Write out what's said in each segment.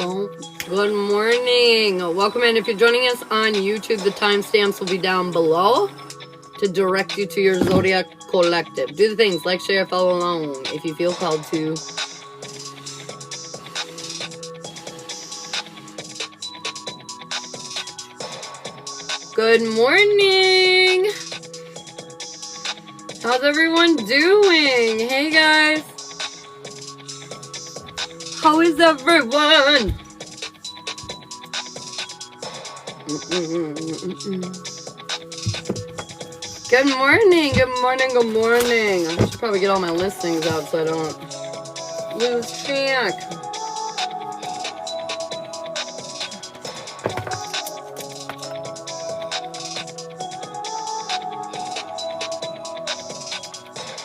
Oh, good morning. Welcome in. If you're joining us on YouTube, the timestamps will be down below to direct you to your Zodiac collective. Do the things like, share, follow along if you feel called to. Good morning. How's everyone doing? Hey guys. How is everyone? Good morning, good morning, good morning. I should probably get all my listings out so I don't lose track.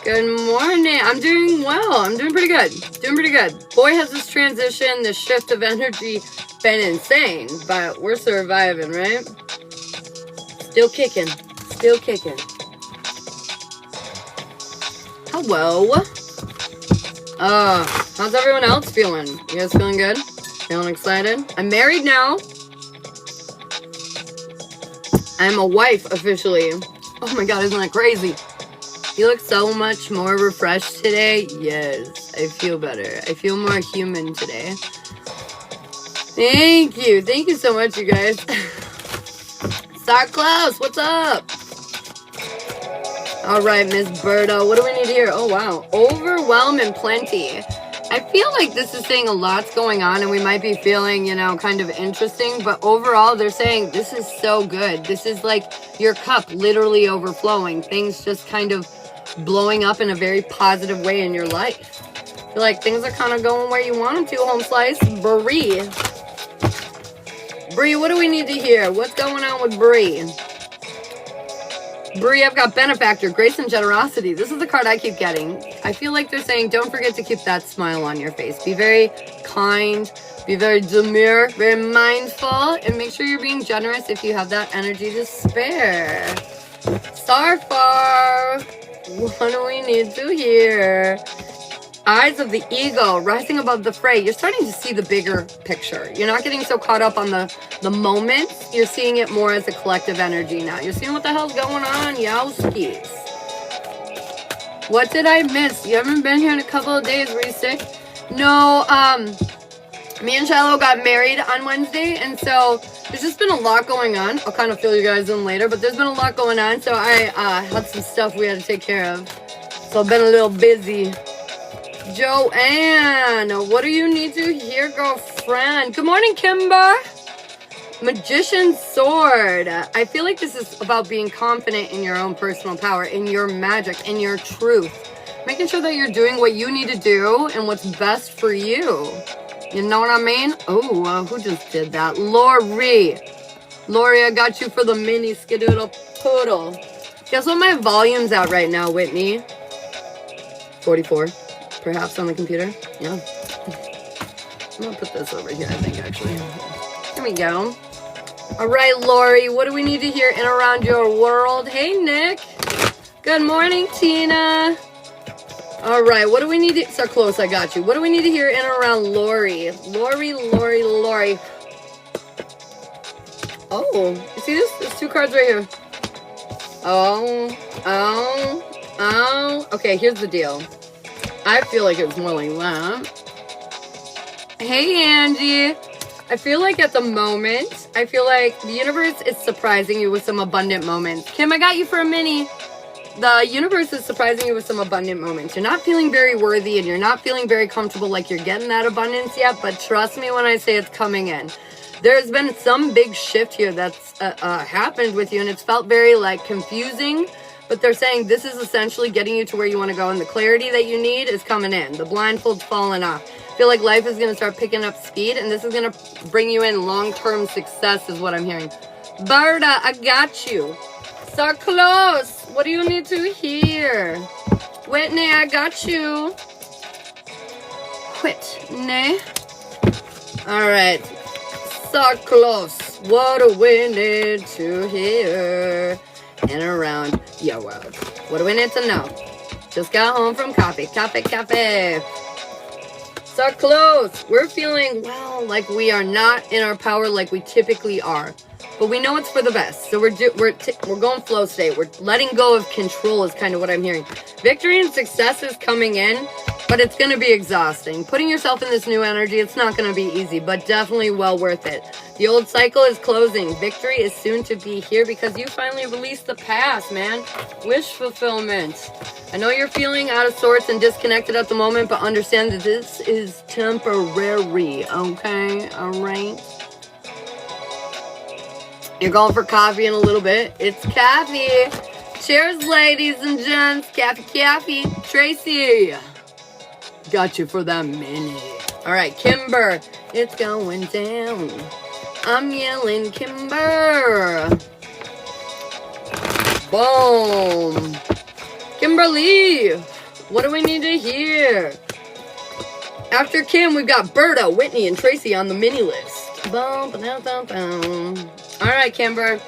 Good morning. I'm doing well. I'm doing pretty good. Doing pretty good. Boy, has this transition, this shift of energy been insane, but we're surviving, right? Still kicking. Still kicking. Hello. How's everyone else feeling? You guys feeling good? Feeling excited? I'm married now. I'm a wife officially. Oh my god, isn't that crazy? You look so much more refreshed today. Yes, I feel better. I feel more human today. Thank you. Thank you so much, you guys. Star Klaus, what's up? All right, Miss Berta, what do we need here? Oh, wow. Overwhelm and plenty. I feel like this is saying a lot's going on and we might be feeling, you know, kind of interesting. But overall, they're saying this is so good. This is like your cup literally overflowing. Things just kind of blowing up in a very positive way in your life. I feel like things are kind of going where you want them to, home slice. Bree. Bree, what do we need to hear? What's going on with Bree? Bree, I've got benefactor, grace and generosity. This is the card I keep getting. I feel like they're saying, don't forget to keep that smile on your face. Be very kind, be very demure, very mindful, and make sure you're being generous if you have that energy to spare. Starfar, what do we need to hear? Eyes of the eagle, rising above the fray. You're starting to see the bigger picture. You're not getting so caught up on the moment. You're seeing it more as a collective energy now. You're seeing what the hell's going on, yowskis. What did I miss? You haven't been here in a couple of days. Were you sick? No, me and Shiloh got married on Wednesday, and so there's just been a lot going on. I'll kind of fill you guys in later, but there's been a lot going on, so I had some stuff we had to take care of. So I've been a little busy. Joanne, what do you need to hear, girlfriend? Good morning, Kimber. Magician's sword. I feel like this is about being confident in your own personal power, in your magic, in your truth. Making sure that you're doing what you need to do and what's best for you. You know what I mean? Oh, who just did that? Lori. Lori, I got you for the mini skidoodle poodle. Guess what my volume's at right now, Whitney? 44. Perhaps on the computer. Yeah. I'm gonna put this over here, I think, actually. There we go. All right, Lori, what do we need to hear in around your world? Hey, Nick. Good morning, Tina. All right, what do we need to... So close, I got you. What do we need to hear in and around Lori? Lori. Oh, you see this? There's two cards right here. Oh. Okay, here's the deal. I feel like it was more like that. Hey, Angie. I feel like at the moment, I feel like the universe is surprising you with some abundant moments. Kim, I got you for a mini. The universe is surprising you with some abundant moments. You're not feeling very worthy and you're not feeling very comfortable like you're getting that abundance yet, but trust me when I say it's coming in. There's been some big shift here that's happened with you, and it's felt very like confusing. But they're saying this is essentially getting you to where you want to go, and the clarity that you need is coming in. The blindfold's falling off. I feel like life is going to start picking up speed, and this is going to bring you in long-term success is what I'm hearing. Berta, I got you. So close. What do you need to hear? Whitney, I got you. Whitney. All right. So close. What do we need to hear in around your world? What do we need to know? Just got home from coffee. So close. We're feeling, well, like we are not in our power like we typically are. But we know it's for the best. So we're going flow state. We're letting go of control is kind of what I'm hearing. Victory and success is coming in, but it's going to be exhausting. Putting yourself in this new energy, it's not going to be easy, but definitely well worth it. The old cycle is closing. Victory is soon to be here because you finally released the past, man. Wish fulfillment. I know you're feeling out of sorts and disconnected at the moment, but understand that this is temporary, okay? All right? You're going for coffee in a little bit. It's coffee. Cheers, ladies and gents. Coffee. Tracy. Got you for that mini. All right, Kimber. It's going down. I'm yelling Kimber. Boom. Kimberly. What do we need to hear? After Kim, we've got Berta, Whitney, and Tracy on the mini list. Boom, boom, boom, boom. All right, Kimber.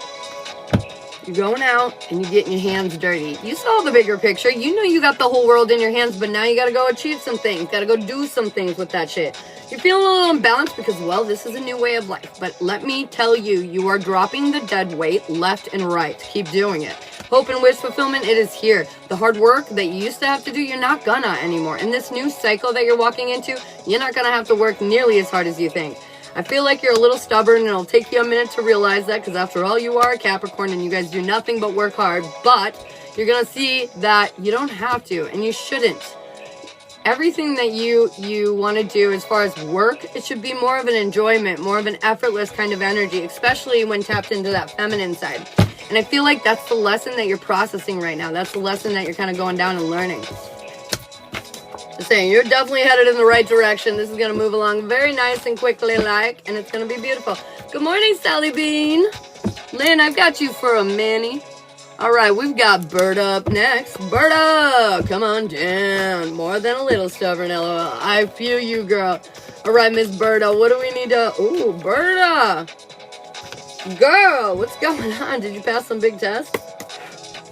You're going out and you're getting your hands dirty. You saw the bigger picture. You know you got the whole world in your hands, but now you got to go achieve some things. Got to go do some things with that shit. You're feeling a little imbalanced because, well, this is a new way of life. But let me tell you, you are dropping the dead weight left and right. Keep doing it. Hope and wish fulfillment, it is here. The hard work that you used to have to do, you're not gonna anymore. In this new cycle that you're walking into, you're not gonna have to work nearly as hard as you think. I feel like you're a little stubborn and it'll take you a minute to realize that because after all, you are a Capricorn and you guys do nothing but work hard. But you're going to see that you don't have to and you shouldn't. Everything that you want to do as far as work, it should be more of an enjoyment, more of an effortless kind of energy, especially when tapped into that feminine side. And I feel like that's the lesson that you're processing right now. That's the lesson that you're kind of going down and learning. Just saying, you're definitely headed in the right direction. This is going to move along very nice and quickly and it's going to be beautiful. Good morning, Sally Bean. Lynn, I've got you for a mini. All right, we've got Berta up next. Berta, come on down. More than a little stubborn, LOL. I feel you, girl. All right, Miss Berta, what do we need to... Ooh, Berta. Girl, what's going on? Did you pass some big tests?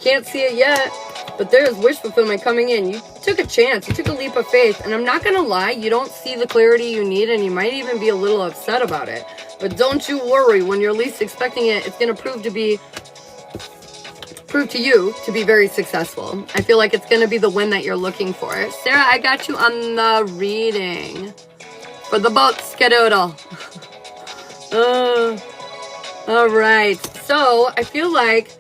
Can't see it yet. But there's wish fulfillment coming in. You took a chance. You took a leap of faith. And I'm not going to lie. You don't see the clarity you need. And you might even be a little upset about it. But don't you worry. When you're least expecting it, it's going to prove to you to be very successful. I feel like it's going to be the win that you're looking for. Sarah, I got you on the reading. For the boat, skedoodle. All right. So I feel like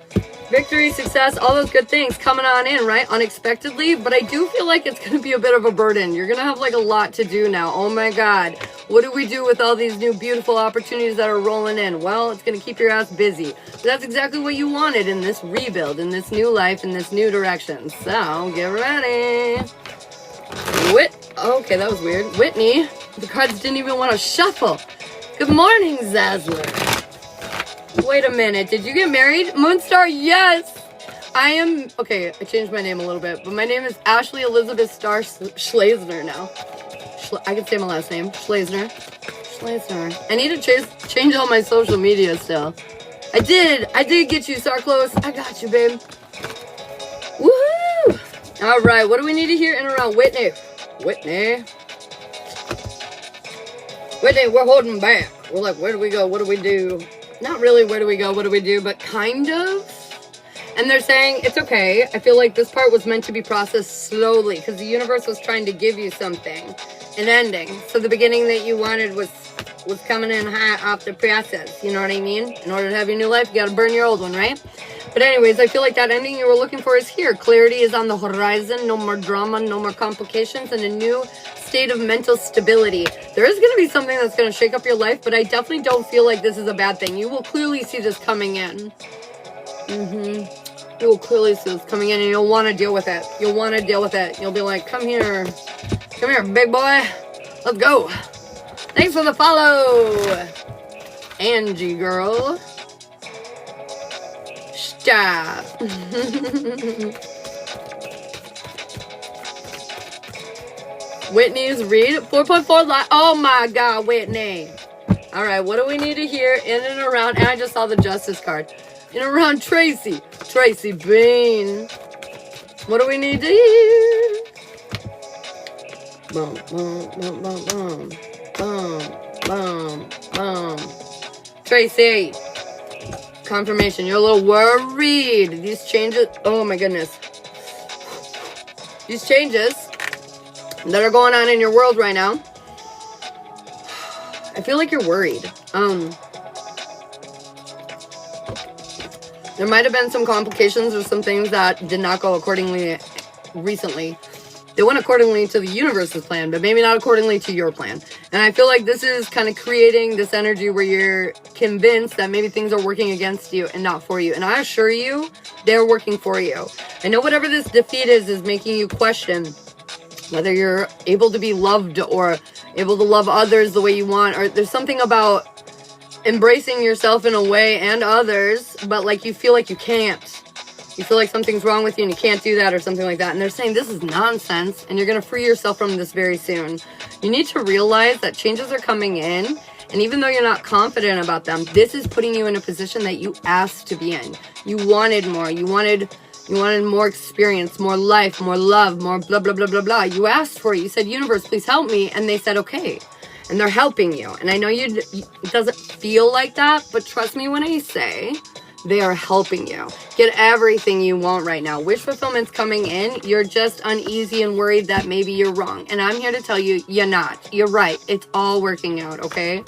victory, success, all those good things coming on in, right? Unexpectedly. But I do feel like it's going to be a bit of a burden. You're going to have like a lot to do now. Oh my God. What do we do with all these new beautiful opportunities that are rolling in? Well, it's going to keep your ass busy. But that's exactly what you wanted in this rebuild, in this new life, in this new direction. So get ready. Okay, that was weird. Whitney. The cards didn't even want to shuffle. Good morning, Zazzler. Wait a minute, did you get married? Moonstar, yes! I am, okay, I changed my name a little bit, but my name is Ashley Elizabeth Starr Schlesner now. I can say my last name, Schlesner. I need to change all my social media still. I did get you, Sarklos. I got you, babe. Woohoo! All right, what do we need to hear in and around Whitney, we're holding back. We're like, where do we go? What do we do? Not really where do we go, what do we do, but kind of. And they're saying, it's okay. I feel like this part was meant to be processed slowly because the universe was trying to give you something, an ending. So the beginning that you wanted was coming in hot off the process. You know what I mean? In order to have your new life, you got to burn your old one, right? But anyways, I feel like that ending you were looking for is here. Clarity is on the horizon. No more drama, no more complications, and a new state of mental stability. There is going to be something that's going to shake up your life, but I definitely don't feel like this is a bad thing. You will clearly see this coming in. You will clearly see this coming in, and you'll want to deal with it. You'll be like, come here, big boy. Let's go. Thanks for the follow, Angie girl. Stop. Whitney's read 4.4 live. Oh my God, Whitney. All right, what do we need to hear in and around? And I just saw the Justice card. In and around Tracy Bean. What do we need to hear? Boom, boom, boom, boom, boom. Boom, boom, boom. Tracy. Confirmation. You're a little worried. These changes. Oh my goodness. These changes that are going on in your world right now. I feel like you're worried. There might have been some complications or some things that did not go accordingly recently. They went accordingly to the universe's plan, but maybe not accordingly to your plan. And I feel like this is kind of creating this energy where you're convinced that maybe things are working against you and not for you. And I assure you, they're working for you. I know whatever this defeat is making you question whether you're able to be loved or able to love others the way you want. Or there's something about embracing yourself in a way and others, but like you feel like you can't. You feel like something's wrong with you and you can't do that or something like that. And they're saying this is nonsense and you're going to free yourself from this very soon. You need to realize that changes are coming in. And even though you're not confident about them, this is putting you in a position that you asked to be in. You wanted more. You wanted more experience, more life, more love, more blah, blah, blah, blah, blah. You asked for it. You said, universe, please help me. And they said, okay. And they're helping you. And I know it doesn't feel like that, but trust me when I say they are helping you get everything you want right now. Wish fulfillment's coming in. You're just uneasy and worried that maybe you're wrong. And I'm here to tell you, you're not. You're right. It's all working out, okay?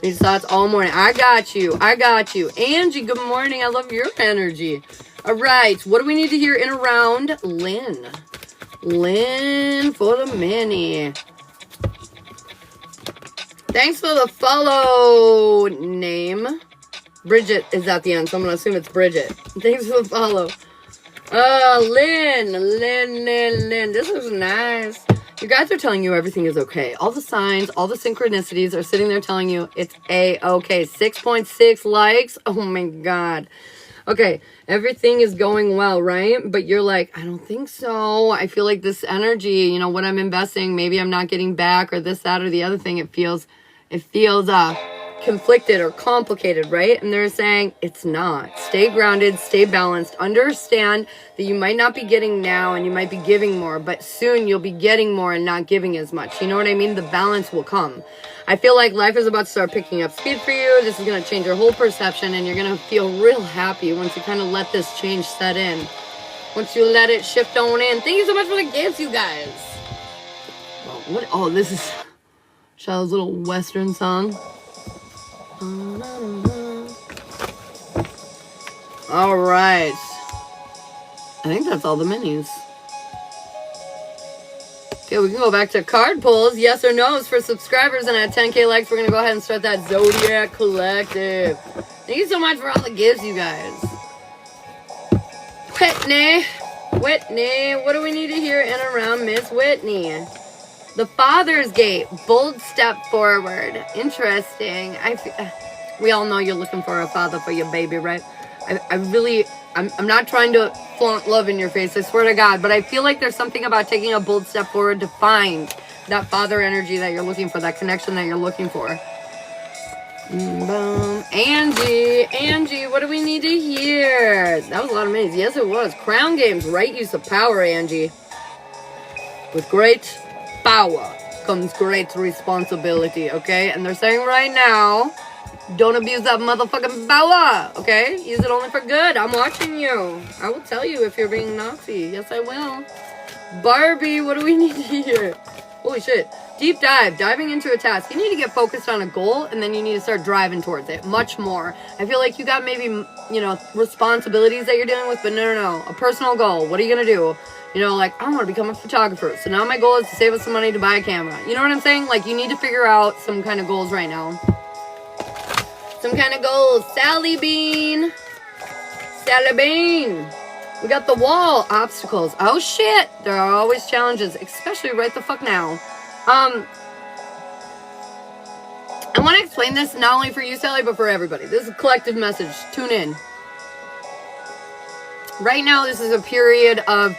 These thoughts all morning. I got you. I got you. Angie, good morning. I love your energy. All right. What do we need to hear in around Lynn? Lynn for the mini. Thanks for the follow name. Bridget is at the end, so I'm going to assume it's Bridget. Thanks for the follow. Lynn. This is nice. You guys are telling you everything is okay. All the signs, all the synchronicities are sitting there telling you it's A-okay. 6.6 likes. Oh my God. Okay, everything is going well, right? But you're like, I don't think so. I feel like this energy, you know, what I'm investing, maybe I'm not getting back or this, that, or the other thing. It feels conflicted or complicated, right? And they're saying it's not. Stay grounded, stay balanced. Understand that you might not be getting now and you might be giving more, but soon you'll be getting more and not giving as much. You know what I mean? The balance will come. I feel like life is about to start picking up speed for you. This is going to change your whole perception and you're going to feel real happy once you kind of let this change set in. Once you let it shift on in. Thank you so much for the gifts, you guys. Well, what? Oh, this is Shallow's little Western song. All right. I think that's all the minis. Okay, we can go back to card pulls. Yes or no's for subscribers. And at 10K likes, we're going to go ahead and start that Zodiac Collective. Thank you so much for all the gifts, you guys. Whitney, what do we need to hear in around Miss Whitney? The Father's Gate, bold step forward. Interesting. We all know you're looking for a father for your baby, right? I'm not trying to flaunt love in your face, I swear to God, but I feel like there's something about taking a bold step forward to find that father energy that you're looking for, that connection that you're looking for. Boom. Angie, what do we need to hear? That was a lot of minis. Yes, it was. Crown Games, right use of power, Angie. With great power comes great responsibility, okay? And they're saying right now, don't abuse that motherfucking power, okay? Use it only for good. I'm watching you. I will tell you if you're being naughty. Yes, I will. Barbie, what do we need to hear? Holy shit. Deep dive. Diving into a task. You need to get focused on a goal, and then you need to start driving towards it much more. I feel like you got maybe, you know, responsibilities that you're dealing with, but no. A personal goal. What are you going to do? You know, like, I want to become a photographer. So now my goal is to save up some money to buy a camera. You know what I'm saying? Like, you need to figure out some kind of goals right now. Some kind of goals. Sally Bean. We got the wall. Obstacles. Oh, shit. There are always challenges, especially right the fuck now. I want to explain this not only for you, Sally, but for everybody. This is a collective message. Tune in. Right now, this is a period of...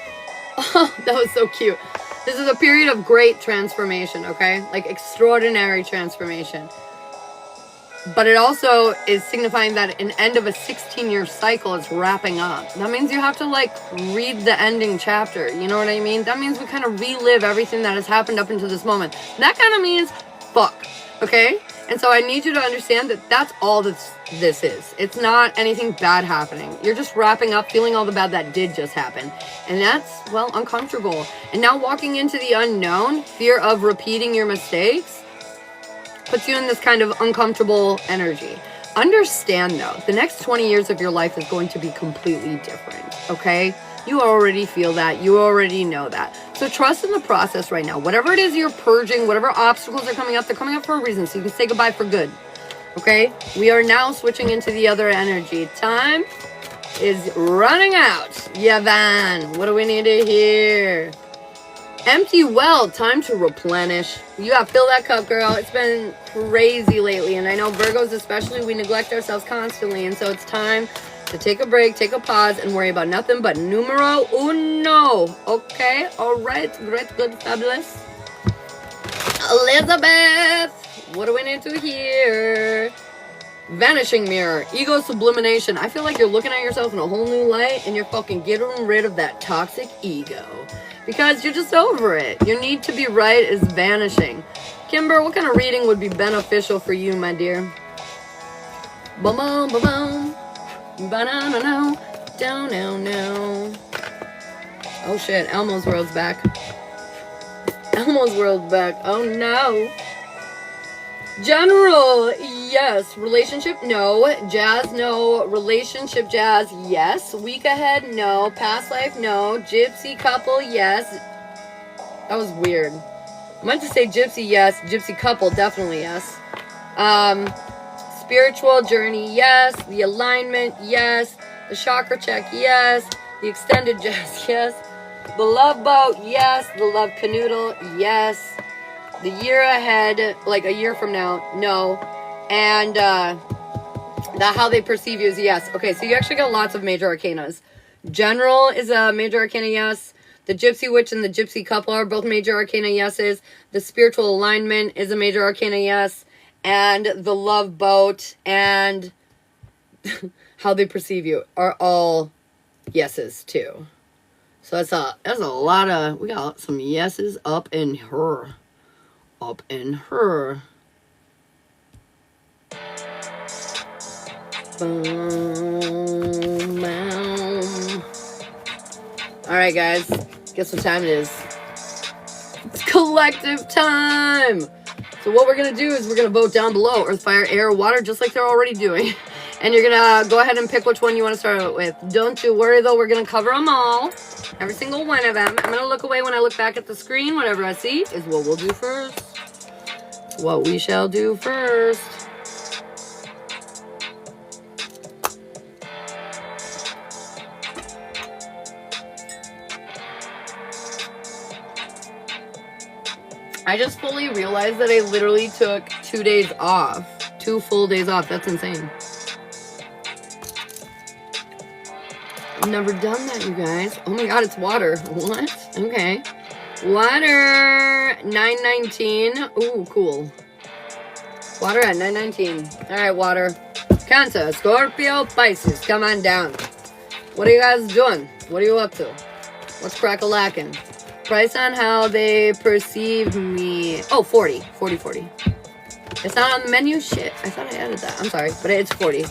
Oh, that was so cute. This is a period of great transformation, okay? Like extraordinary transformation. But it also is signifying that an end of a 16-year cycle is wrapping up. That means you have to like read the ending chapter. You know what I mean? That means we kind of relive everything that has happened up until this moment. That kind of means fuck. Okay? And so I need you to understand that that's all this is. It's not anything bad happening. You're just wrapping up, feeling all the bad that did just happen. And that's, well, uncomfortable. And now walking into the unknown, fear of repeating your mistakes, puts you in this kind of uncomfortable energy. Understand, though, the next 20 years of your life is going to be completely different, okay? You already feel that. You already know that. So trust in the process right now. Whatever it is you're purging, whatever obstacles are coming up, they're coming up for a reason, so you can say goodbye for good, okay? We are now switching into the other energy. Time is running out. Yavan, what do we need to hear? Empty well, time to replenish. You gotta fill that cup, girl. It's been crazy lately, and I know Virgos especially, we neglect ourselves constantly, and so it's time to take a break, take a pause, and worry about nothing but numero uno. Okay? Alright, great, good, fabulous. Elizabeth, what do we need to hear? Vanishing mirror, ego sublimation. I feel like you're looking at yourself in a whole new light, and you're fucking getting rid of that toxic ego. Because you're just over it. Your need to be right is vanishing. Kimber, what kind of reading would be beneficial for you, my dear? Ba-bum, ba-bum. Ba-na-na-no. Down-now-now. Oh shit, Elmo's World's back. Elmo's World's back. Oh no. General, yes. Relationship, no. Jazz, no. Relationship, jazz, yes. Week ahead, no. Past life, no. Gypsy couple, yes. That was weird. I meant to say gypsy, yes. Gypsy couple, definitely yes. Spiritual journey, yes. The alignment, yes. The chakra check, yes. The extended jazz, yes. The love boat, yes. The love canoodle, yes. The year ahead, like a year from now, no. And how they perceive you is yes. Okay, so you actually got lots of major arcanas. General is a major arcana yes. The Gypsy Witch and the Gypsy Couple are both major arcana yeses. The spiritual alignment is a major arcana yes. And the love boat and how they perceive you are all yeses too. So that's a lot of, we got some yeses up in her. Up in her. Boom, boom. Alright guys, guess what time it is? It's collective time! So what we're going to do is we're going to vote down below, earth, fire, air, water, just like they're already doing. And you're going to go ahead and pick which one you want to start with. Don't you worry though, we're going to cover them all. Every single one of them. I'm going to look away when I look back at the screen. Whatever I see is what we'll do first. What we shall do first. I just fully realized that I literally took 2 days off. 2 full days off. That's insane. I've never done that, you guys. Oh my god, it's water. What? Okay. Water. 9:19. Ooh, cool. Water at 9:19. Alright, water. Cancer, Scorpio, Pisces. Come on down. What are you guys doing? What are you up to? What's crack-a-lackin'? Price on how they perceive me. Oh, 40. 40, 40. It's not on the menu? Shit. I thought I added that. I'm sorry, but it's 40.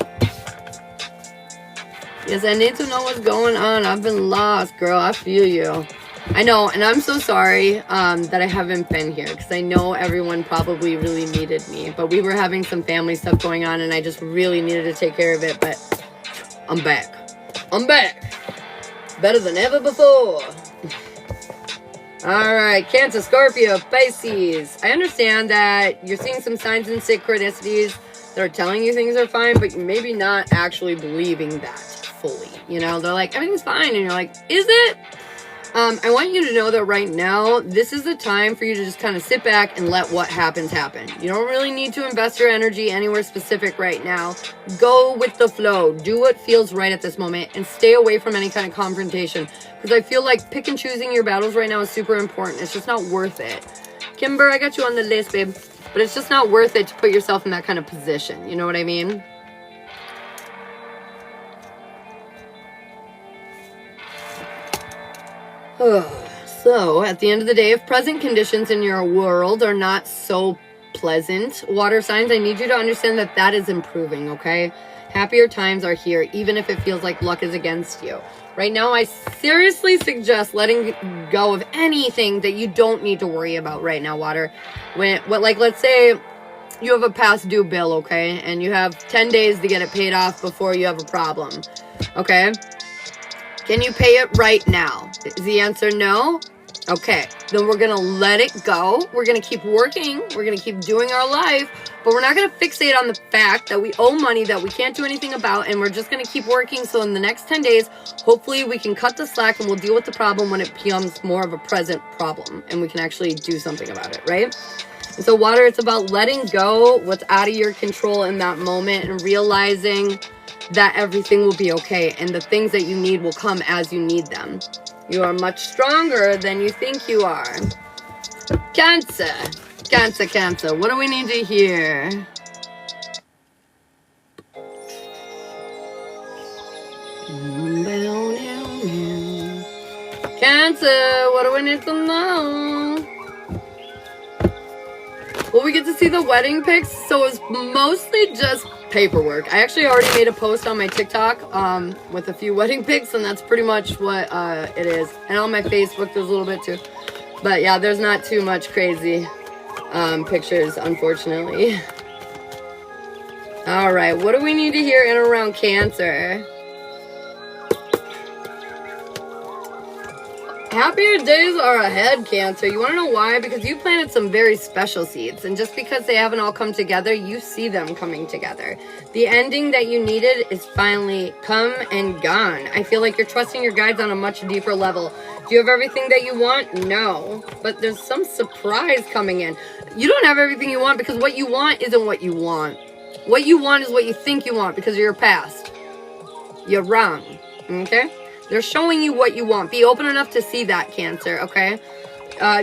Yes, I need to know what's going on. I've been lost, girl. I feel you. I know, and I'm so sorry that I haven't been here, because I know everyone probably really needed me, but we were having some family stuff going on, and I just really needed to take care of it, but I'm back. I'm back. Better than ever before. Alright, Cancer, Scorpio, Pisces. I understand that you're seeing some signs and synchronicities that are telling you things are fine, but you're maybe not actually believing that fully. You know, they're like, everything's fine, and you're like, is it? I want you to know that right now, this is the time for you to just kind of sit back and let what happens happen. You don't really need to invest your energy anywhere specific right now. Go with the flow. Do what feels right at this moment and stay away from any kind of confrontation. Because I feel like pick and choosing your battles right now is super important. It's just not worth it. Kimber, I got you on the list, babe. But it's just not worth it to put yourself in that kind of position. You know what I mean? So, at the end of the day, if present conditions in your world are not so pleasant, water signs, I need you to understand that that is improving, okay? Happier times are here, even if it feels like luck is against you. Right now, I seriously suggest letting go of anything that you don't need to worry about right now, water. Let's say you have a past due bill, okay? And you have 10 days to get it paid off before you have a problem, okay? Can you pay it right now? Is the answer no? Okay, then we're gonna let it go. We're gonna keep working. We're gonna keep doing our life, but we're not gonna fixate on the fact that we owe money that we can't do anything about, and we're just gonna keep working. So in the next 10 days, hopefully we can cut the slack and we'll deal with the problem when it becomes more of a present problem and we can actually do something about it, right? And so water, it's about letting go what's out of your control in that moment and realizing that everything will be okay and the things that you need will come as you need them. You are much stronger than you think you are. Cancer. Cancer, Cancer. What do we need to hear? Cancer, what do we need to know? Well, we get to see the wedding pics, so it's mostly just paperwork. I actually already made a post on my TikTok with a few wedding pics, and that's pretty much what it is. And on my Facebook, there's a little bit too. But yeah, there's not too much crazy pictures, unfortunately. All right, what do we need to hear in and around Cancer? Happier days are ahead, Cancer. You want to know why? Because you planted some very special seeds, and just because they haven't all come together, you see them coming together. The ending that you needed is finally come and gone. I feel like you're trusting your guides on a much deeper level. Do you have everything that you want? No. But there's some surprise coming in. You don't have everything you want because what you want isn't what you want. What you want is what you think you want because of your past. You're wrong. Okay? They're showing you what you want. Be open enough to see that, Cancer, okay?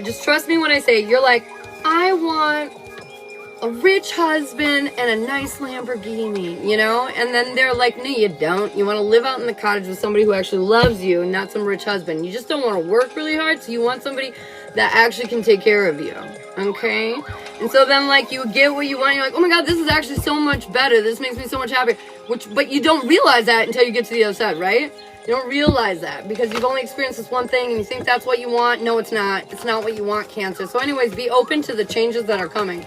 Just trust me when I say, you're like, I want a rich husband and a nice Lamborghini, you know? And then they're like, no, you don't. You want to live out in the cottage with somebody who actually loves you, not some rich husband. You just don't want to work really hard, so you want somebody that actually can take care of you, okay? And so then, like, you get what you want. You're like, oh my God, this is actually so much better. This makes me so much happier. But you don't realize that until you get to the other side, right? You don't realize that because you've only experienced this one thing and you think that's what you want. No, it's not. It's not what you want, Cancer. So anyways, be open to the changes that are coming.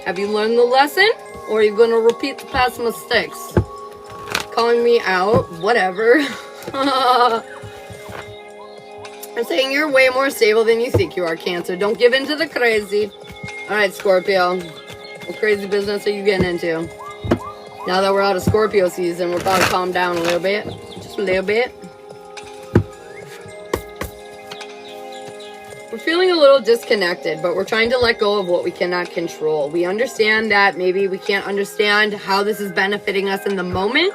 Have you learned the lesson? Or are you going to repeat the past mistakes? Calling me out? Whatever. I'm saying you're way more stable than you think you are, Cancer. Don't give in to the crazy. Alright, Scorpio. What crazy business are you getting into? Now that we're out of Scorpio season, we're about to calm down a little bit. Just a little bit. We're feeling a little disconnected, but we're trying to let go of what we cannot control. We understand that maybe we can't understand how this is benefiting us in the moment,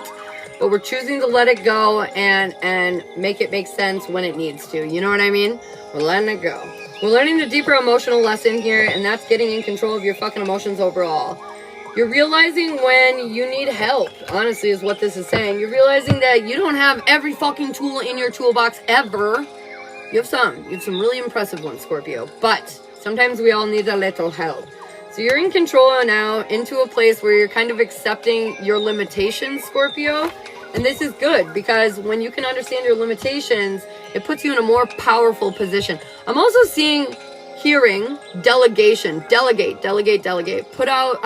but we're choosing to let it go and make it make sense when it needs to. You know what I mean? We're letting it go. We're learning the deeper emotional lesson here, and that's getting in control of your fucking emotions overall. You're realizing when you need help, honestly, is what this is saying. You're realizing that you don't have every fucking tool in your toolbox ever. You have some. You have some really impressive ones, Scorpio. But sometimes we all need a little help. So you're in control now, into a place where you're kind of accepting your limitations, Scorpio. And this is good because when you can understand your limitations, it puts you in a more powerful position. I'm also hearing delegation. Delegate. Put out,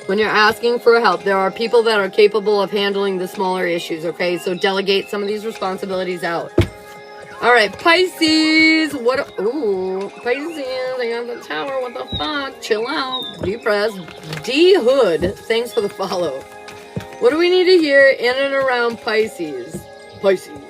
when you're asking for help, there are people that are capable of handling the smaller issues, okay? So delegate some of these responsibilities out. All right, Pisces. Pisces, I got the tower. What the fuck? Chill out. Deep breath. D Hood. Thanks for the follow. What do we need to hear in and around Pisces? Pisces.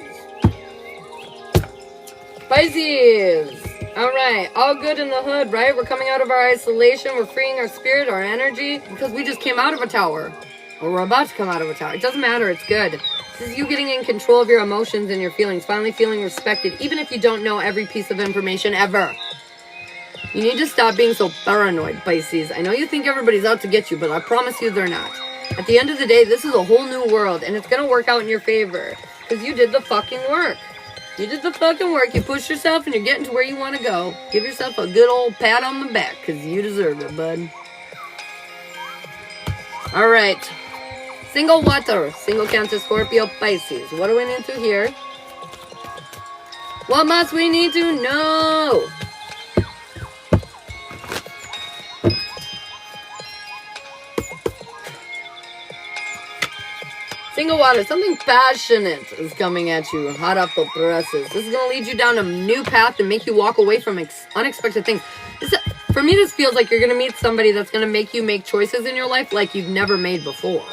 All right, all good in the hood, right? We're coming out of our isolation. We're freeing our spirit, our energy, because we just came out of a tower. Or we're about to come out of a tower. It doesn't matter. It's good. This is you getting in control of your emotions and your feelings, finally feeling respected, even if you don't know every piece of information ever. You need to stop being so paranoid, Pisces. I know you think everybody's out to get you, but I promise you they're not. At the end of the day, this is a whole new world, and it's going to work out in your favor, because you did the fucking work. You did the fucking work, you pushed yourself, and you're getting to where you want to go. Give yourself a good old pat on the back, because you deserve it, bud. Alright. Single water, single Cancer, Scorpio, Pisces. What do we need to hear? What must we need to know? Single water, something passionate is coming at you, hot off the presses. This is going to lead you down a new path and make you walk away from unexpected things. For me, this feels like you're going to meet somebody that's going to make you make choices in your life like you've never made before.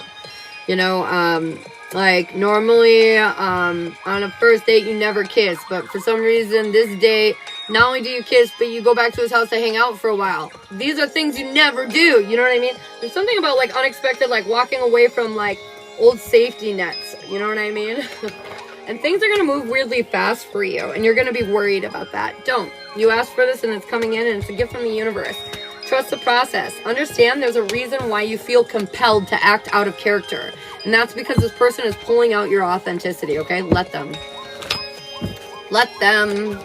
You know, like normally on a first date, you never kiss. But for some reason, this date, not only do you kiss, but you go back to his house to hang out for a while. These are things you never do. You know what I mean? There's something about like unexpected, like walking away from like old safety nets, you know what I mean? And things are going to move weirdly fast for you, and you're going to be worried about that. Don't. You asked for this, and it's coming in, and it's a gift from the universe. Trust the process. Understand there's a reason why you feel compelled to act out of character, and that's because this person is pulling out your authenticity, okay? Let them. Let them.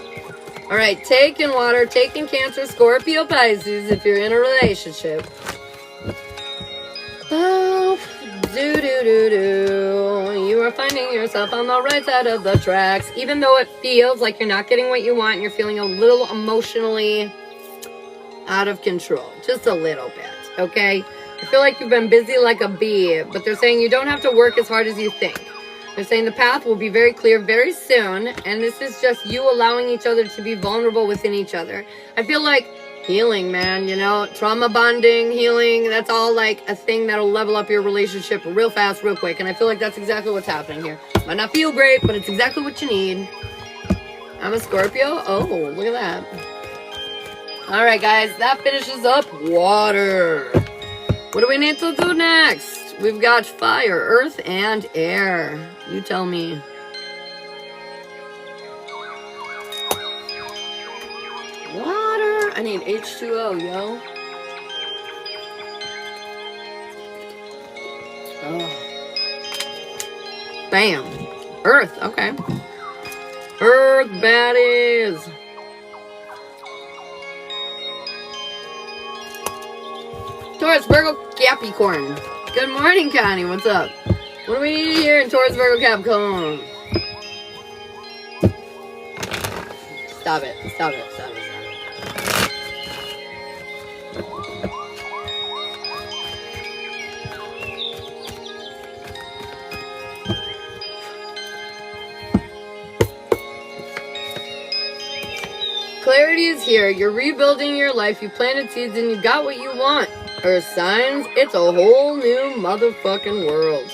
All right, taking water, taking Cancer, Scorpio, Pisces, if you're in a relationship. Oh, you are finding yourself on the right side of the tracks, even though it feels like you're not getting what you want and you're feeling a little emotionally out of control. Just a little bit, okay? I feel like you've been busy like a bee, but they're saying you don't have to work as hard as you think. They're saying the path will be very clear very soon, and this is just you allowing each other to be vulnerable within each other. I feel like healing, man, you know, trauma bonding, healing, that's all like a thing that'll level up your relationship real fast, real quick. And I feel like that's exactly what's happening here. Might not feel great, but it's exactly what you need. I'm a Scorpio. Oh, look at that. All right, guys, that finishes up water. What do we need to do next? We've got fire, earth, and air. You tell me. Water. I need H2O, yo. Oh. Bam. Earth. Okay. Earth baddies. Taurus, Virgo, Capricorn. Good morning, Connie. What's up? What do we need here in Taurus, Virgo, Capricorn? Stop it. Stop it. Stop it. Clarity is here. You're rebuilding your life. You planted seeds and you got what you want. Earth signs, it's a whole new motherfucking world.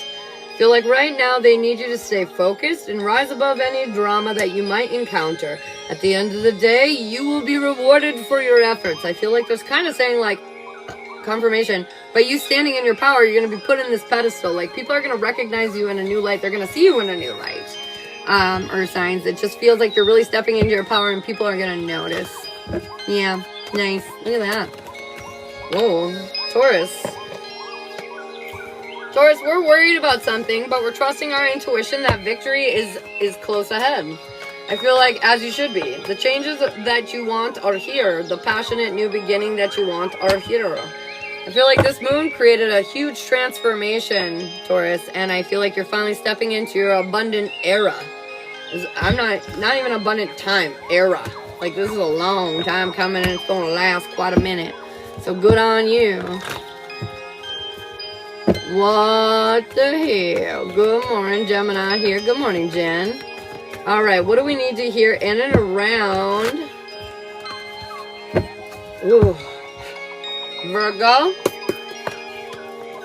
Feel like right now they need you to stay focused and rise above any drama that you might encounter. At the end of the day, you will be rewarded for your efforts. I feel like there's kind of saying like confirmation. By you standing in your power, you're going to be put in this pedestal. Like people are going to recognize you in a new light. They're going to see you in a new light. Earth signs, it just feels like you're really stepping into your power and people are going to notice. Yeah, nice. Look at that. Whoa, Taurus. Taurus, we're worried about something, but we're trusting our intuition that victory is close ahead. I feel like, as you should be. The changes that you want are here. The passionate new beginning that you want are here. I feel like this moon created a huge transformation, Taurus, and I feel like you're finally stepping into your abundant era. I'm not even abundant time, era. Like, this is a long time coming, and it's going to last quite a minute. So good on you. What the hell? Good morning, Gemini here. Good morning, Jen. All right, what do we need to hear in and around? Ooh. Virgo.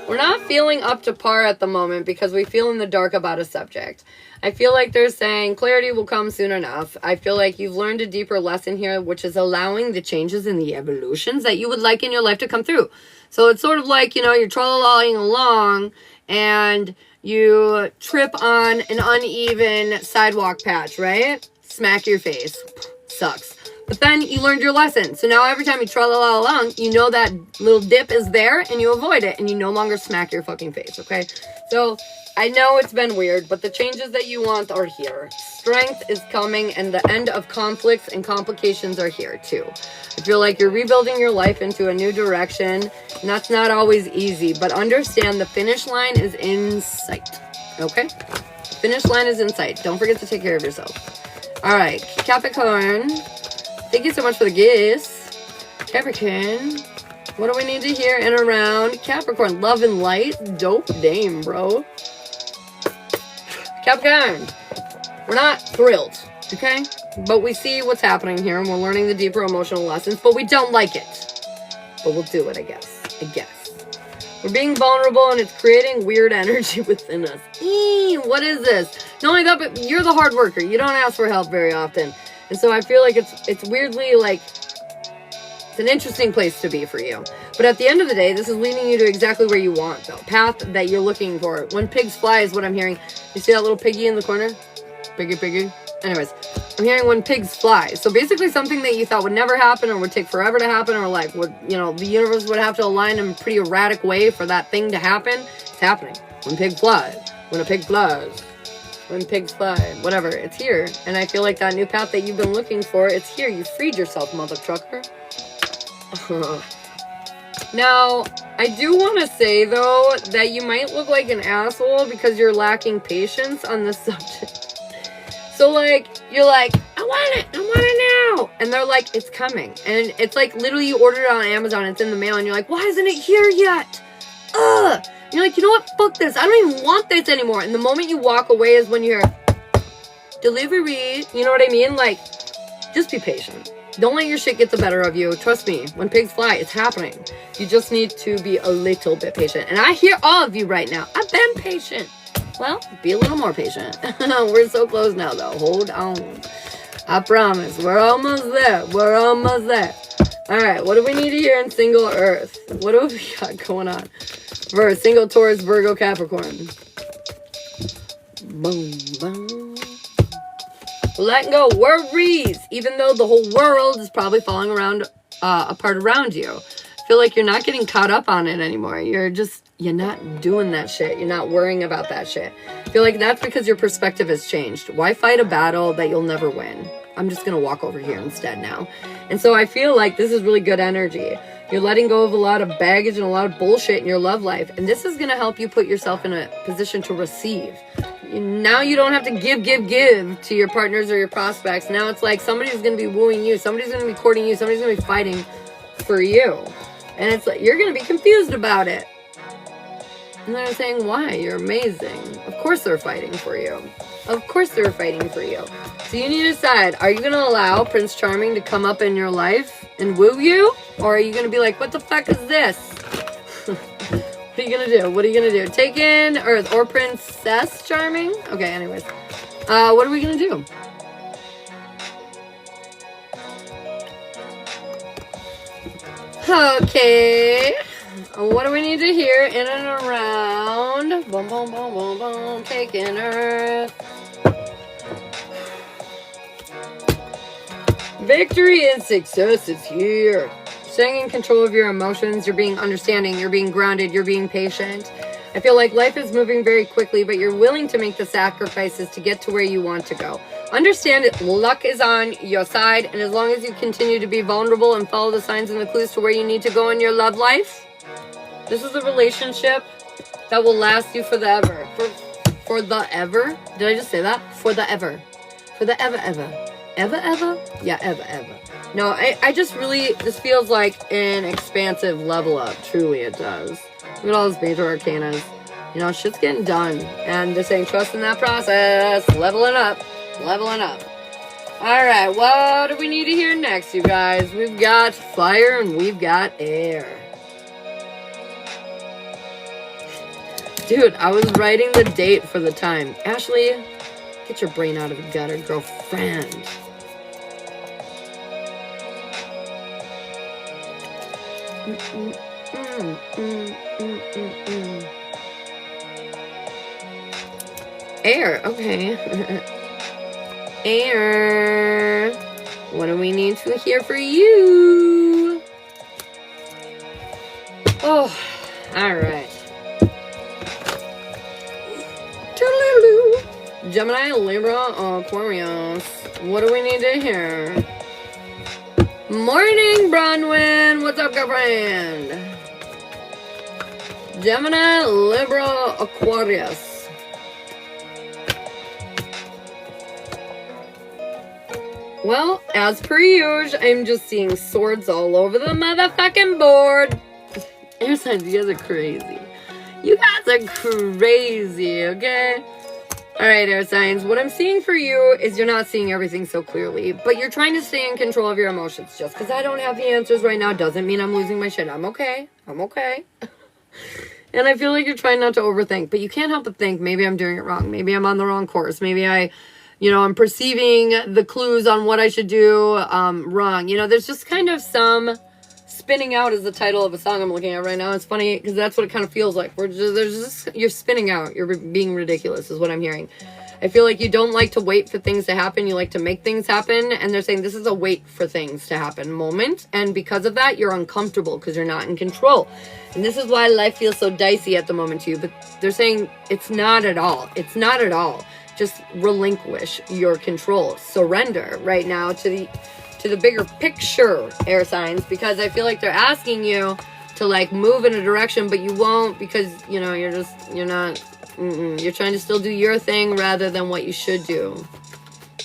We're not feeling up to par at the moment because we feel in the dark about a subject. I feel like they're saying clarity will come soon enough. I feel like you've learned a deeper lesson here, which is allowing the changes and the evolutions that you would like in your life to come through. So it's sort of like, you know, you're trolling along and You trip on an uneven sidewalk patch, right? Smack your face. Sucks. But then you learned your lesson. So now every time you tra-la-la along, you know that little dip is there and you avoid it and you no longer smack your fucking face, okay? So I know it's been weird, but the changes that you want are here. Strength is coming and the end of conflicts and complications are here too. I feel like you're rebuilding your life into a new direction, and that's not always easy, but understand the finish line is in sight, okay? The finish line is in sight. Don't forget to take care of yourself. All right, Capricorn. Thank you so much for the gifts. Capricorn. What do we need to hear in around Capricorn? Love and light. Dope dame, bro. Capricorn. We're not thrilled, okay? But we see what's happening here, and we're learning the deeper emotional lessons, but we don't like it. But we'll do it, I guess. We're being vulnerable, and it's creating weird energy within us. What is this? Not only that, but you're the hard worker. You don't ask for help very often. And so I feel like it's weirdly like it's an interesting place to be for you. But at the end of the day, this is leading you to exactly where you want, though. Path that you're looking for. When pigs fly is what I'm hearing. You see that little piggy in the corner? Piggy. Anyways, I'm hearing when pigs fly. So basically something that you thought would never happen or would take forever to happen or like would, you know, the universe would have to align in a pretty erratic way for that thing to happen. It's happening. When pigs fly. When a pig flies. When pigs fly, whatever, it's here. And I feel like that new path that you've been looking for, it's here. You freed yourself, mother trucker. Now, I do want to say, though, that you might look like an asshole because you're lacking patience on this subject. So, like, you're like, I want it now. And they're like, it's coming. And it's like, literally, you ordered it on Amazon, it's in the mail, and you're like, why isn't it here yet? Ugh. You're like, you know what? Fuck this. I don't even want this anymore. And the moment you walk away is when you hear delivery. You know what I mean? Like, just be patient. Don't let your shit get the better of you. Trust me. When pigs fly, it's happening. You just need to be a little bit patient. And I hear all of you right now. I've been patient. Well, be a little more patient. We're so close now, though. Hold on. I promise. We're almost there. All right. What do we need to hear in single Earth? What do we got going on? For single Taurus, Virgo, Capricorn. Boom, boom. Letting go worries, even though the whole world is probably falling around, apart around you. I feel like you're not getting caught up on it anymore. You're not doing that shit. You're not worrying about that shit. I feel like that's because your perspective has changed. Why fight a battle that you'll never win? I'm just going to walk over here instead now. And so I feel like this is really good energy. You're letting go of a lot of baggage and a lot of bullshit in your love life. And this is going to help you put yourself in a position to receive. Now you don't have to give to your partners or your prospects. Now it's like somebody's going to be wooing you. Somebody's going to be courting you. Somebody's going to be fighting for you. And it's like, you're going to be confused about it. And they're saying, why? You're amazing. Of course they're fighting for you. Of course they're fighting for you. So you need to decide, are you going to allow Prince Charming to come up in your life and woo you? Or are you going to be like, what the fuck is this? What are you going to do? What are you going to do? Take in Earth or Princess Charming? Okay, anyways. What are we going to do? Okay. What do we need to hear in and around? Boom, boom, boom, boom, boom. Taking Earth. Victory and success is here. Staying in control of your emotions. You're being understanding. You're being grounded. You're being patient. I feel like life is moving very quickly, but you're willing to make the sacrifices to get to where you want to go. Understand it. Luck is on your side. And as long as you continue to be vulnerable and follow the signs and the clues to where you need to go in your love life, this is a relationship that will last you for the ever. For the ever? Did I just say that? For the ever. For the ever. Ever? Yeah, ever. No, I just really, this feels like an expansive level up. Truly it does. Look at all those major arcanas. You know, shit's getting done. And they're saying trust in that process. Leveling up. Alright, what do we need to hear next, you guys? We've got fire and we've got air. Dude, I was writing the date for the time. Ashley, get your brain out of the gutter, girlfriend. Air, okay. Air. What do we need to hear for you? Oh, alright. Gemini, Libra, Aquarius. What do we need to hear? Morning, Bronwyn. What's up, girlfriend? Gemini, Libra, Aquarius. Well, as per usual, I'm just seeing swords all over the motherfucking board. Air signs, you guys are crazy. You guys are crazy, okay? Alright, air signs, what I'm seeing for you is you're not seeing everything so clearly, but you're trying to stay in control of your emotions. Just because I don't have the answers right now doesn't mean I'm losing my shit. I'm okay. I'm okay. And I feel like you're trying not to overthink, but you can't help but think, maybe I'm doing it wrong. Maybe I'm on the wrong course. Maybe I'm perceiving the clues on what I should do wrong. There's just kind of some... Spinning out is the title of a song I'm looking at right now. It's funny because that's what it kind of feels like. You're spinning out. You're being ridiculous is what I'm hearing. I feel like you don't like to wait for things to happen. You like to make things happen. And they're saying this is a wait for things to happen moment. And because of that, you're uncomfortable because you're not in control. And this is why life feels so dicey at the moment to you. But they're saying it's not at all. It's not at all. Just relinquish your control. Surrender right now to the bigger picture, air signs, because I feel like they're asking you to like move in a direction, but you won't because you're not you're trying to still do your thing rather than what you should do.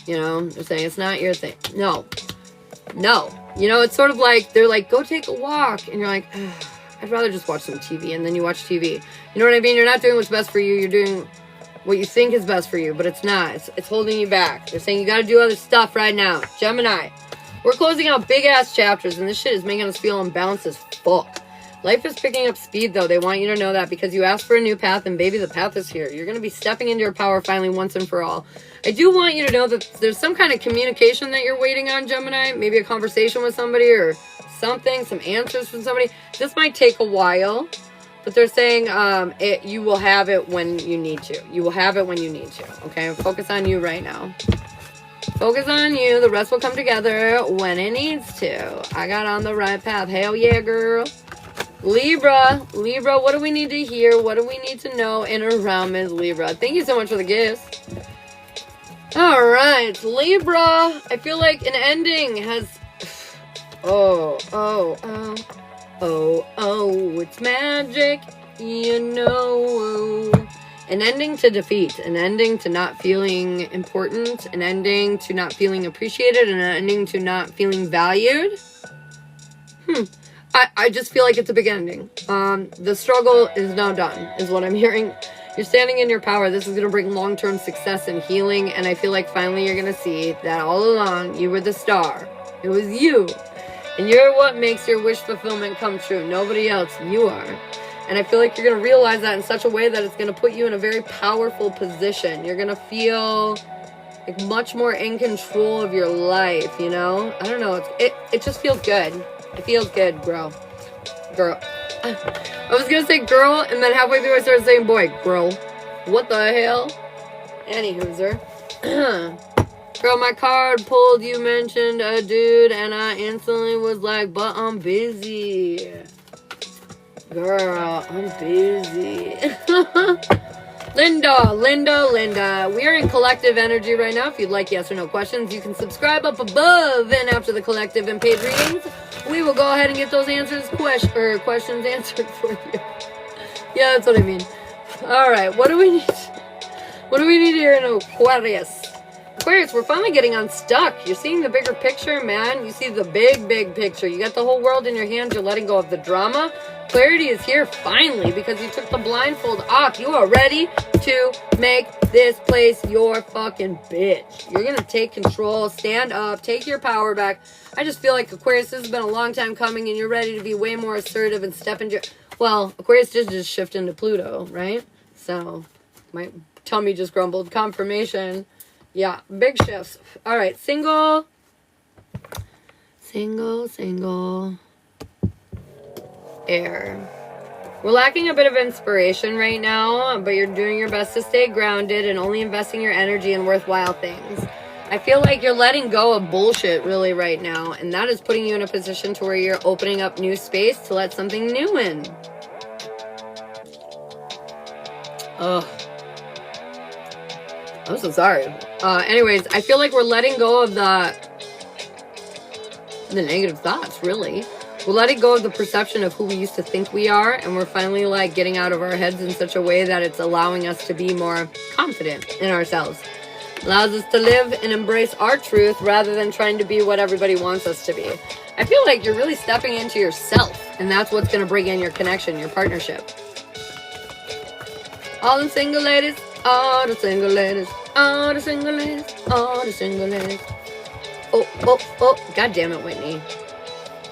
They're saying it's not your thing. No, it's sort of like they're like, go take a walk, and you're like, I'd rather just watch some TV. And then you watch TV. You know what I mean? You're not doing what's best for you. You're doing what you think is best for you, but it's not. It's holding you back. They're saying you got to do other stuff right now. Gemini, we're closing out big-ass chapters, and this shit is making us feel unbalanced as fuck. Life is picking up speed, though. They want you to know that because you asked for a new path, and baby, the path is here. You're going to be stepping into your power finally once and for all. I do want you to know that there's some kind of communication that you're waiting on, Gemini. Maybe a conversation with somebody or something, some answers from somebody. This might take a while, but they're saying you will have it when you need to. You will have it when you need to, okay? Focus on you right now. Focus on you. The rest will come together when it needs to. I got on the right path. Hell yeah, girl. Libra, what do we need to hear? What do we need to know in around Ms. Libra? Thank you so much for the gifts. All right, Libra. I feel like an ending has... Oh, it's magic, An ending to defeat, an ending to not feeling important, an ending to not feeling appreciated, and an ending to not feeling valued. I just feel like it's a big ending. The struggle is now done, is what I'm hearing. You're standing in your power. This is going to bring long-term success and healing, and I feel like finally you're going to see that all along you were the star. It was you. And you're what makes your wish fulfillment come true. Nobody else. You are. And I feel like you're going to realize that in such a way that it's going to put you in a very powerful position. You're going to feel like much more in control of your life, I don't know. It just feels good. It feels good, girl. I was going to say girl, and then halfway through I started saying boy. Girl. What the hell? Anywho'ser. Girl, my card pulled. You mentioned a dude, and I instantly was like, but I'm busy. Girl, I'm busy. Linda. We are in collective energy right now. If you'd like yes or no questions, you can subscribe up above and after the collective and paid readings. We will go ahead and get those questions answered for you. Yeah, that's what I mean. All right, what do we need? What do we need here in Aquarius? Aquarius, we're finally getting unstuck. You're seeing the bigger picture, man. You see the big picture. You got the whole world in your hands. You're letting go of the drama. Clarity is here finally because you took the blindfold off. You are ready to make this place your fucking bitch. You're going to take control, stand up, take your power back. I just feel like Aquarius, this has been a long time coming and you're ready to be way more assertive and step into... Well, Aquarius did just shift into Pluto, right? So, my tummy just grumbled. Confirmation. Yeah, big shifts. All right, single. Air. We're lacking a bit of inspiration right now, but you're doing your best to stay grounded and only investing your energy in worthwhile things. I feel like you're letting go of bullshit really right now, and that is putting you in a position to where you're opening up new space to let something new in. Ugh. I'm so sorry. Anyways, I feel like we're letting go of the negative thoughts, really. We're letting go of the perception of who we used to think we are, and we're finally like getting out of our heads in such a way that it's allowing us to be more confident in ourselves. Allows us to live and embrace our truth rather than trying to be what everybody wants us to be. I feel like you're really stepping into yourself, and that's what's going to bring in your connection, your partnership. All the single ladies, all the single ladies, all the single ladies, all the single ladies. Oh, God damn it, Whitney.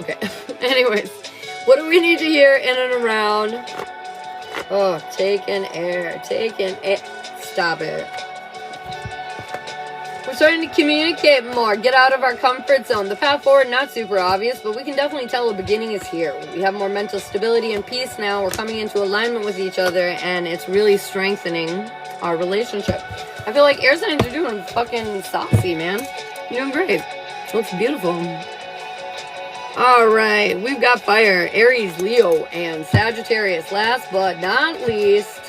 Okay, anyways, what do we need to hear in and around? Oh, taking air, stop it. We're starting to communicate more, get out of our comfort zone. The path forward, not super obvious, but we can definitely tell the beginning is here. We have more mental stability and peace now. We're coming into alignment with each other, and it's really strengthening our relationship. I feel like air signs are doing fucking saucy, man. You're doing great. Looks beautiful. Alright, we've got fire, Aries, Leo, and Sagittarius. Last but not least,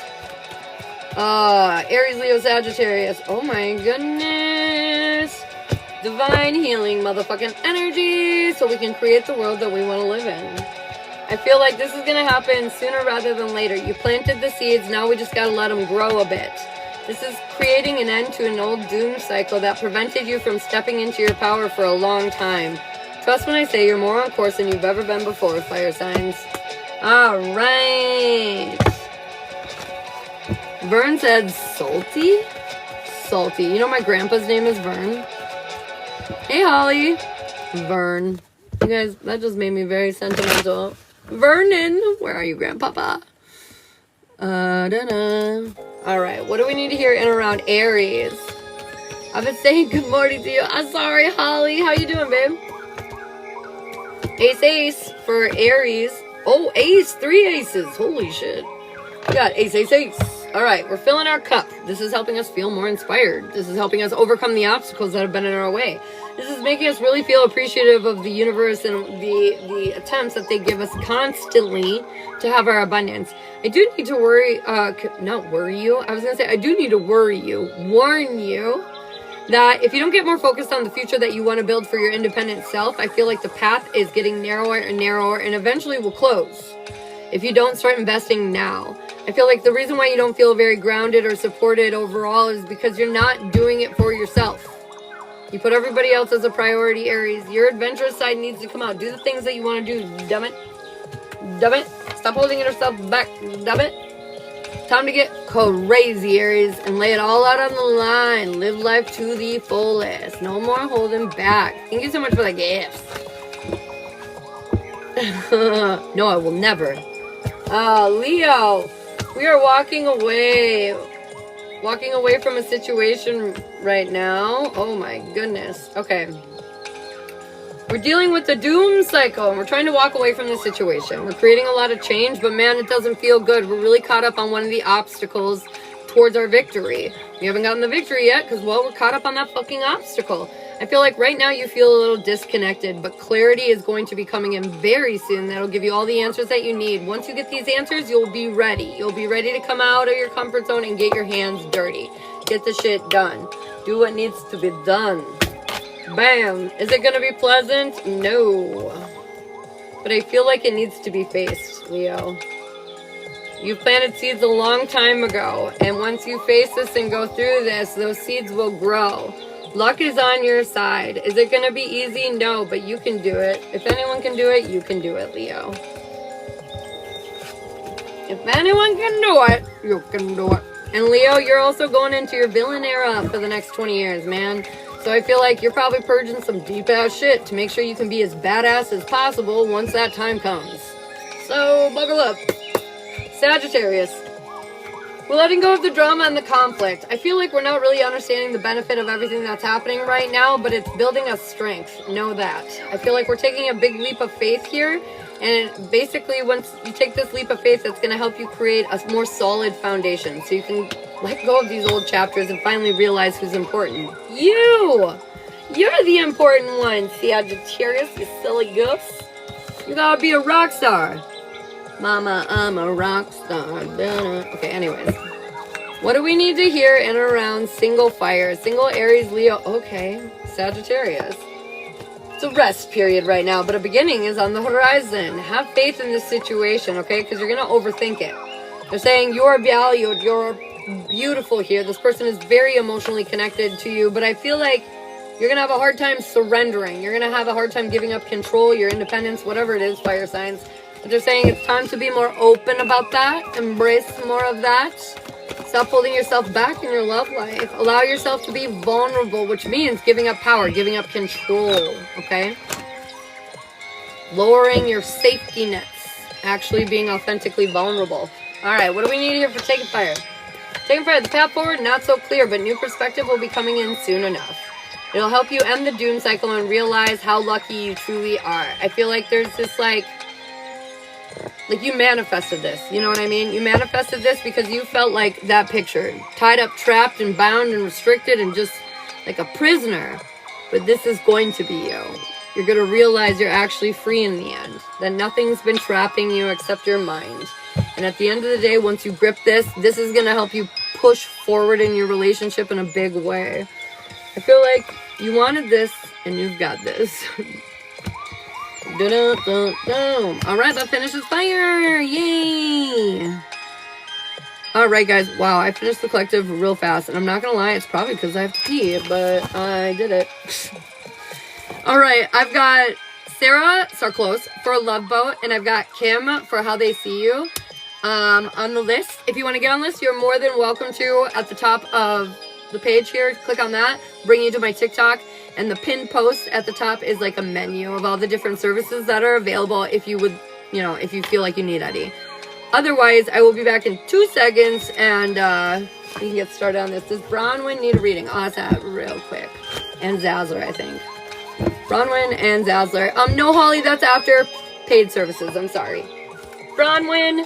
Aries, Leo, Sagittarius. Oh my goodness. Divine healing, motherfucking energy, so we can create the world that we want to live in. I feel like this is going to happen sooner rather than later. You planted the seeds, now we just got to let them grow a bit. This is creating an end to an old doom cycle that prevented you from stepping into your power for a long time. Trust when I say you're more on course than you've ever been before, fire signs. Alright. Vern said salty? Salty. You know my grandpa's name is Vern? Hey, Holly. Vern. You guys, that just made me very sentimental. Vernon. Where are you, Grandpapa? Alright, what do we need to hear in around Aries? I've been saying good morning to you. I'm sorry, Holly. How you doing, babe? Ace for Aries. Oh, ace. 3 aces. Holy shit. We got ace. Alright, we're filling our cup. This is helping us feel more inspired. This is helping us overcome the obstacles that have been in our way. This is making us really feel appreciative of the universe and the attempts that they give us constantly to have our abundance. I do need to not worry you. I was going to say, I do need to warn you that if you don't get more focused on the future that you want to build for your independent self, I feel like the path is getting narrower and narrower and eventually will close if you don't start investing now. I feel like the reason why you don't feel very grounded or supported overall is because you're not doing it for yourself. You put everybody else as a priority, Aries. Your adventurous side needs to come out. Do the things that you want to do, damn it. Damn it. Stop holding yourself back, damn it. Time to get crazy, Aries, and lay it all out on the line. Live life to the fullest. No more holding back. Thank you so much for the gifts. No, I will never. Leo, we are walking away from a situation right now. Oh my goodness. Okay. We're dealing with the doom cycle, and we're trying to walk away from the situation. We're creating a lot of change, but man, it doesn't feel good. We're really caught up on one of the obstacles towards our victory. We haven't gotten the victory yet because, well, we're caught up on that fucking obstacle. I feel like right now you feel a little disconnected, but clarity is going to be coming in very soon. That'll give you all the answers that you need. Once you get these answers, you'll be ready. You'll be ready to come out of your comfort zone and get your hands dirty. Get the shit done. Do what needs to be done. Bam. Is it going to be pleasant? No. But I feel like it needs to be faced, Leo. You planted seeds a long time ago, and once you face this and go through this, those seeds will grow. Luck is on your side. Is it going to be easy? No, but you can do it. If anyone can do it, you can do it, Leo. If anyone can do it, you can do it. And Leo, you're also going into your villain era for the next 20 years, man. So I feel like you're probably purging some deep-ass shit to make sure you can be as badass as possible once that time comes. So, buckle up. Sagittarius. We're letting go of the drama and the conflict. I feel like we're not really understanding the benefit of everything that's happening right now, but it's building us strength. Know that. I feel like we're taking a big leap of faith here. And basically, once you take this leap of faith, it's going to help you create a more solid foundation. So you can let go of these old chapters and finally realize who's important. You! You're the important one, Sagittarius, you silly goose. You gotta be a rock star. Mama, I'm a rock star. Okay, anyways. What do we need to hear in and around single fire? Single Aries, Leo. Okay, Sagittarius. It's a rest period right now, but a beginning is on the horizon. Have faith in this situation, okay? Because you're going to overthink it. They're saying you're valued, you're beautiful here. This person is very emotionally connected to you, but I feel like you're going to have a hard time surrendering. You're going to have a hard time giving up control, your independence, whatever it is, fire signs. But they're saying it's time to be more open about that. Embrace more of that. Stop holding yourself back in your love life. Allow yourself to be vulnerable, which means giving up power, giving up control, okay? Lowering your safety nets. Actually being authentically vulnerable. All right, what do we need here for Taking Fire? Taking Fire, the path forward, not so clear, but new perspective will be coming in soon enough. It'll help you end the doom cycle and realize how lucky you truly are. I feel like there's this like you manifested this, you know what I mean? You manifested this because you felt like that picture. Tied up, trapped, and bound, and restricted, and just like a prisoner. But this is going to be you. You're going to realize you're actually free in the end. That nothing's been trapping you except your mind. And at the end of the day, once you grip this, this is going to help you push forward in your relationship in a big way. I feel like you wanted this, and you've got this. Alright, that finishes fire! Yay! Alright, guys. Wow, I finished the collective real fast. And I'm not gonna lie, it's probably because I have to pee, but I did it. Alright, I've got Sarah Sarklos for Love Boat, and I've got Kim for How They See You on the list. If you want to get on this, you're more than welcome to. At the top of the page here, click on that, bring you to my TikTok, and the pinned post at the top is like a menu of all the different services that are available if you would, you know, if you feel like you need any. Otherwise, I will be back in 2 seconds, and we can get started on this. Does Bronwyn need a reading? I'll ask that real quick. And Zazzler, I think. Bronwyn and Zazzler. No, Holly, that's after paid services. I'm sorry. Bronwyn.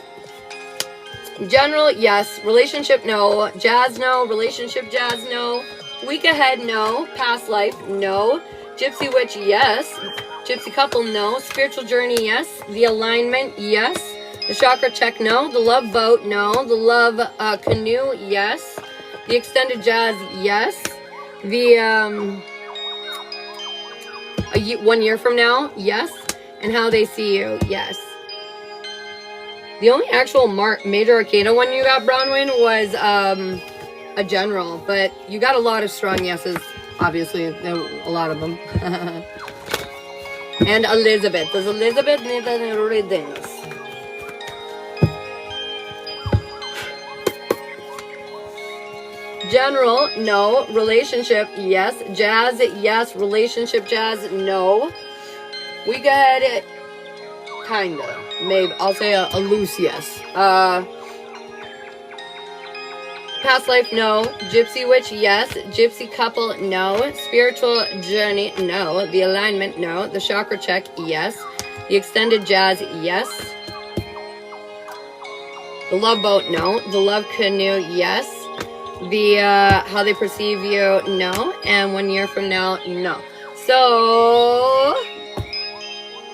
General, yes. Relationship, no. Jazz, no. Relationship, jazz, no. Week ahead, no. Past life, no. Gypsy witch, yes. Gypsy couple, no. Spiritual journey, yes. The alignment, yes. The chakra check, no. The love boat, no. The love canoe, yes. The extended jazz, yes. The 1 year from now, yes. And How They See You, yes. The only actual major arcana one you got, Bronwyn, was a general, but you got a lot of strong yeses, obviously, a lot of them. And Elizabeth. Does Elizabeth need any readings? General, no. Relationship, yes. Jazz, yes. Relationship, jazz, no. Week ahead, kinda. Maybe. I'll say a loose yes. Past life, no. Gypsy witch, yes. Gypsy couple, no. Spiritual journey, no. The alignment, no. The chakra check, yes. The extended jazz, yes. The love boat, no. The love canoe, yes. The How They Perceive You, no. And 1 year from now, no. So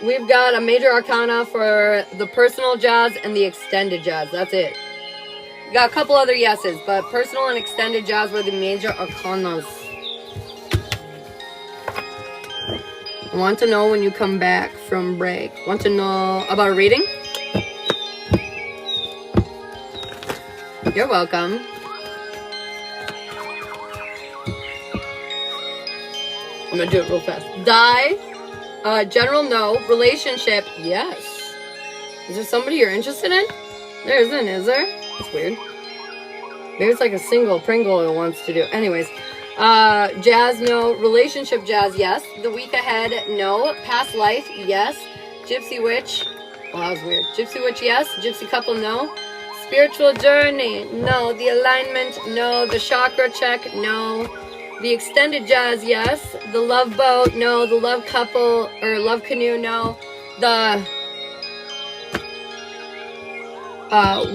we've got a major arcana for the personal jazz and the extended jazz. That's it. We got a couple other yeses, but personal and extended jazz were the major arcanas. I want to know when you come back from break. Want to know about a reading? You're welcome. I'm gonna do it real fast. Die. General, no. Relationship, yes. Is there somebody you're interested in? There isn't, is there? That's weird. Maybe it's like a single Pringle it wants to do. Anyways. Jazz, no. Relationship, jazz, yes. The week ahead, no. Past life, yes. Gypsy witch. Oh, that was weird. Gypsy witch, yes. Gypsy couple, no. Spiritual journey, no. The alignment, no. The chakra check, no. The extended jazz, yes. The love boat, no. The love couple or love canoe, no. The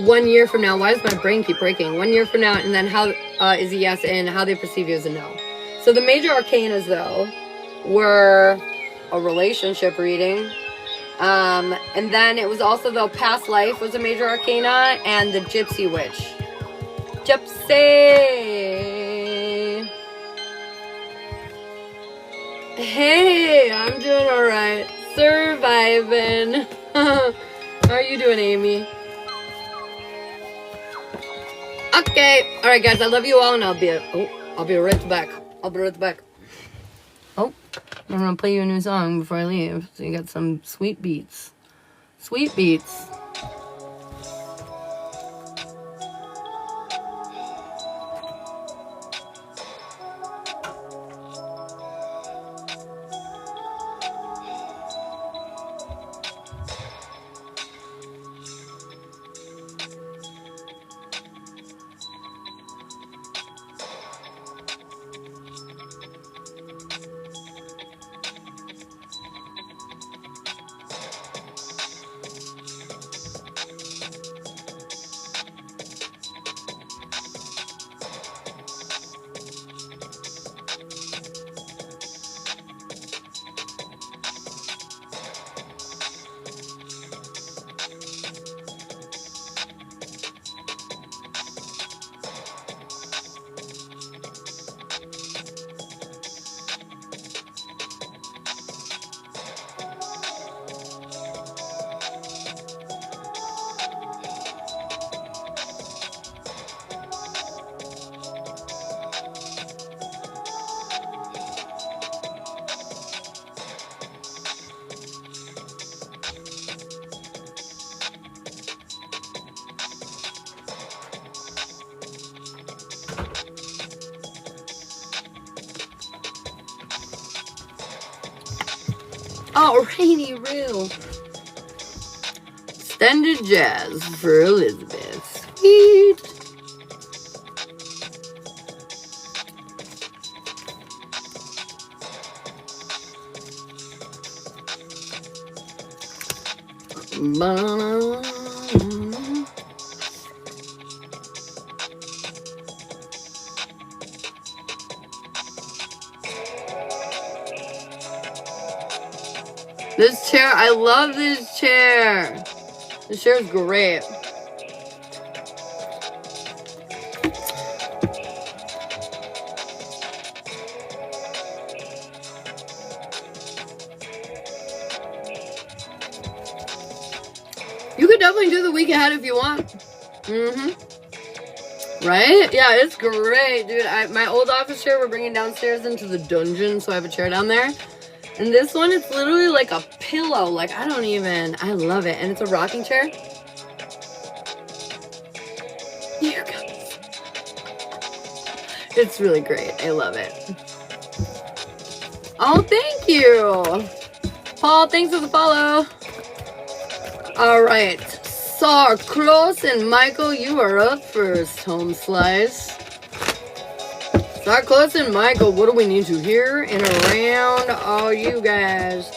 1 year from now, why does my brain keep breaking? 1 year from now, and then how is a yes, and how they perceive you as a no. So the major arcanas, though, were a relationship reading. And then it was also, though, past life was a major arcana, and the gypsy witch. Gypsy! Hey, I'm doing alright. Surviving. How are you doing, Amy? Okay. Alright, guys, I love you all, and I'll be right back. I'll be right back. Oh, I'm gonna play you a new song before I leave, so you got some sweet beats. Sweet beats. Oh, Rainy Reel. Extended jazz for Elizabeth. Sweet. This chair, I love this chair. This chair is great. You could definitely do the week ahead if you want. Right? Yeah, it's great, dude. My old office chair we're bringing downstairs into the dungeon, so I have a chair down there. And this one, it's literally like a pillow. Like, I love it. And it's a rocking chair. You guys. It's really great. I love it. Oh, thank you. Paul, thanks for the follow. All right. So, Klaus and Michael, you are up first, Home Slice. Start close and Michael, what do we need to hear and around all you guys?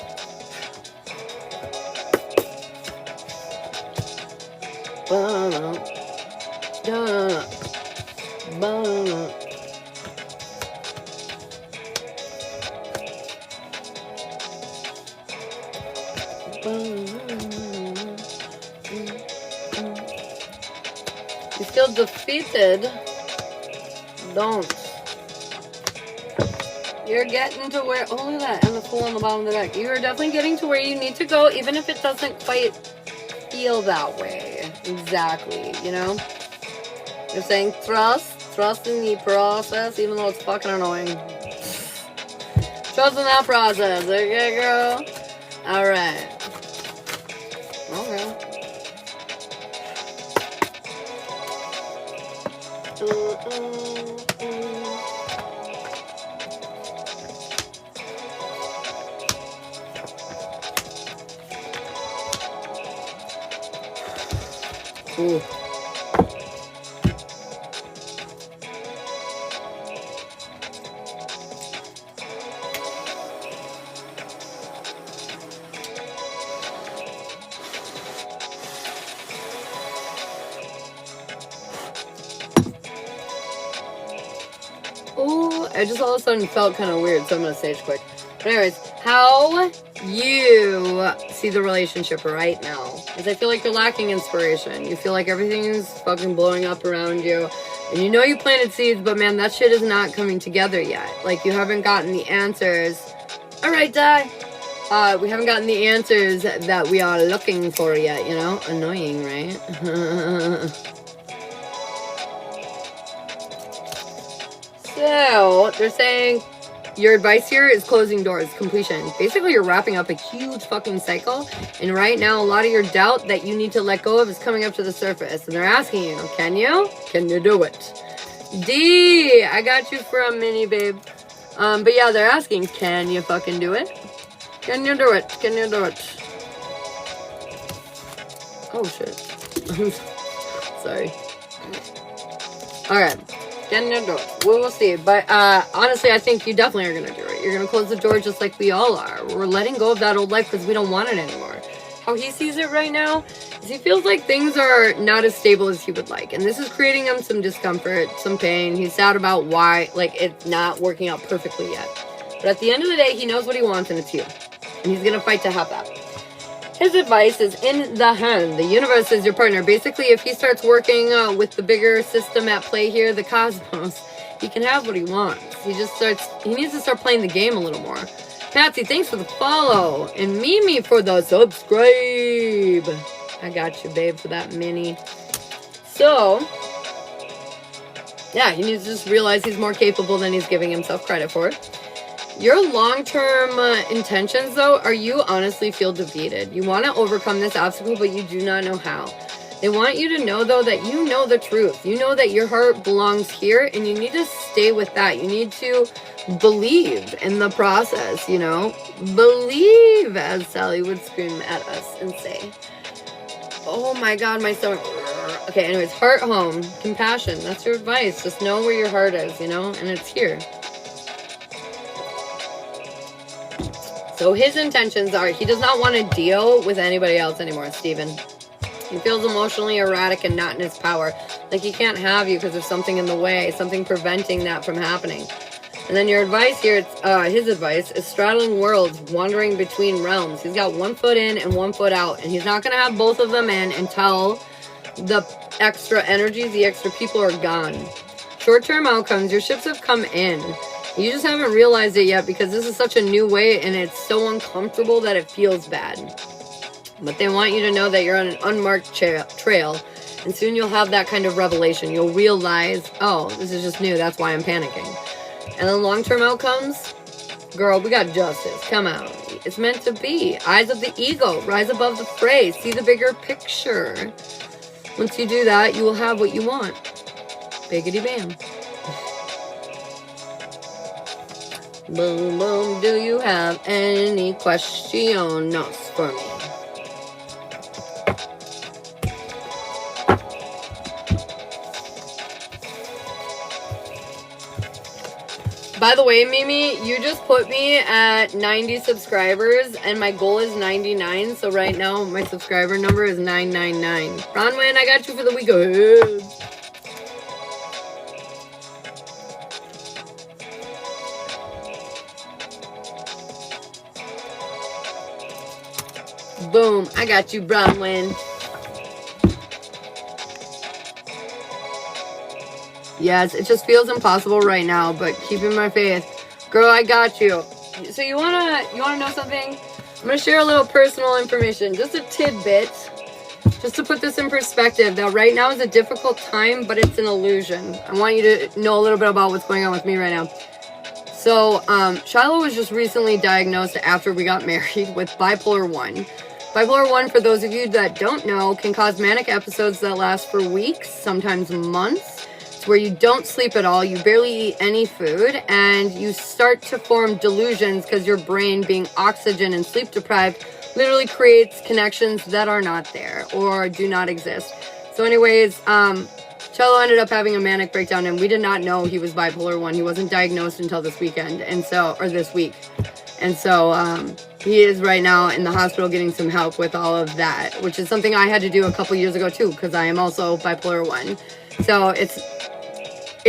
You feel defeated? Don't. You're getting to where, oh look at that, and the fool on the bottom of the deck. You are definitely getting to where you need to go, even if it doesn't quite feel that way. Exactly, you know? You're saying trust in the process, even though it's fucking annoying. Trust in that process, okay girl? Alright. Okay. Ooh. I just all of a sudden felt kind of weird, so I'm going to sage quick. But anyways, how you see the relationship right now is I feel like you're lacking inspiration. You feel like everything is fucking blowing up around you. And you know you planted seeds, but man, that shit is not coming together yet. Like, you haven't gotten the answers. All right, Di. We haven't gotten the answers that we are looking for yet, you know? Annoying, right? So, they're saying your advice here is closing doors, completion. Basically, you're wrapping up a huge fucking cycle. And right now, a lot of your doubt that you need to let go of is coming up to the surface. And they're asking you, can you? Can you do it? D, I got you for a mini, babe. But yeah, they're asking, can you fucking do it? Can you do it? Can you do it? Oh, shit. Sorry. Alright. Can you do it? We will see. But honestly, I think you definitely are going to do it. You're going to close the door just like we all are. We're letting go of that old life because we don't want it anymore. How he sees it right now is he feels like things are not as stable as he would like. And this is creating him some discomfort, some pain. He's sad about why, like, it's not working out perfectly yet. But at the end of the day, he knows what he wants and it's you. And he's going to fight to have that. His advice is in the hand. The universe is your partner. Basically, if he starts working with the bigger system at play here, the cosmos, he can have what he wants. He needs to start playing the game a little more. Patsy, thanks for the follow. And Mimi for the subscribe. I got you, babe, for that mini. So, yeah, he needs to just realize he's more capable than he's giving himself credit for. Your long-term intentions, though, are you honestly feel defeated. You want to overcome this obstacle, but you do not know how. They want you to know, though, that you know the truth. You know that your heart belongs here, and you need to stay with that. You need to believe in the process, you know? Believe, as Sally would scream at us and say. Oh, my God, my stomach. Okay, anyways, heart home, compassion. That's your advice. Just know where your heart is, you know? And it's here. So his intentions are, he does not want to deal with anybody else anymore, Steven. He feels emotionally erratic and not in his power. Like he can't have you because there's something in the way, something preventing that from happening. And then your advice here, his advice, is straddling worlds, wandering between realms. He's got 1 foot in and 1 foot out. And he's not going to have both of them in until the extra energies, the extra people are gone. Short-term outcomes, your ships have come in. You just haven't realized it yet because this is such a new way and it's so uncomfortable that it feels bad. But they want you to know that you're on an unmarked trail and soon you'll have that kind of revelation. You'll realize, oh, this is just new. That's why I'm panicking. And then long-term outcomes, girl, we got justice. Come out. It's meant to be. Eyes of the ego. Rise above the fray. See the bigger picture. Once you do that, you will have what you want. Biggity bam. Boom, boom, do you have any questions for me? By the way, Mimi, you just put me at 90 subscribers, and my goal is 99, so right now my subscriber number is 999. Bronwyn, I got you for the week ahead. Boom, I got you, Bronwyn. Yes, it just feels impossible right now, but keeping my faith. Girl, I got you. So you wanna know something? I'm gonna share a little personal information, just a tidbit, just to put this in perspective, that right now is a difficult time, but it's an illusion. I want you to know a little bit about what's going on with me right now. So, Shiloh was just recently diagnosed after we got married with bipolar 1. Bipolar 1, for those of you that don't know, can cause manic episodes that last for weeks, sometimes months. It's where you don't sleep at all, you barely eat any food, and you start to form delusions because your brain, being oxygen and sleep deprived, literally creates connections that are not there or do not exist. So anyways, Cello ended up having a manic breakdown, and we did not know he was bipolar 1. He wasn't diagnosed until this weekend, or this week. And so he is right now in the hospital getting some help with all of that, which is something I had to do a couple years ago too, because I am also bipolar 1. So it's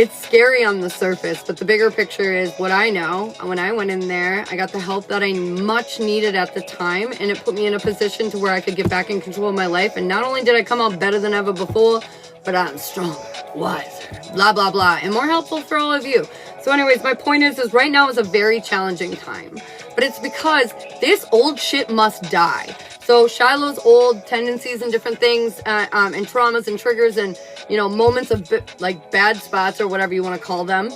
it's scary on the surface, but the bigger picture is what I know. When I went in there, I got the help that I much needed at the time, and it put me in a position to where I could get back in control of my life. And not only did I come out better than ever before, but I'm stronger, wiser, blah, blah, blah, and more helpful for all of you. So anyways, my point is right now is a very challenging time, but it's because this old shit must die. So Shiloh's old tendencies and different things, and traumas and triggers and, you know, moments of like bad spots or whatever you want to call them.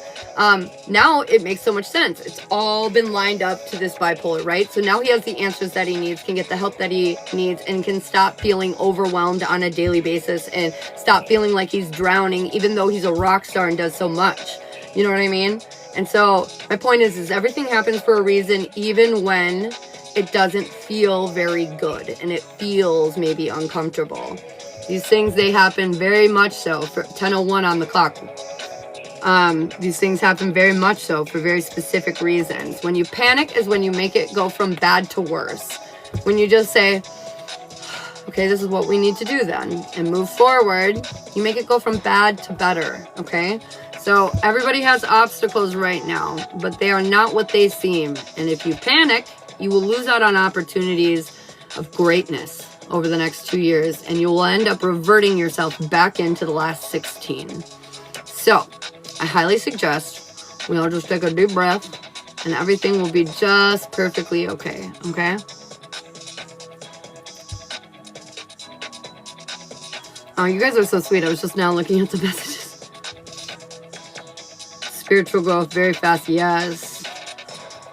Now it makes so much sense. It's all been lined up to this bipolar, right? So now he has the answers that he needs, can get the help that he needs, and can stop feeling overwhelmed on a daily basis and stop feeling like he's drowning, even though he's a rock star and does so much. You know what I mean? And so my point is everything happens for a reason, even when it doesn't feel very good and it feels maybe uncomfortable. These things, they happen very much so for 10:01 on the clock. These things happen very much so for very specific reasons. When you panic is when you make it go from bad to worse. When you just say, okay, this is what we need to do then, and move forward, you make it go from bad to better, okay? So everybody has obstacles right now, but they are not what they seem. And if you panic, you will lose out on opportunities of greatness over the next 2 years, and you will end up reverting yourself back into the last 16. So I highly suggest we all just take a deep breath, and everything will be just perfectly okay, okay? Oh, you guys are so sweet. I was just now looking at the messages. Spiritual growth very fast, yes.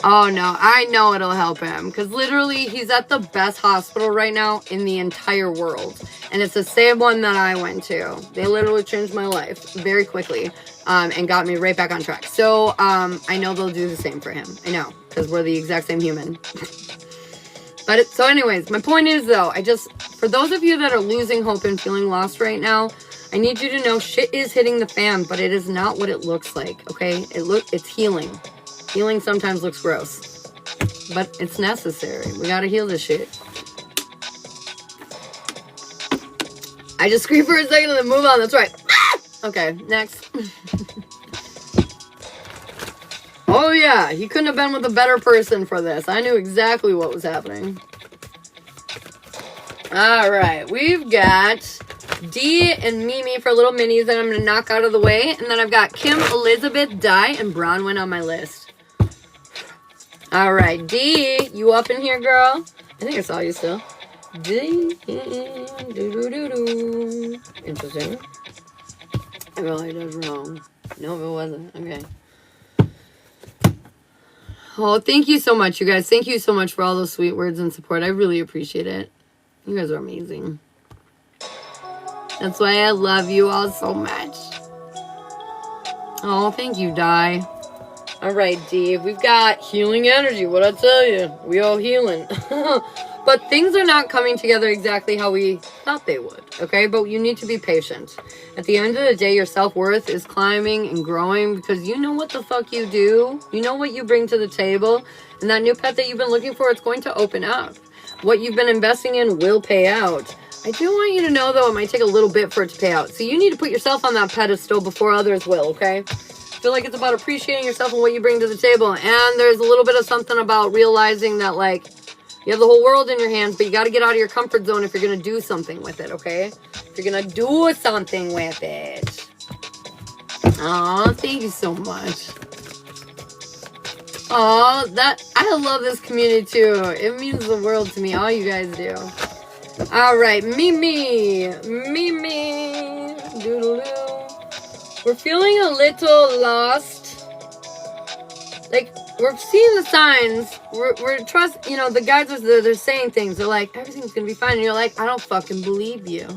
Oh no, I know it'll help him, because literally he's at the best hospital right now in the entire world, and it's the same one that I went to. They literally changed my life very quickly, and got me right back on track. So I know they'll do the same for him. I know, because we're the exact same human. But so anyways, my point is though, for those of you that are losing hope and feeling lost right now, I need you to know shit is hitting the fan, but it is not what it looks like, okay? It's healing. Healing sometimes looks gross, but it's necessary. We gotta heal this shit. I just screamed for a second and then move on. That's right. Ah! Okay, next. Oh yeah, he couldn't have been with a better person for this. I knew exactly what was happening. All right, we've got Dee and Mimi for little minis that I'm going to knock out of the way. And then I've got Kim, Elizabeth, Di, and Bronwyn on my list. All right, Dee, you up in here, girl? I think I saw you still. Dee, do-do-do-do. Interesting. I really was wrong. No, it wasn't. Okay. Oh, thank you so much, you guys. Thank you so much for all those sweet words and support. I really appreciate it. You guys are amazing. That's why I love you all so much. Oh, thank you, Di. All right, Dee. We've got healing energy. What'd I tell you? We all healing. But things are not coming together exactly how we thought they would, okay? But you need to be patient. At the end of the day, your self-worth is climbing and growing because you know what the fuck you do. You know what you bring to the table. And that new pet that you've been looking for, it's going to open up. What you've been investing in will pay out. I do want you to know, though, it might take a little bit for it to pay out. So you need to put yourself on that pedestal before others will, okay? I feel like it's about appreciating yourself and what you bring to the table. And there's a little bit of something about realizing that, like, you have the whole world in your hands, but you got to get out of your comfort zone if you're going to do something with it, okay? If you're going to do something with it. Aw, thank you so much. Aw, I love this community, too. It means the world to me. All you guys do. All right, Mimi. Doodle-doo. We're feeling a little lost. Like, we're seeing the signs. We're you know, the guides are they're saying things. They're like, everything's going to be fine. And you're like, I don't fucking believe you.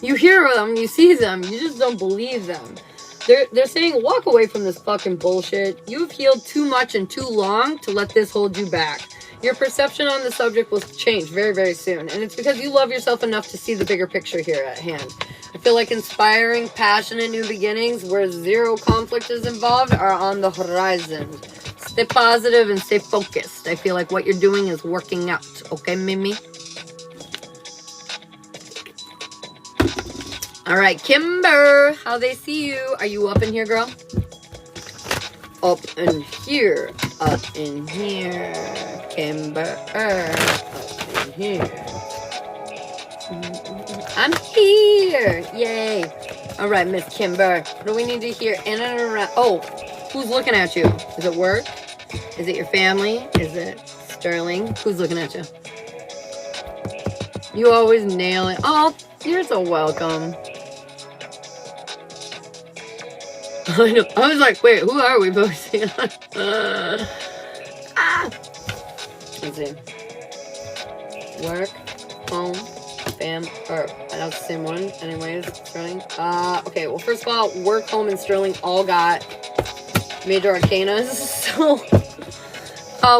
You hear them, you see them, you just don't believe them. They're saying, walk away from this fucking bullshit. You've healed too much and too long to let this hold you back. Your perception on the subject will change very, very soon. And it's because you love yourself enough to see the bigger picture here at hand. I feel like inspiring, passionate new beginnings where zero conflict is involved are on the horizon. Stay positive and stay focused. I feel like what you're doing is working out. Okay, Mimi? All right, Kimber, how they see you? Are you up in here, girl? Up in here. Up in here. Kimber. Up in here. I'm here. Yay. All right, Miss Kimber. What do we need to hear in and around? Oh, who's looking at you? Is it work? Is it your family? Is it Sterling? Who's looking at you? You always nail it. Oh, you're so welcome. I know. I was like, wait, who are we posting on? Let's see. Work, home, fam, or that's the same one. Anyways, Sterling. Okay, well, first of all, work, home, and Sterling all got major arcanas. So,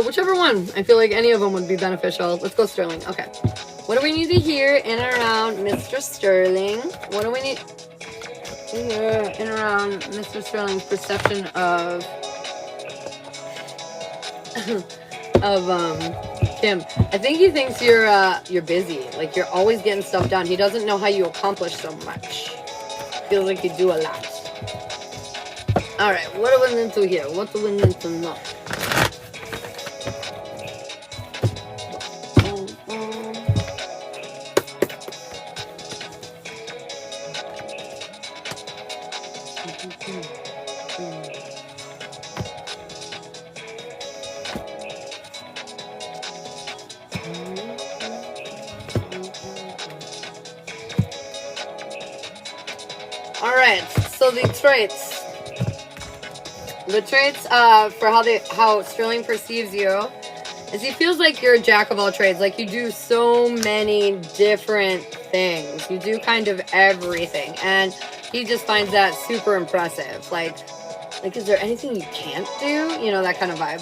whichever one. I feel like any of them would be beneficial. Let's go Sterling. Okay. What do we need to hear in and around Mr. Sterling? What do we need to hear in and around Mr. Sterling's perception of Kim? I think he thinks you're busy. Like you're always getting stuff done. He doesn't know how you accomplish so much. Feels like you do a lot. All right, what do we need to hear? What do we need to know? All right, so the traits for how Sterling perceives you is he feels like you're a jack of all trades. Like you do so many different things. You do kind of everything, and he just finds that super impressive. Like is there anything you can't do? You know, that kind of vibe.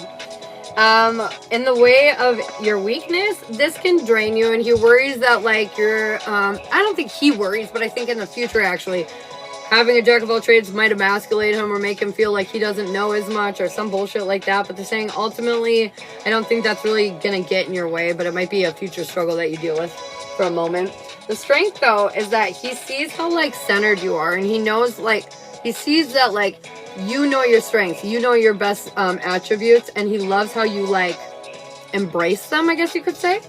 In the way of your weakness, this can drain you, and he worries that like you're I don't think he worries, but I think in the future actually having a jack of all trades might emasculate him or make him feel like he doesn't know as much or some bullshit like that. But they're saying ultimately, I don't think that's really going to get in your way, but it might be a future struggle that you deal with for a moment. The strength, though, is that he sees how, like, centered you are. And he knows, like, he sees that, like, you know your strengths. You know your best attributes. And he loves how you, like, embrace them, I guess you could say.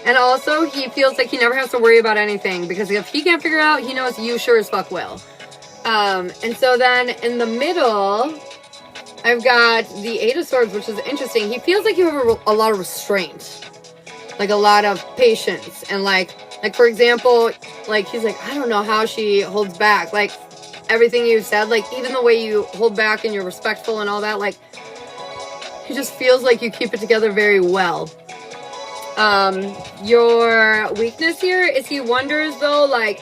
And also, he feels like he never has to worry about anything. Because if he can't figure it out, he knows you sure as fuck will. And so then in the middle, I've got the Eight of Swords, which is interesting. He feels like you have a lot of restraint, like a lot of patience. And like for example, like he's like, I don't know how she holds back. Like everything you said, like even the way you hold back and you're respectful and all that, like he just feels like you keep it together very well. Your weakness here is he wonders though, like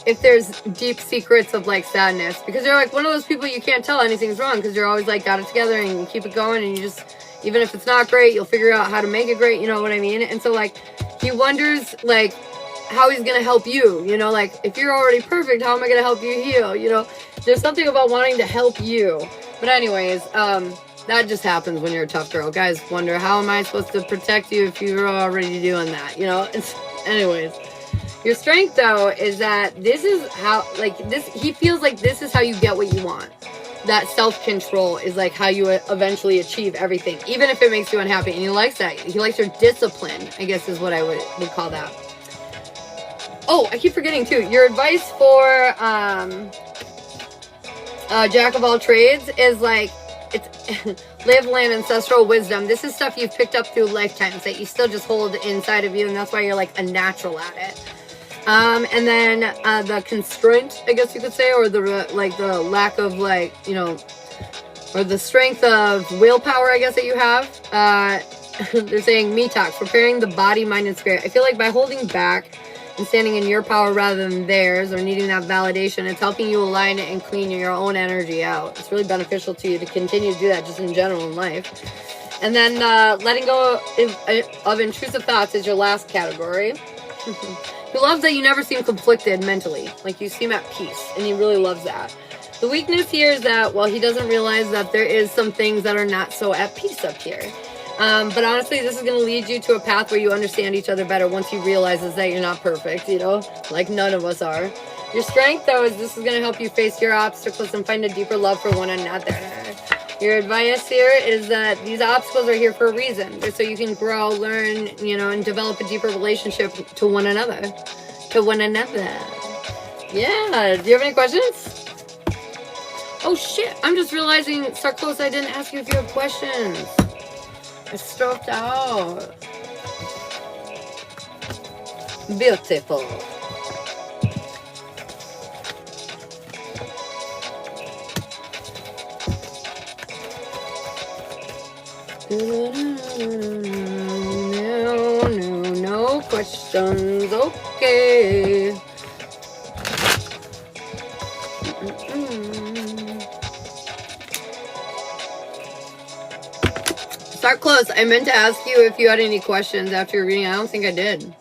if there's deep secrets of like sadness, because you're like one of those people you can't tell anything's wrong because you're always like got it together and you keep it going, and you just, even if it's not great, you'll figure out how to make it great, you know what I mean? And so like he wonders like how he's gonna help you, you know, like if you're already perfect, how am I gonna help you heal? You know, there's something about wanting to help you. But anyways, that just happens when you're a tough girl. Guys wonder, how am I supposed to protect you if you're already doing that, you know? Anyways, your strength, though, is that this is how, like, this, he feels like this is how you get what you want. That self-control is, like, how you eventually achieve everything, even if it makes you unhappy. And he likes that. He likes your discipline, I guess is what I would call that. Oh, I keep forgetting, too. Your advice for Jack of all trades is, like, it's live, land, ancestral wisdom. This is stuff you've picked up through lifetimes that you still just hold inside of you, and that's why you're, like, a natural at it. And then the constraint, I guess you could say, or the lack of, like, you know, or the strength of willpower, I guess, that you have. They're saying detox, preparing the body, mind, and spirit. I feel like by holding back and standing in your power rather than theirs, or needing that validation, it's helping you align it and clean your own energy out. It's really beneficial to you to continue to do that just in general in life. And then letting go of intrusive thoughts is your last category. He loves that you never seem conflicted mentally. Like, you seem at peace, and he really loves that. The weakness here is that, well, he doesn't realize that there is some things that are not so at peace up here. But honestly, this is going to lead you to a path where you understand each other better once he realizes that you're not perfect, you know? Like, none of us are. Your strength, though, is this is going to help you face your obstacles and find a deeper love for one another. Your advice here is that these obstacles are here for a reason. They're so you can grow, learn, you know, and develop a deeper relationship to one another. To one another. Yeah. Do you have any questions? Oh, shit. I'm just realizing, Star Close, I didn't ask you if you have questions. I stroked out. Beautiful. No questions. Okay. Start close. I meant to ask you if you had any questions after your reading. I don't think I did.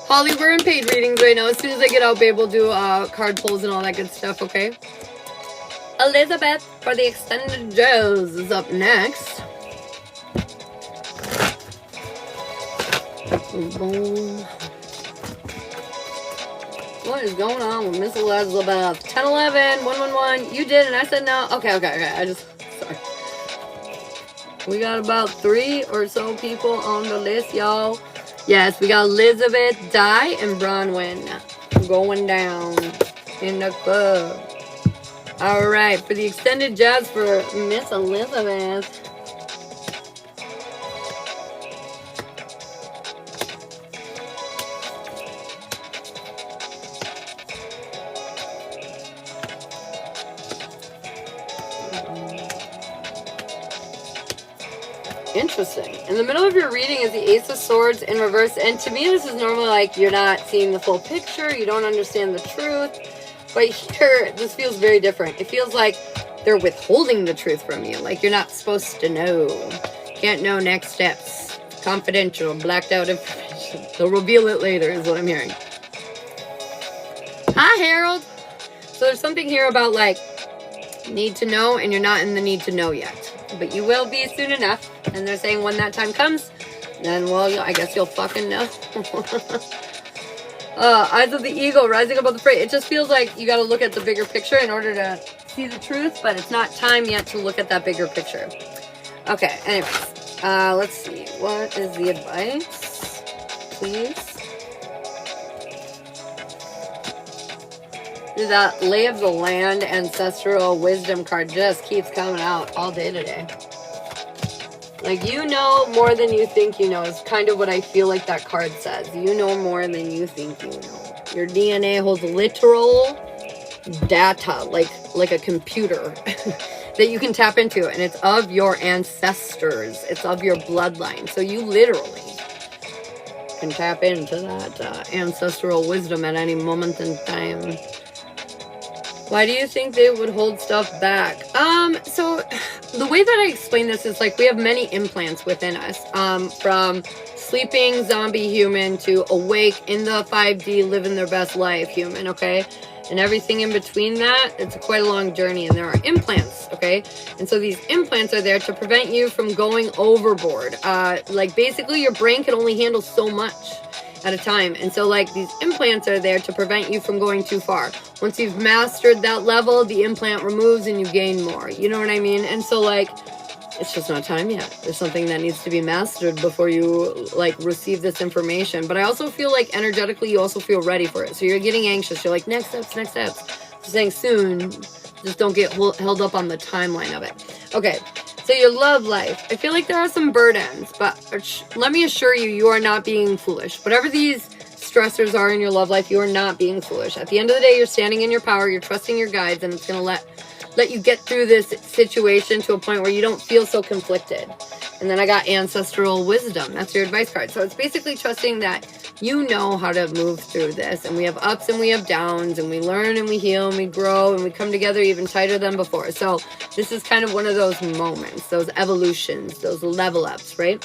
Holly, we're in paid readings right now. As soon as I get out, babe, we'll do card pulls and all that good stuff, okay? Elizabeth for the extended Joes is up next. Boom. What is going on with Miss Elizabeth? 1011, 111. You did, and I said no. Okay. Sorry. We got about 3 or so people on the list, y'all. Yes, we got Elizabeth, Di, and Bronwyn going down in the club. All right, for the extended jazz for Miss Elizabeth. Interesting. In the middle of your reading is the Ace of Swords in reverse. And to me, this is normally like you're not seeing the full picture. You don't understand the truth. But here, this feels very different. It feels like they're withholding the truth from you. Like you're not supposed to know. Can't know next steps. Confidential, blacked out information. They'll reveal it later is what I'm hearing. Hi, Harold. So there's something here about like need to know and you're not in the need to know yet. But you will be soon enough. And they're saying when that time comes, then, well, I guess you'll fucking know. Eyes of the Eagle, rising above the fray. It just feels like you got to look at the bigger picture in order to see the truth, but it's not time yet to look at that bigger picture. Okay, anyways, let's see. What is the advice, please? That Lay of the Land Ancestral Wisdom card just keeps coming out all day today. Like, you know more than you think you know is kind of what I feel like that card says. You know more than you think you know. Your DNA holds literal data, like a computer that you can tap into. And it's of your ancestors. It's of your bloodline. So you literally can tap into that ancestral wisdom at any moment in time. Why do you think they would hold stuff back? So the way that I explain this is like we have many implants within us, from sleeping zombie human to awake in the 5D living their best life human, okay? And everything in between that, it's quite a long journey, and there are implants, okay? And so these implants are there to prevent you from going overboard. Like basically your brain can only handle so much at a time. And so like these implants are there to prevent you from going too far. Once you've mastered that level, the implant removes and you gain more. You know what I mean? And so like, it's just not time yet. There's something that needs to be mastered before you like receive this information. But I also feel like energetically, you also feel ready for it. So you're getting anxious. You're like, next steps, next steps. Just saying soon, just don't get held up on the timeline of it. Okay. So your love life, I feel like there are some burdens, but let me assure you, you are not being foolish. Whatever these stressors are in your love life, you are not being foolish. At the end of the day, you're standing in your power, you're trusting your guides, and it's going to let you get through this situation to a point where you don't feel so conflicted. And then I got ancestral wisdom. That's your advice card. So it's basically trusting that you know how to move through this. And we have ups and we have downs, and we learn and we heal and we grow and we come together even tighter than before. So this is kind of one of those moments, those evolutions, those level ups, right?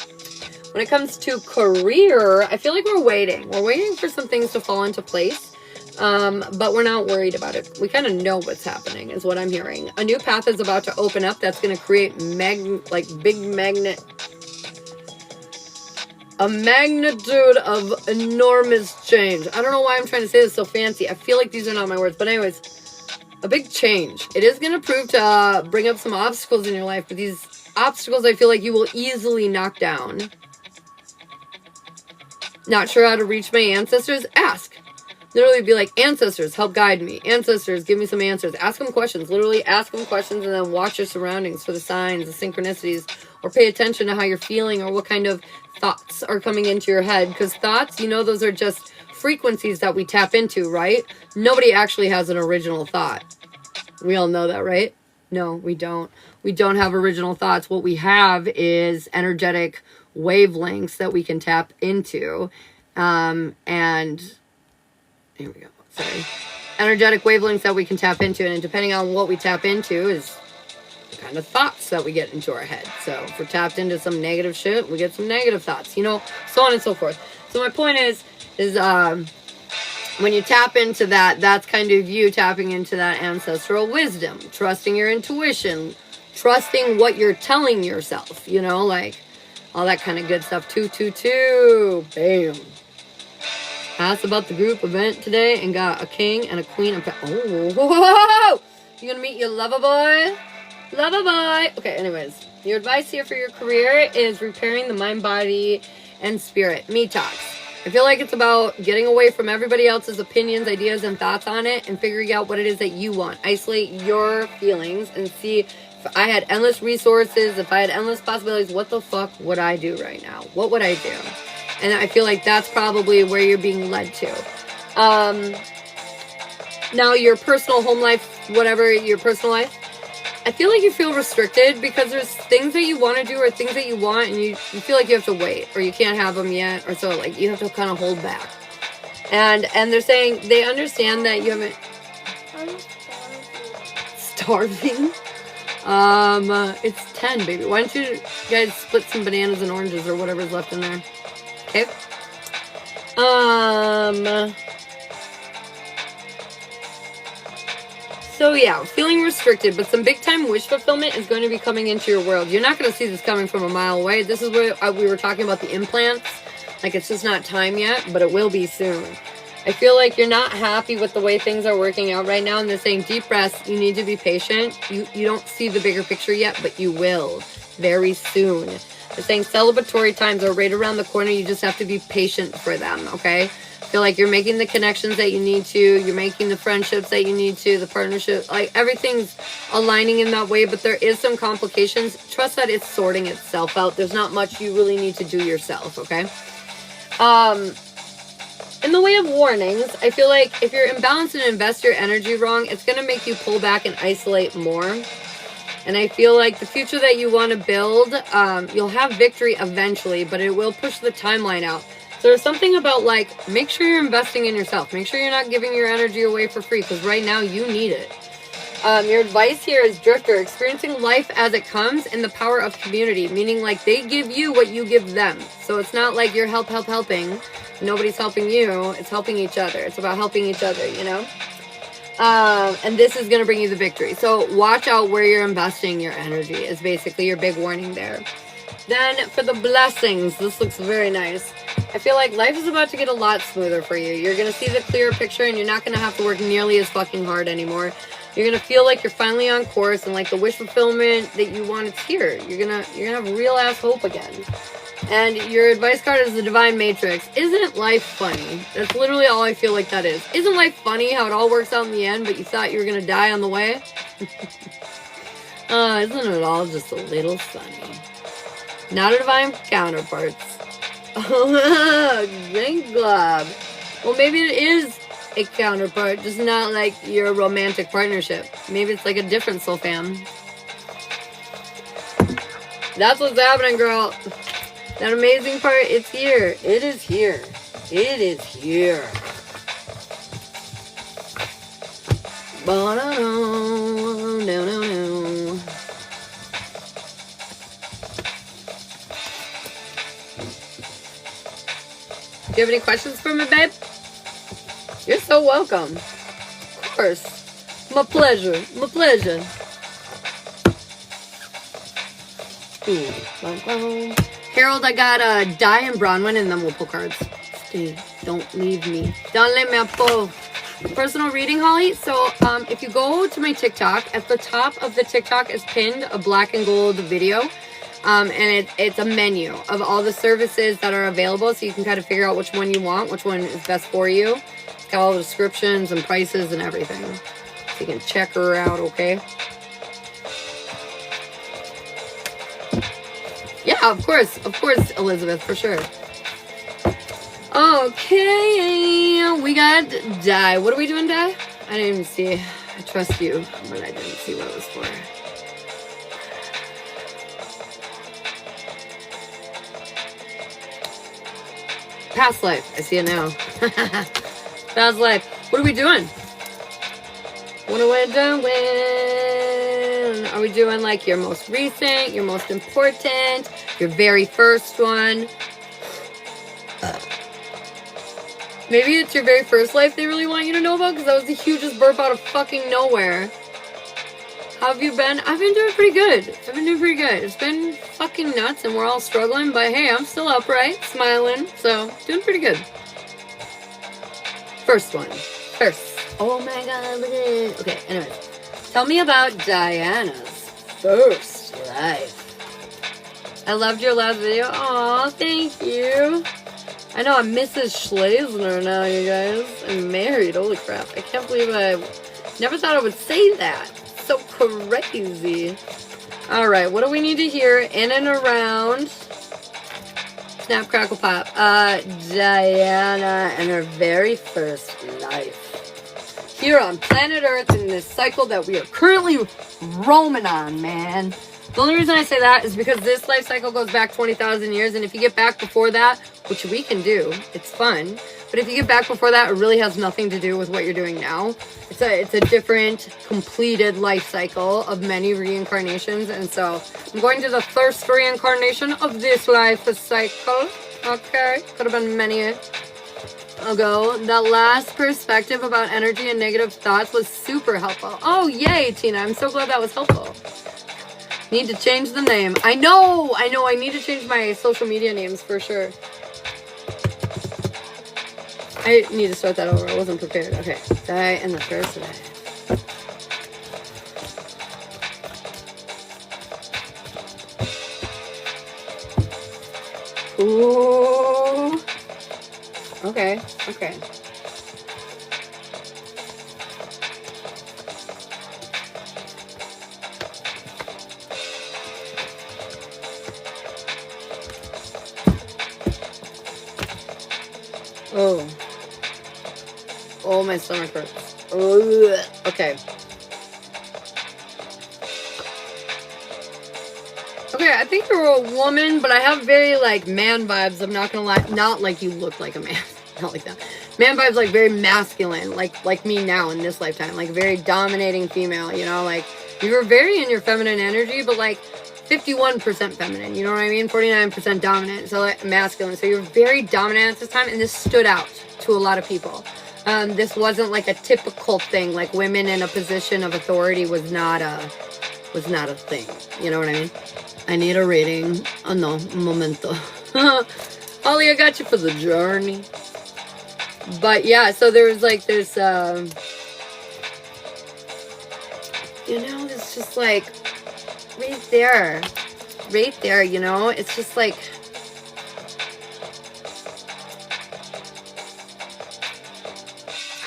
When it comes to career, I feel like we're waiting. We're waiting for some things to fall into place. But we're not worried about it. We kind of know what's happening is what I'm hearing. A new path is about to open up that's going to create a magnitude of enormous change. I don't know why I'm trying to say this so fancy. I feel like these are not my words. But anyways, a big change. It is going to prove to bring up some obstacles in your life. But these obstacles I feel like you will easily knock down. Not sure how to reach my ancestors? Ask. Literally be like, ancestors, help guide me. Ancestors, give me some answers. Ask them questions. Literally ask them questions and then watch your surroundings for the signs, the synchronicities, or pay attention to how you're feeling or what kind of thoughts are coming into your head. Because thoughts, you know, those are just frequencies that we tap into, right? Nobody actually has an original thought. We all know that, right? No, we don't. We don't have original thoughts. What we have is energetic wavelengths that we can tap into. And here we go. Sorry. Energetic wavelengths that we can tap into. And depending on what we tap into is the kind of thoughts that we get into our head. So if we're tapped into some negative shit, we get some negative thoughts, you know, so on and so forth. So my point is when you tap into that, that's kind of you tapping into that ancestral wisdom, trusting your intuition, trusting what you're telling yourself, you know, like all that kind of good stuff. 222. Bam. Asked about the group event today and got a king and a queen. Oh, whoa! You gonna meet your lover boy? Lover boy! Okay, anyways. Your advice here for your career is repairing the mind, body, and spirit. Me talks. I feel like it's about getting away from everybody else's opinions, ideas, and thoughts on it and figuring out what it is that you want. Isolate your feelings and see if I had endless resources, if I had endless possibilities, what the fuck would I do right now? What would I do? And I feel like that's probably where you're being led to. Now, your personal home life, whatever your personal life, I feel like you feel restricted because there's things that you want to do or things that you want and you feel like you have to wait or you can't have them yet. Or so like you have to kind of hold back. And they're saying they understand that you haven't... I'm starving. It's 10, baby. Why don't you guys split some bananas and oranges or whatever's left in there? Okay. So yeah, feeling restricted, but some big time wish fulfillment is going to be coming into your world. You're not going to see this coming from a mile away. This is where we were talking about the implants. Like it's just not time yet, but it will be soon. I feel like you're not happy with the way things are working out right now, and they're saying deep breaths, you need to be patient. You don't see the bigger picture yet, but you will very soon. They're saying celebratory times are right around the corner. You just have to be patient for them, okay? I feel like you're making the connections that you need to. You're making the friendships that you need to, the partnership. Like, everything's aligning in that way, but there is some complications. Trust that it's sorting itself out. There's not much you really need to do yourself, okay? In the way of warnings, I feel like if you're imbalanced and invest your energy wrong, it's going to make you pull back and isolate more. And I feel like the future that you want to build, you'll have victory eventually, but it will push the timeline out. So there's something about, like, make sure you're investing in yourself. Make sure you're not giving your energy away for free, because right now you need it. Your advice here is drifter, experiencing life as it comes and the power of community, meaning, like, they give you what you give them. So it's not like you're helping. Nobody's helping you. It's helping each other. It's about helping each other, you know? And this is going to bring you the victory. So watch out where you're investing your energy is basically your big warning there. Then for the blessings, this looks very nice. I feel like life is about to get a lot smoother for you. You're going to see the clearer picture and you're not going to have to work nearly as fucking hard anymore. You're going to feel like you're finally on course and like the wish fulfillment that you want, it's here. You're going to have real ass hope again. And your advice card is the Divine Matrix. Isn't life funny? That's literally all I feel like that is. Isn't life funny how it all works out in the end, but you thought you were going to die on the way? Isn't it all just a little funny? Not a divine counterparts. Drink Glob. Well, maybe it is a counterpart, just not like your romantic partnership. Maybe it's like a different soul fam. That's what's happening, girl. That amazing part, it's here. It is here. It is here. No. Do you have any questions for me, babe? You're so welcome. Of course. My pleasure. My pleasure. Ooh. Harold, I got a Dye and Bronwyn, and then we'll pull cards. Stay. Don't leave me. Dale me apo. Personal reading, Holly. So if you go to my TikTok, at the top of the TikTok is pinned a black and gold video. And it's a menu of all the services that are available, so you can kind of figure out which one you want, which one is best for you. It's got all the descriptions and prices and everything. So you can check her out, okay? Yeah, of course, Elizabeth, for sure. Okay, we got Di. What are we doing, Di? I didn't even see. I trust you, but I didn't see what it was for. Past life. I see it now. Past life. What are we doing? What are we doing? Are we doing like your most recent, your most important, your very first one? Maybe it's your very first life they really want you to know about, because that was the hugest burp out of fucking nowhere. How have you been? I've been doing pretty good. It's been fucking nuts and we're all struggling, but hey, I'm still upright, smiling, so doing pretty good. First. Oh my god, look at it. Okay, anyways. Tell me about Diana's first life. I loved your last video. Aw, thank you. I know I'm Mrs. Schlesner now, you guys. I'm married. Holy crap. I can't believe I never thought I would say that. So crazy. Alright, what do we need to hear in and around Snap, Crackle, Pop? Diana and her very first life. Here on planet Earth in this cycle that we are currently roaming on, man. The only reason I say that is because this life cycle goes back 20,000 years, and if you get back before that, which we can do, it's fun, but if you get back before that, it really has nothing to do with what you're doing now. It's a different, completed life cycle of many reincarnations, and so I'm going to the first reincarnation of this life cycle. Okay, could have been many ago. That last perspective about energy and negative thoughts was super helpful. Oh, yay, Tina. I'm so glad that was helpful. Need to change the name. I know. I need to change my social media names for sure. I need to start that over. I wasn't prepared. Okay. Die in the first life. Ooh. Okay. Oh, my stomach hurts. Ugh. Okay. Okay, I think you're a woman, but I have very, like, man vibes. I'm not gonna lie. Not like you look like a man. Not like that. Man vibes, like, very masculine. Like me now in this lifetime. Like, very dominating female, you know? Like, you were very in your feminine energy, but, like, 51% feminine. You know what I mean? 49% dominant. So, like, masculine. So, you're very dominant at this time, and this stood out to a lot of people. This wasn't, like, a typical thing. Like, women in a position of authority was not a thing. You know what I mean? I need a reading. Oh, no. Un momento. Holly, I got you for the journey. But, yeah, so there's, like, this, you know, it's just, like, right there, you know? It's just, like,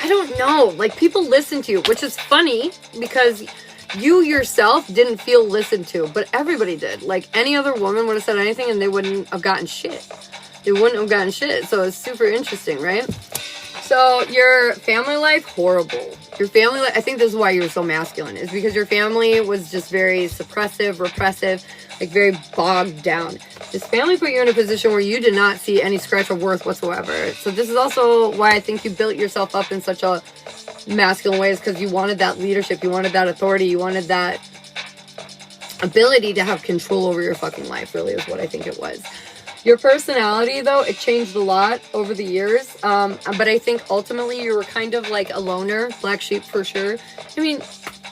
I don't know. Like, people listen to you, which is funny because you yourself didn't feel listened to, but everybody did. Like, any other woman would have said anything and they wouldn't have gotten shit. So it's super interesting, right? So your family life, horrible. Your family life, I think this is why you were so masculine, is because your family was just very suppressive, repressive, like very bogged down. This family put you in a position where you did not see any scratch of worth whatsoever. So this is also why I think you built yourself up in such a masculine way, is because you wanted that leadership, you wanted that authority, you wanted that ability to have control over your fucking life, really is what I think it was. Your personality, though, it changed a lot over the years, but I think ultimately you were kind of like a loner, black sheep for sure. I mean,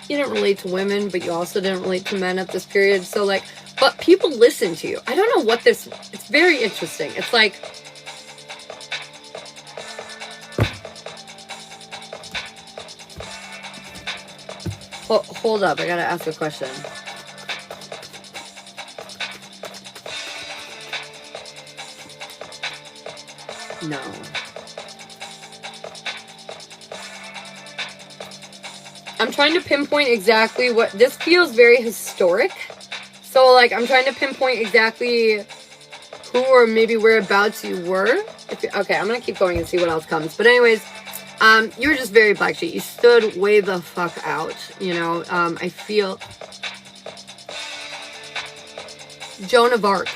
you didn't relate to women, but you also didn't relate to men at this period, so like, but people listen to you. I don't know what this, it's very interesting. It's like, Hold up, I gotta ask a question. No. I'm trying to pinpoint exactly what... This feels very historic. So, like, I'm trying to pinpoint exactly who or maybe whereabouts you were. Okay, I'm gonna keep going and see what else comes. But anyways, you were just very black sheep. You stood way the fuck out, you know. I feel... Joan of Arc.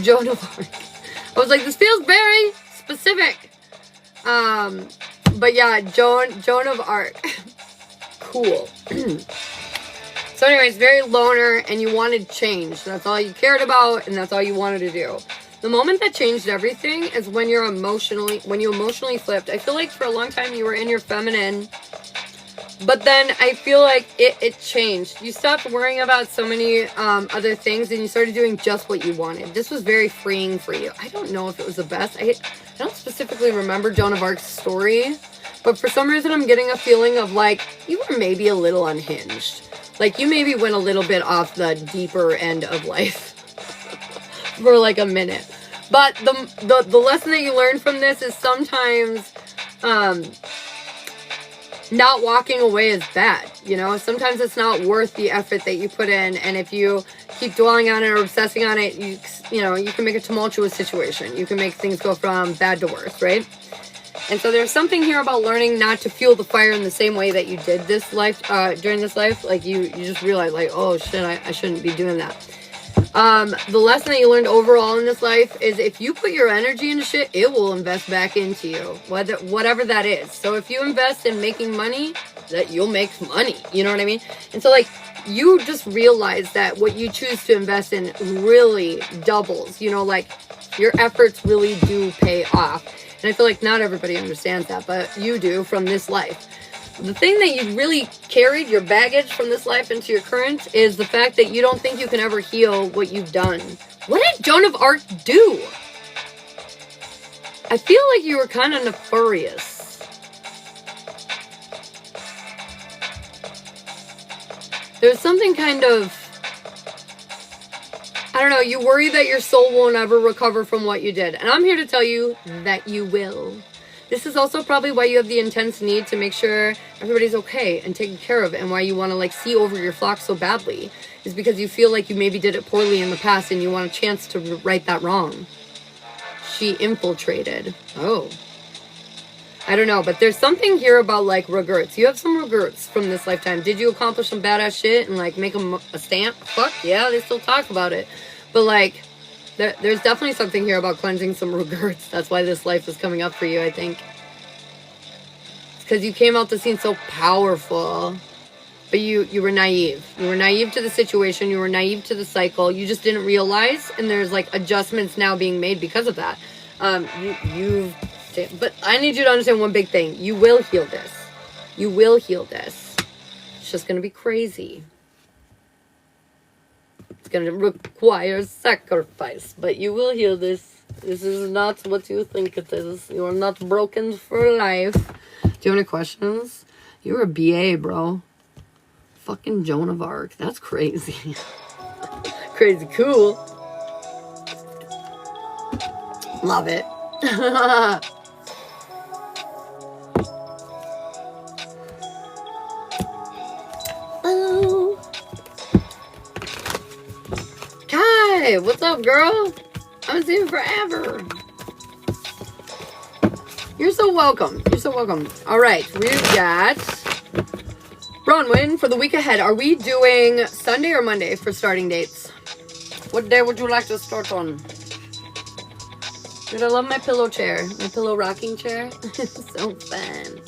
Joan of Arc. I was like, this feels very specific. But yeah, Joan of Arc. Cool. So anyways, very loner, and you wanted change. That's all you cared about, and that's all you wanted to do. The moment that changed everything is when you emotionally flipped. I feel like for a long time you were in your feminine, but then I feel like it changed. You stopped worrying about so many other things, and you started doing just what you wanted. This was very freeing for you. I don't know if it was the best. I don't specifically remember Joan of Arc's story, but for some reason I'm getting a feeling of like you were maybe a little unhinged. Like you maybe went a little bit off the deeper end of life for like a minute. But the lesson that you learned from this is sometimes not walking away is bad. You know, sometimes it's not worth the effort that you put in, and if you keep dwelling on it or obsessing on it, you know, you can make a tumultuous situation. You can make things go from bad to worse, right? And so there's something here about learning not to fuel the fire in the same way that you did this life, during this life. Like you just realize like, oh shit, I shouldn't be doing that. The lesson that you learned overall in this life is if you put your energy into shit, it will invest back into you, whatever that is. So if you invest in making money, that you'll make money, you know what I mean? And so like, you just realize that what you choose to invest in really doubles, you know, like your efforts really do pay off. And I feel like not everybody understands that, but you do from this life. The thing that you really carried, your baggage from this life into your current, is the fact that you don't think you can ever heal what you've done. What did Joan of Arc do? I feel like you were kind of nefarious. There's something kind of... I don't know, you worry that your soul won't ever recover from what you did. And I'm here to tell you that you will. This is also probably why you have the intense need to make sure everybody's okay and taken care of, and why you want to like see over your flock so badly is because you feel like you maybe did it poorly in the past and you want a chance to right that wrong. She infiltrated. Oh. I don't know, but there's something here about like regrets. You have some regrets from this lifetime. Did you accomplish some badass shit and like make them a stamp? Fuck yeah, they still talk about it. But like, there's definitely something here about cleansing some regrets. That's why this life is coming up for you, I think. It's because you came out the scene so powerful. But you were naive. You were naive to the situation. You were naive to the cycle. You just didn't realize. And there's like adjustments now being made because of that. But I need you to understand one big thing. You will heal this. You will heal this. It's just going to be crazy. It's going to require sacrifice. But you will heal this. This is not what you think it is. You are not broken for life. Do you have any questions? You're a BA, bro. Fucking Joan of Arc. That's crazy. Crazy cool. Love it. Oh. Kai, what's up, girl? I haven't seen you forever. You're so welcome. You're so welcome. All right, we've got Bronwyn for the week ahead. Are we doing Sunday or Monday for starting dates? What day would you like to start on? Dude, I love my pillow chair. My pillow rocking chair. It's so fun.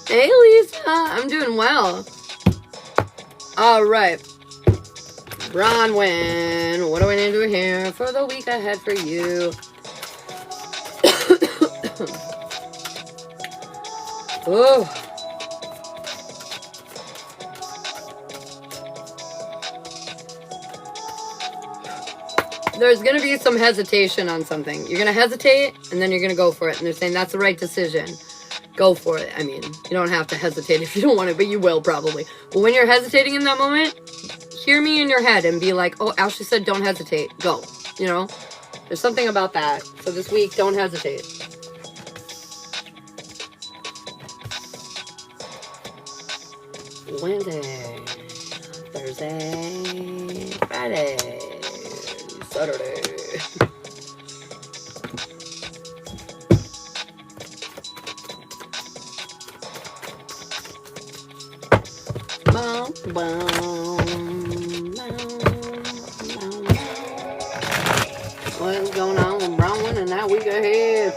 Hey, Lisa. I'm doing well. All right. Bronwyn, what do I need to do here for the week ahead for you? Oh. there's going to be some hesitation on something. You're going to hesitate, and then you're going to go for it. And they're saying that's the right decision. Go for it. I mean, you don't have to hesitate if you don't want it, but you will probably. But when you're hesitating in that moment, hear me in your head and be like, oh, Ashley said don't hesitate. Go. You know? There's something about that. So this week, don't hesitate. Wednesday, Thursday, Friday, Saturday. Boom, boom, what's going on with Brown and that week ahead?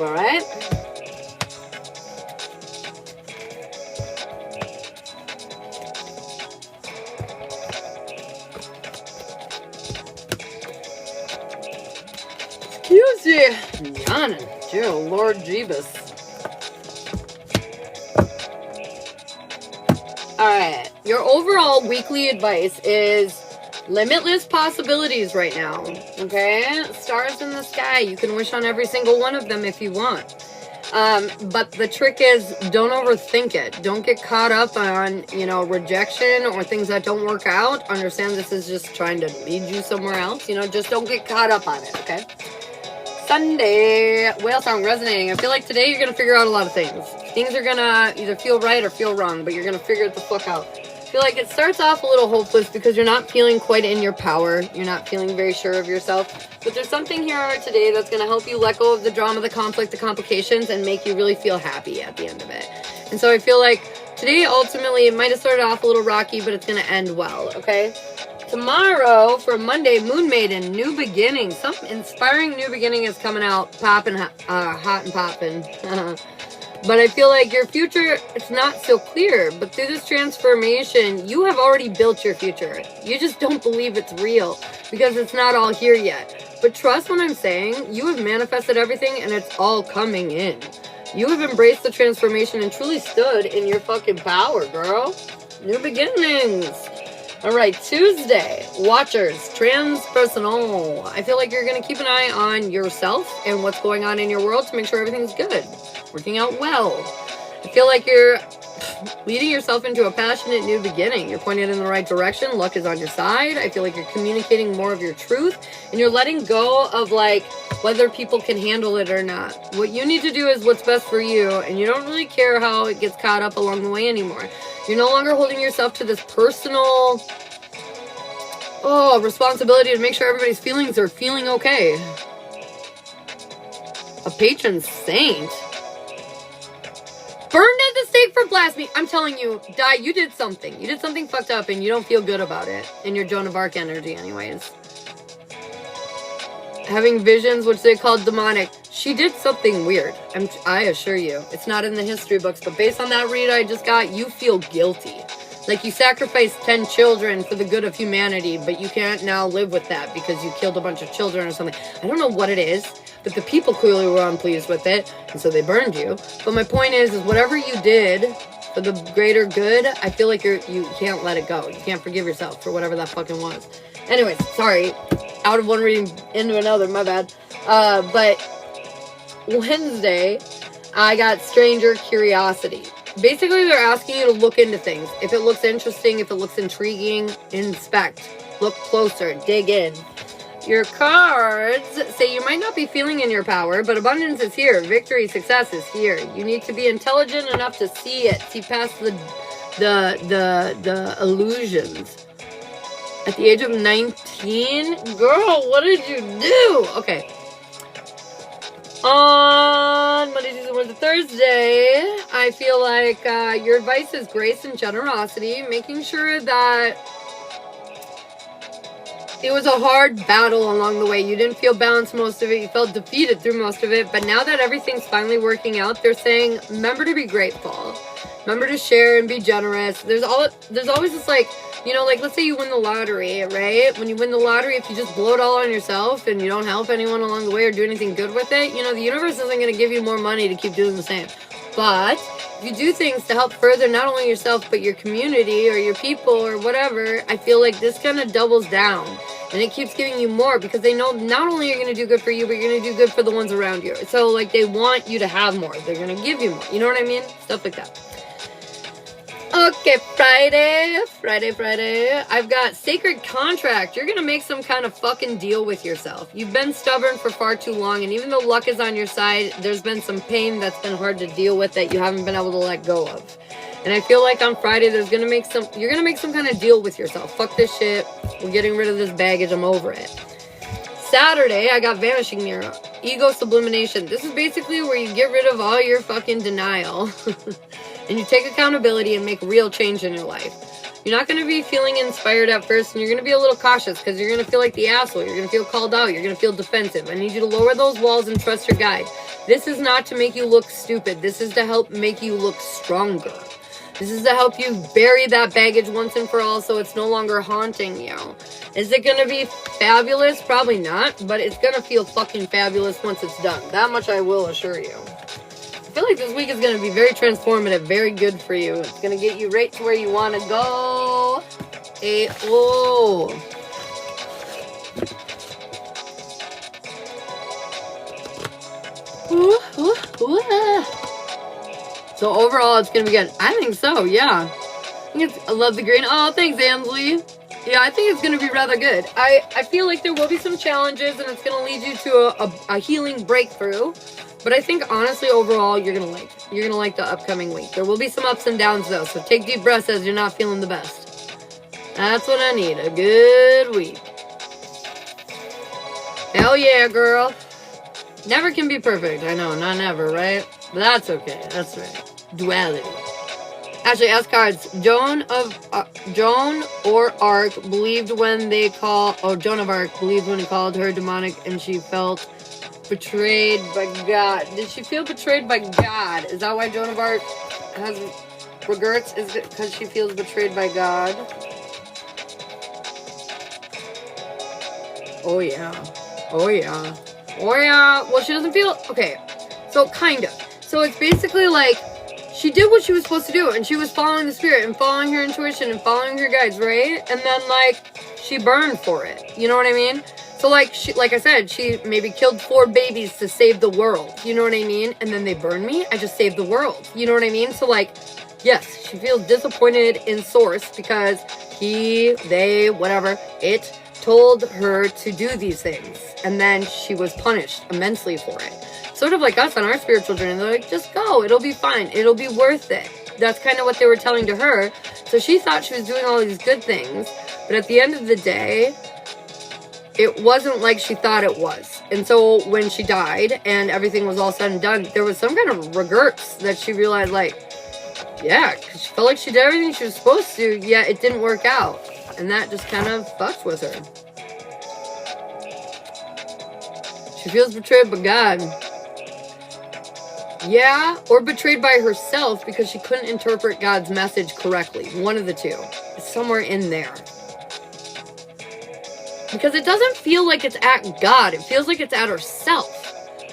All right. Excuse you, yawning. Dear Lord Jeebus. All right. Your overall weekly advice is limitless possibilities right now, okay? Stars in the sky. You can wish on every single one of them if you want. But the trick is don't overthink it. Don't get caught up on, rejection or things that don't work out. Understand this is just trying to lead you somewhere else. Just don't get caught up on it, okay? Sunday, whale song resonating. I feel like today you're going to figure out a lot of things. Things are going to either feel right or feel wrong, but you're going to figure it the fuck out. I feel like it starts off a little hopeless because you're not feeling quite in your power. You're not feeling very sure of yourself. But there's something here today that's going to help you let go of the drama, the conflict, the complications, and make you really feel happy at the end of it. And so I feel like today, ultimately, it might have started off a little rocky, but it's going to end well, okay? Tomorrow, for Monday, Moon Maiden, new beginning. Some inspiring new beginning is coming out, popping, hot and popping. But I feel like your future, it's not so clear. But through this transformation, you have already built your future. You just don't believe it's real because it's not all here yet. But trust what I'm saying. You have manifested everything and it's all coming in. You have embraced the transformation and truly stood in your fucking power, girl. New beginnings. All right, Tuesday, Watchers, transpersonal. I feel like you're going to keep an eye on yourself and what's going on in your world to make sure everything's good, working out well. I feel like you're leading yourself into a passionate new beginning. You're pointed in the right direction. Luck is on your side. I feel like you're communicating more of your truth and you're letting go of whether people can handle it or not. What you need to do is what's best for you, and you don't really care how it gets caught up along the way anymore. You're no longer holding yourself to this personal responsibility to make sure everybody's feelings are feeling okay. A patron saint. Burned at the stake for blasphemy. I'm telling you, Di, you did something. You did something fucked up and you don't feel good about it. In your Joan of Arc energy anyways. Having visions, which they call demonic. She did something weird. I assure you. It's not in the history books, but based on that read I just got, you feel guilty. Like you sacrificed 10 children for the good of humanity, but you can't now live with that because you killed a bunch of children or something. I don't know what it is, but the people clearly were unpleased with it, and so they burned you. But my point is whatever you did for the greater good, I feel like you can't let it go. You can't forgive yourself for whatever that fucking was. Anyways, sorry. Out of one reading into another, my bad. But Wednesday, I got Stranger Curiosity. Basically, they're asking you to look into things. If it looks interesting, if it looks intriguing, inspect. Look closer. Dig in. Your cards say you might not be feeling in your power, but abundance is here. Victory, success is here. You need to be intelligent enough to see it. See past the illusions. At the age of 19? Girl, what did you do? Okay. On Monday, Tuesday, Wednesday, Thursday, I feel like your advice is grace and generosity, making sure that it was a hard battle along the way. You didn't feel balanced most of it. You felt defeated through most of it. But now that everything's finally working out, they're saying, remember to be grateful. Remember to share and be generous. There's always this, like, you know, like, let's say you win the lottery, right? When you win the lottery, if you just blow it all on yourself and you don't help anyone along the way or do anything good with it, you know, the universe isn't going to give you more money to keep doing the same. But if you do things to help further not only yourself, but your community or your people or whatever, I feel like this kind of doubles down. And it keeps giving you more because they know not only you're going to do good for you, but you're going to do good for the ones around you. So, like, they want you to have more. They're going to give you more. You know what I mean? Stuff like that. Okay, Friday. I've got sacred contract. You're going to make some kind of fucking deal with yourself. You've been stubborn for far too long, and even though luck is on your side, there's been some pain that's been hard to deal with that you haven't been able to let go of. And I feel like on Friday, you're going to make some kind of deal with yourself. Fuck this shit. We're getting rid of this baggage. I'm over it. Saturday, I got vanishing mirror. Ego sublimation. This is basically where you get rid of all your fucking denial. And you take accountability and make real change in your life. You're not going to be feeling inspired at first, and you're going to be a little cautious because you're going to feel like the asshole. You're going to feel called out. You're going to feel defensive. I need you to lower those walls and trust your guide. This is not to make you look stupid. This is to help make you look stronger. This is to help you bury that baggage once and for all so it's no longer haunting you. Is it going to be fabulous? Probably not, but it's going to feel fucking fabulous once it's done. That much I will assure you. I feel like this week is going to be very transformative, very good for you. It's going to get you right to where you want to go. So overall, it's going to be good. I think so, yeah. I love the green. Oh, thanks, Ansley. Yeah, I think it's going to be rather good. I feel like there will be some challenges, and it's going to lead you to a healing breakthrough. But I think, honestly, overall, you're going to like it. You're going to like the upcoming week. There will be some ups and downs, though, so take deep breaths as you're not feeling the best. That's what I need, a good week. Hell yeah, girl. Never can be perfect. I know, not never, right? But that's okay. That's right. Duality. Actually, ask cards. Joan or Arc believed when they called... Oh, Joan of Arc believed when he called her demonic and she felt... betrayed by God. Did she feel betrayed by God? Is that why Joan of Arc has regrets? Is it because she feels betrayed by God? Oh yeah. Oh yeah. Oh yeah. Well, she doesn't feel... Okay. So, kind of. So, it's basically like she did what she was supposed to do, and she was following the spirit and following her intuition and following her guides, right? And then, like, she burned for it. You know what I mean? So, like I said, she maybe killed 4 babies to save the world. You know what I mean? And then they burned me. I just saved the world. You know what I mean? So, like, yes, she feels disappointed in Source because it told her to do these things. And then she was punished immensely for it. Sort of like us on our spiritual journey. They're like, just go. It'll be fine. It'll be worth it. That's kind of what they were telling to her. So she thought she was doing all these good things. But at the end of the day... it wasn't like she thought it was. And so when she died and everything was all said and done, there was some kind of regrets that she realized, like, yeah, because she felt like she did everything she was supposed to, yet it didn't work out. And that just kind of fucks with her. She feels betrayed by God. Yeah, or betrayed by herself because she couldn't interpret God's message correctly. One of the two. It's somewhere in there. Because it doesn't feel like it's at God. It feels like it's at herself.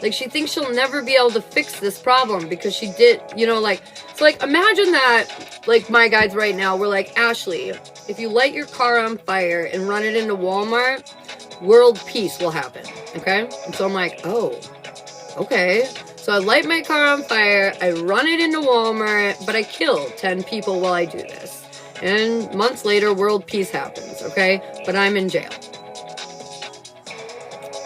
Like, she thinks she'll never be able to fix this problem because she did, you know, like... So, like, imagine that, like, my guides right now were like, Ashley, if you light your car on fire and run it into Walmart, world peace will happen, okay? And so I'm like, oh, okay. So I light my car on fire, I run it into Walmart, but I kill 10 people while I do this. And months later, world peace happens, okay? But I'm in jail.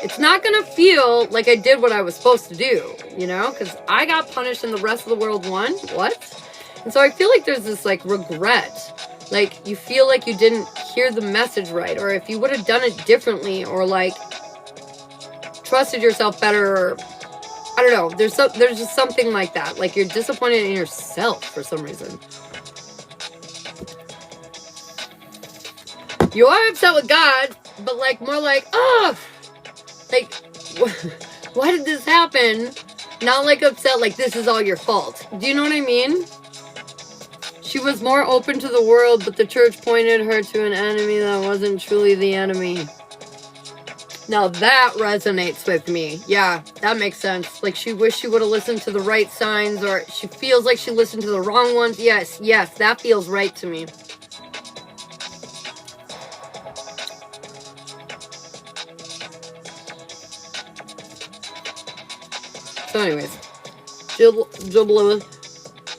It's not going to feel like I did what I was supposed to do, you know? Because I got punished and the rest of the world won. What? And so I feel like there's this, like, regret. Like, you feel like you didn't hear the message right. Or if you would have done it differently. Or, like, trusted yourself better. Or, I don't know. There's just something like that. Like, you're disappointed in yourself for some reason. You are upset with God. but like more like, oh, like, why did this happen? Not like upset, like this is all your fault. Do you know what I mean? She was more open to the world, but the church pointed her to an enemy that wasn't truly the enemy. Now that resonates with me. Yeah, that makes sense. Like she wished she would have listened to the right signs, or she feels like she listened to the wrong ones. Yes, that feels right to me. So anyways,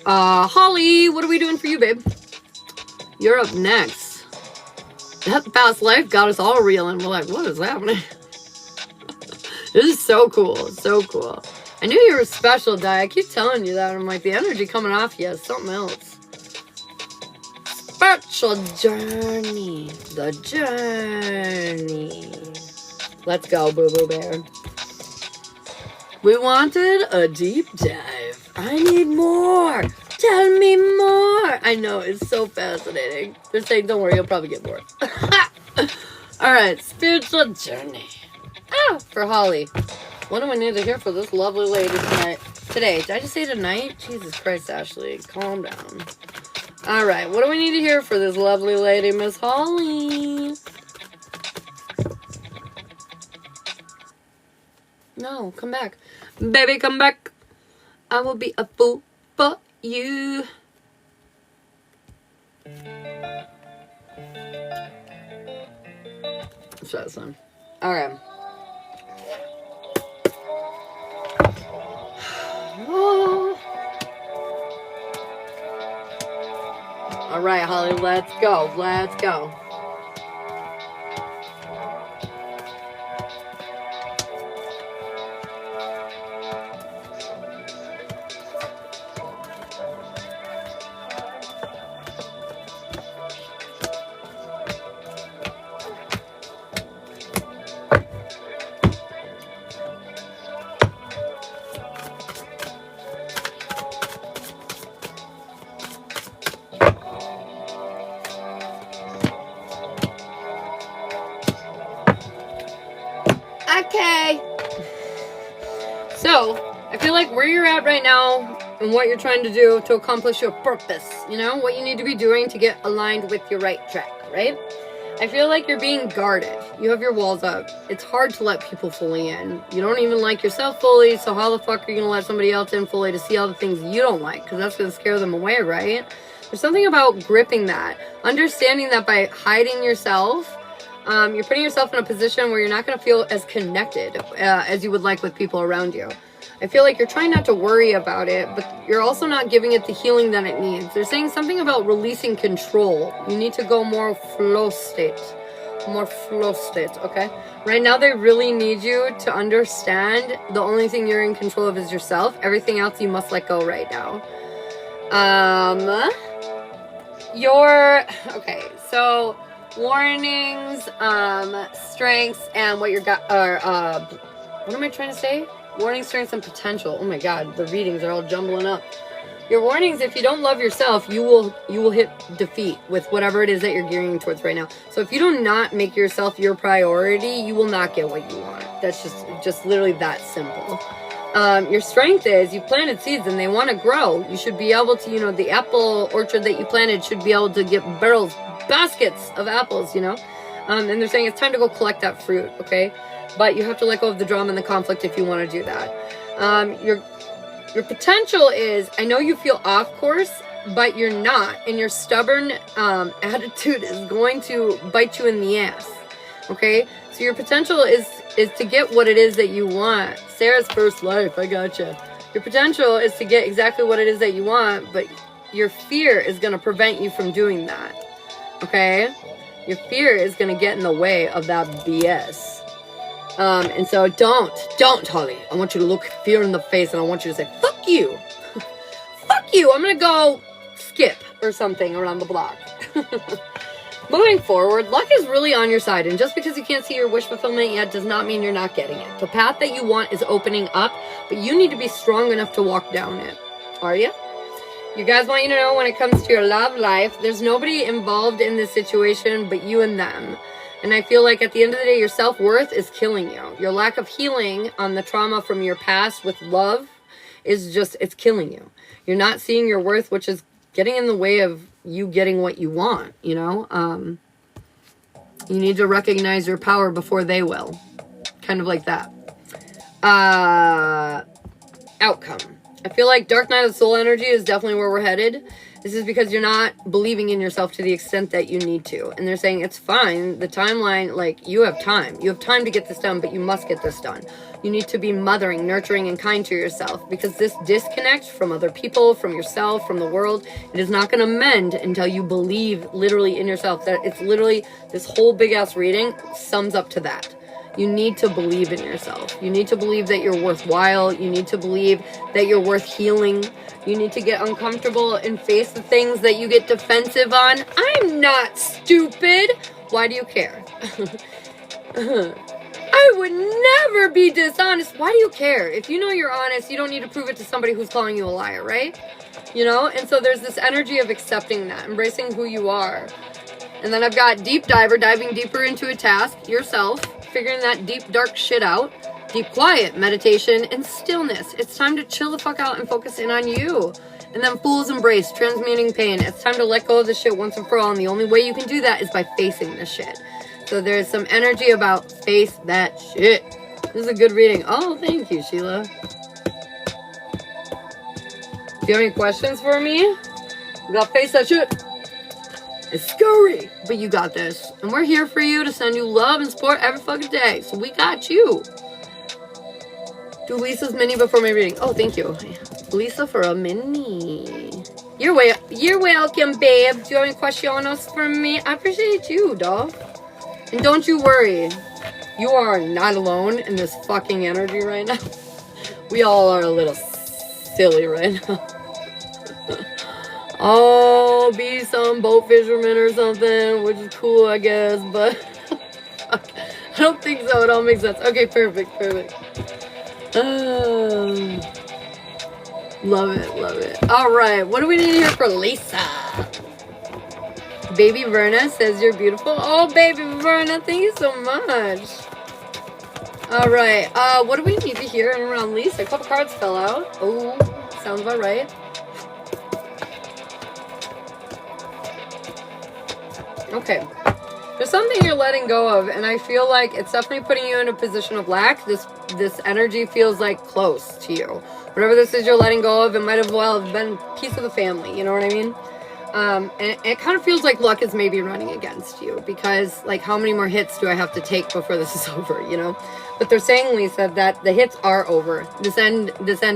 Holly, what are we doing for you, babe? You're up next. That past life got us all reeling. We're like, what is happening? This is so cool. So cool. I knew you were special, Di. I keep telling you that. I'm like, the energy coming off you is something else. Spiritual journey. The journey. Let's go, Boo-Boo Bear. We wanted a deep dive. I need more. Tell me more. I know, it's so fascinating. They're saying, don't worry, you'll probably get more. Alright, spiritual journey. Ah, for Holly. What do I need to hear for this lovely lady tonight? Today. Did I just say tonight? Jesus Christ, Ashley. Calm down. Alright, what do we need to hear for this lovely lady, Miss Holly? No, come back. Baby, come back. I will be a fool for you. Let's try this one. Alright. Alright, Holly, let's go. Let's go. Okay. So, I feel like where you're at right now and what you're trying to do to accomplish your purpose, you know, what you need to be doing to get aligned with your right track, right? I feel like you're being guarded. You have your walls up. It's hard to let people fully in. You don't even like yourself fully, so how the fuck are you going to let somebody else in fully to see all the things you don't like? Because that's going to scare them away, right? There's something about gripping that. Understanding that by hiding yourself, you're putting yourself in a position where you're not going to feel as connected as you would like with people around you. I feel like you're trying not to worry about it, but you're also not giving it the healing that it needs. They're saying something about releasing control. You need to go more flow state. More flow state, okay? Right now, they really need you to understand the only thing you're in control of is yourself. Everything else you must let go right now. Okay, so warnings, strengths, and what what am I trying to say? Warning, strengths, and potential. Oh my god, the readings are all jumbling up. Your warnings, if you don't love yourself, you will hit defeat with whatever it is that you're gearing towards right now. So if you do not make yourself your priority, you will not get what you want. That's just literally that simple. Your strength is you planted seeds and they want to grow. You should be able to, the apple orchard that you planted should be able to get baskets of apples, and they're saying it's time to go collect that fruit, okay? But you have to let go of the drama and the conflict if you want to do that. Your potential is, I know you feel off course, but you're not. And your stubborn attitude is going to bite you in the ass, okay? So your potential is to get what it is that you want. Sarah's first life, I gotcha. Your potential is to get exactly what it is that you want, but your fear is going to prevent you from doing that, okay? Your fear is going to get in the way of that BS. And so don't, Holly. I want you to look fear in the face and I want you to say, fuck you. Fuck you. I'm going to go skip or something around the block. Moving forward, luck is really on your side. And just because you can't see your wish fulfillment yet does not mean you're not getting it. The path that you want is opening up, but you need to be strong enough to walk down it. Are you? You guys want you to know when it comes to your love life, there's nobody involved in this situation but you and them. And I feel like at the end of the day, your self-worth is killing you. Your lack of healing on the trauma from your past with love is just, it's killing you. You're not seeing your worth, which is getting in the way of you getting what you want, you know? You need to recognize your power before they will. Kind of like that. Outcome. I feel like Dark Night of the Soul energy is definitely where we're headed. This is because you're not believing in yourself to the extent that you need to. And they're saying, it's fine. The timeline, like, you have time. You have time to get this done, but you must get this done. You need to be mothering, nurturing, and kind to yourself. Because this disconnect from other people, from yourself, from the world, it is not going to mend until you believe literally in yourself. That it's literally, this whole big-ass reading sums up to that. You need to believe in yourself. You need to believe that you're worthwhile. You need to believe that you're worth healing. You need to get uncomfortable and face the things that you get defensive on. I'm not stupid. Why do you care? I would never be dishonest. Why do you care? If you know you're honest, you don't need to prove it to somebody who's calling you a liar, right? You know? And so there's this energy of accepting that, embracing who you are. And then I've got Deep Diver, diving deeper into a task, yourself, figuring that deep, dark shit out. Deep quiet, meditation, and stillness. It's time to chill the fuck out and focus in on you. And then Fool's Embrace, transmuting pain. It's time to let go of the shit once and for all. And the only way you can do that is by facing the shit. So there's some energy about face that shit. This is a good reading. Oh, thank you, Sheila. Do you have any questions for me? We got face that shit. It's scary, but you got this. And we're here for you to send you love and support every fucking day. So we got you. Do Lisa's mini before my reading. Oh, thank you. Lisa for a mini. You're welcome, babe. Do you have any questions for me? I appreciate you, dog. And don't you worry. You are not alone in this fucking energy right now. We all are a little silly right now. Oh, be some boat fisherman or something, which is cool, I guess, but I don't think so. It all makes sense. Okay, perfect. Love it. All right, what do we need here for Lisa? Baby Verna says you're beautiful. Oh, baby Verna, thank you so much. All right, what do we need to hear in around Lisa? A couple cards fell out. Oh, sounds about right. Okay. There's something you're letting go of, and I feel like it's definitely putting you in a position of lack. This energy feels like close to you. Whatever this is you're letting go of, it might have well have been a piece of the family, you know what I mean? And it kind of feels like luck is maybe running against you, because, like, how many more hits do I have to take before this is over, you know? But they're saying, Lisa, that the hits are over. This end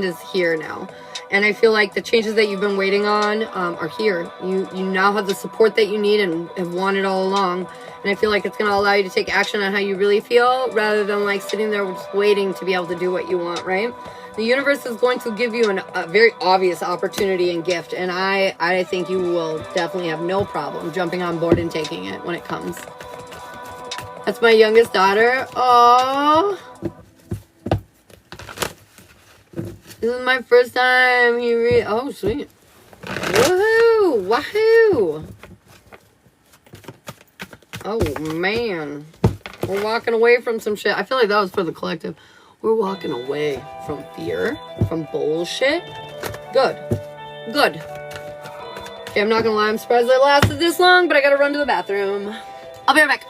is here now. And I feel like the changes that you've been waiting on are here. You now have the support that you need and have wanted all along. And I feel like it's going to allow you to take action on how you really feel, rather than like sitting there just waiting to be able to do what you want, right? The universe is going to give you a very obvious opportunity and gift. And I think you will definitely have no problem jumping on board and taking it when it comes. That's my youngest daughter. Aww. This is my first time here. Oh, sweet. Woohoo! Wahoo! Oh, man. We're walking away from some shit. I feel like that was for the collective. We're walking away from fear, from bullshit. Good. Okay, I'm not gonna lie. I'm surprised it lasted this long, but I gotta run to the bathroom. I'll be right back.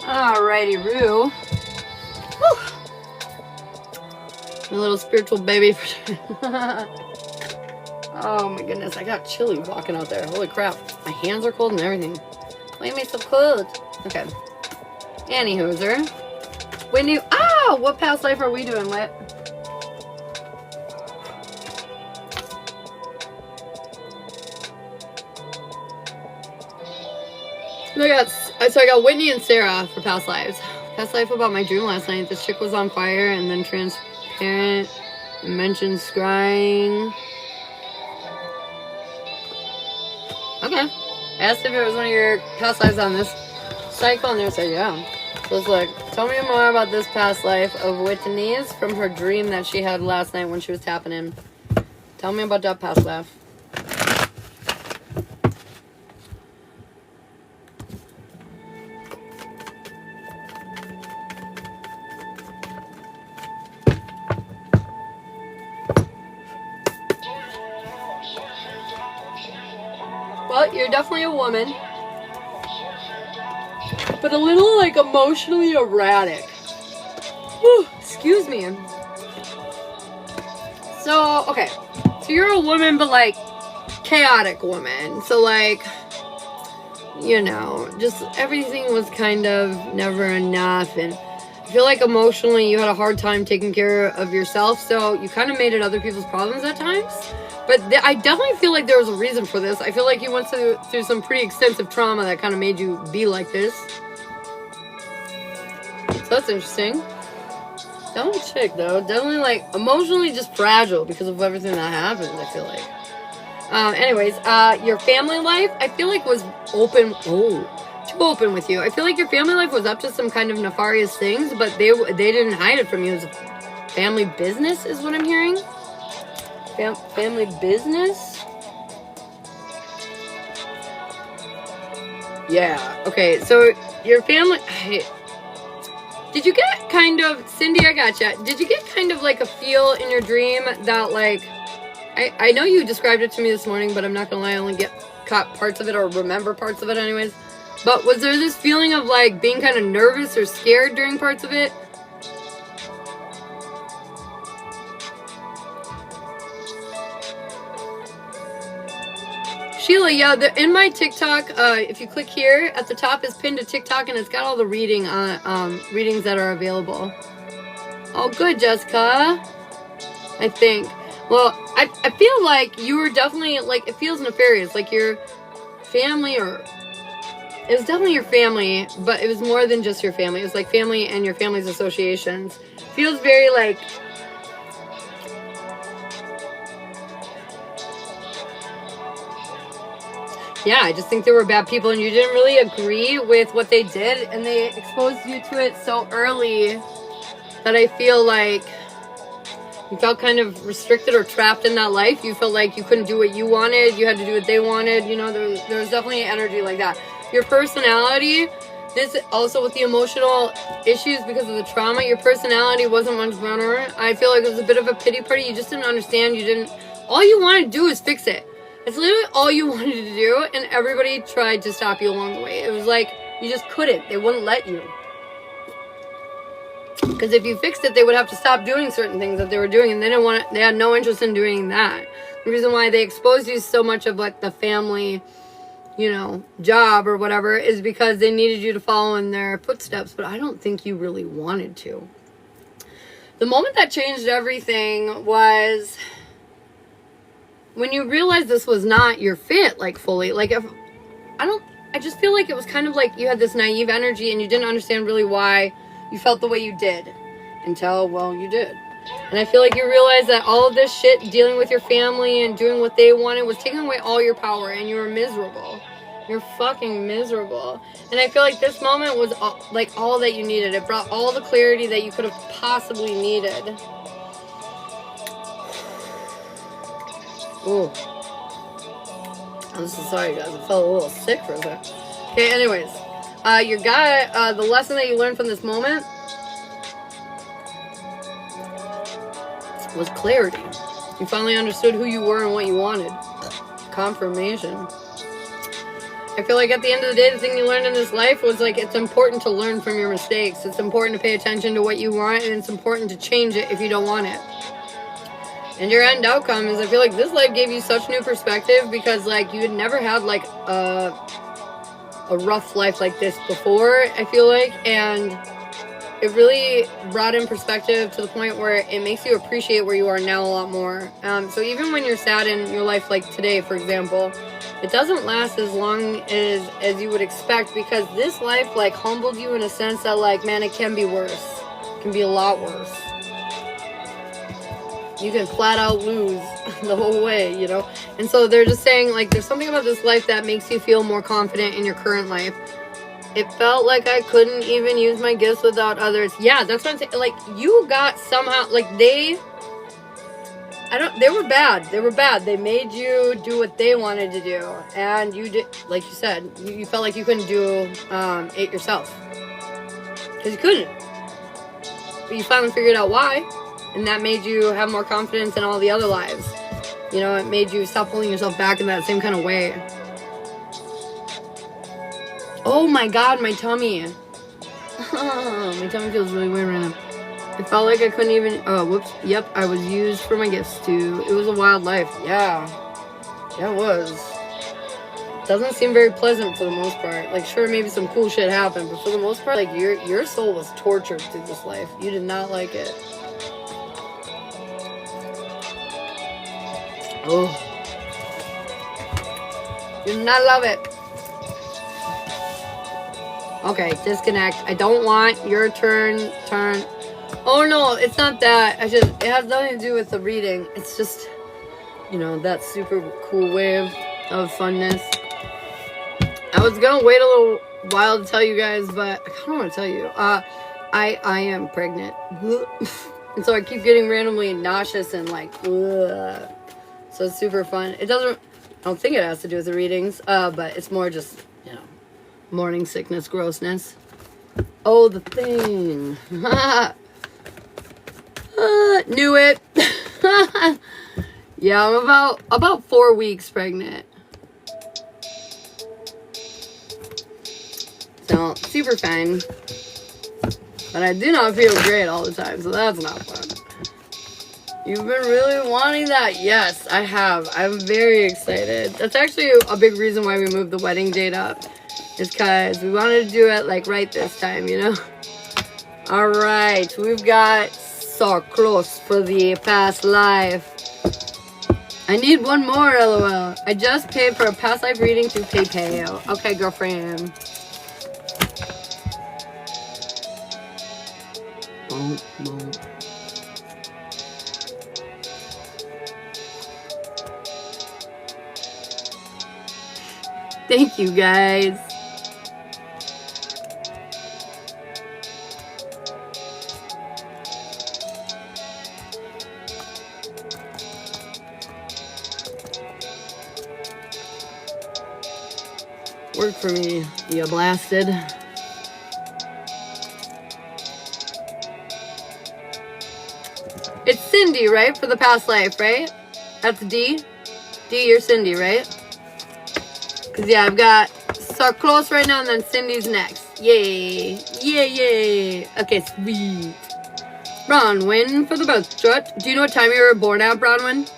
Alrighty, Roo. Whew. My little spiritual baby. Oh my goodness, I got chilly walking out there. Holy crap. My hands are cold and everything. Why am I so cold? Okay. Anywhozer. Whitney. Oh! What past life are we doing, Whit? So I got Whitney and Sarah for past lives. Past life about my dream last night. This chick was on fire and then transparent. And mentioned scrying. Okay. Asked if it was one of your past lives on this cycle, and they said yeah. So it's like, tell me more about this past life of Whitney's from her dream that she had last night when she was tapping in. Tell me about that past life. Well, you're definitely a woman, but a little like emotionally erratic. Whew, excuse me. So, okay. So you're a woman, but like chaotic woman. So like, you know, just everything was kind of never enough. And I feel like emotionally you had a hard time taking care of yourself. So you kind of made it other people's problems at times. But I definitely feel like there was a reason for this. I feel like you went through some pretty extensive trauma that kind of made you be like this. So that's interesting. Definitely chick, though. Definitely, like, emotionally just fragile because of everything that happened, I feel like. Anyways, your family life, I feel like was open. Oh, too open with you. I feel like your family life was up to some kind of nefarious things, but they didn't hide it from you. It was a family business, is what I'm hearing. Family business? Yeah. Okay, so your family... Did you get kind of... Cindy, I gotcha. Did you get kind of like a feel in your dream that like... I know you described it to me this morning, but I'm not gonna lie, I only caught parts of it or remember parts of it anyways. But was there this feeling of like being kind of nervous or scared during parts of it? Sheila, yeah, in my TikTok, if you click here, at the top is pinned to TikTok, and it's got all the readings that are available. Oh, good, Jessica. I think. Well, I feel like you were definitely, like, it feels nefarious, like your family, or it was definitely your family, but it was more than just your family. It was like family and your family's associations. Feels very like... Yeah, I just think they were bad people and you didn't really agree with what they did, and they exposed you to it so early that I feel like you felt kind of restricted or trapped in that life. You felt like you couldn't do what you wanted, you had to do what they wanted, you know, there was definitely energy like that. Your personality, this also with the emotional issues because of the trauma, your personality wasn't much better. I feel like it was a bit of a pity party. You just didn't understand, all you wanted to do is fix it. It's literally all you wanted to do, and everybody tried to stop you along the way. It was like, you just couldn't. They wouldn't let you. Because if you fixed it, they would have to stop doing certain things that they were doing, and they had no interest in doing that. The reason why they exposed you so much of, like, the family, you know, job or whatever is because they needed you to follow in their footsteps, but I don't think you really wanted to. The moment that changed everything was... when you realized this was not your fit, like, fully, like, I just feel like it was kind of like you had this naive energy and you didn't understand really why you felt the way you did until, well, you did. And I feel like you realized that all of this shit, dealing with your family and doing what they wanted, was taking away all your power, and you were miserable. You're fucking miserable. And I feel like this moment was, all that you needed. It brought all the clarity that you could have possibly needed. Ooh. I'm so sorry, guys. I felt a little sick for a second. Okay, anyways. Your guy, the lesson that you learned from this moment was clarity. You finally understood who you were and what you wanted. Confirmation. I feel like at the end of the day, the thing you learned in this life was like, it's important to learn from your mistakes. It's important to pay attention to what you want, and it's important to change it if you don't want it. And your end outcome is, I feel like this life gave you such new perspective because like you had never had like a rough life like this before, I feel like, and it really brought in perspective to the point where it makes you appreciate where you are now a lot more. So even when you're sad in your life, like today, for example, it doesn't last as long as you would expect, because this life like humbled you in a sense that like, man, it can be worse. It can be a lot worse. You can flat out lose the whole way, you know? And so they're just saying like, there's something about this life that makes you feel more confident in your current life. It felt like I couldn't even use my gifts without others. Yeah, that's what I'm saying. Like, you got somehow, like, they were bad. They were bad. They made you do what they wanted to do. And you did, like you said, you felt like you couldn't do it yourself. Because you couldn't. But you finally figured out why. And that made you have more confidence in all the other lives. You know, it made you stop pulling yourself back in that same kind of way. Oh my god, my tummy. My tummy feels really weird right now. It felt like I couldn't even... Oh, whoops. Yep, I was used for my gifts too. It was a wild life. Yeah. Yeah, it was. Doesn't seem very pleasant for the most part. Like, sure, maybe some cool shit happened, but for the most part, like, your soul was tortured through this life. You did not like it. Oh. You did not love it. Okay, disconnect. I don't want your turn. Oh no, it's not that. It has nothing to do with the reading. It's just, you know, that super cool wave of funness. I was gonna wait a little while to tell you guys, but I kind of want to tell you. I am pregnant. And so I keep getting randomly nauseous and like, ugh. So it's super fun. I don't think it has to do with the readings, but it's more just, you know, morning sickness, grossness. Oh, the thing. Knew it. Yeah, I'm about 4 weeks pregnant. So, super fine. But I do not feel great all the time, so that's not fun. You've been really wanting that? Yes, I have. I'm very excited. That's actually a big reason why we moved the wedding date up. Is because we wanted to do it like right this time, you know? Alright, we've got so close for the past life. I need one more, lol. I just paid for a past life reading through PayPal. Okay, girlfriend. Boom, boom. Thank you, guys. Work for me, you blasted. It's Cindy, right? For the past life, right? That's D? D, you're Cindy, right? Because, yeah, I've got so close right now, and then Cindy's next. Yay. Yay, yay. Okay, sweet. Bronwyn for the boat strut. Do you know what time you were born at, Bronwyn?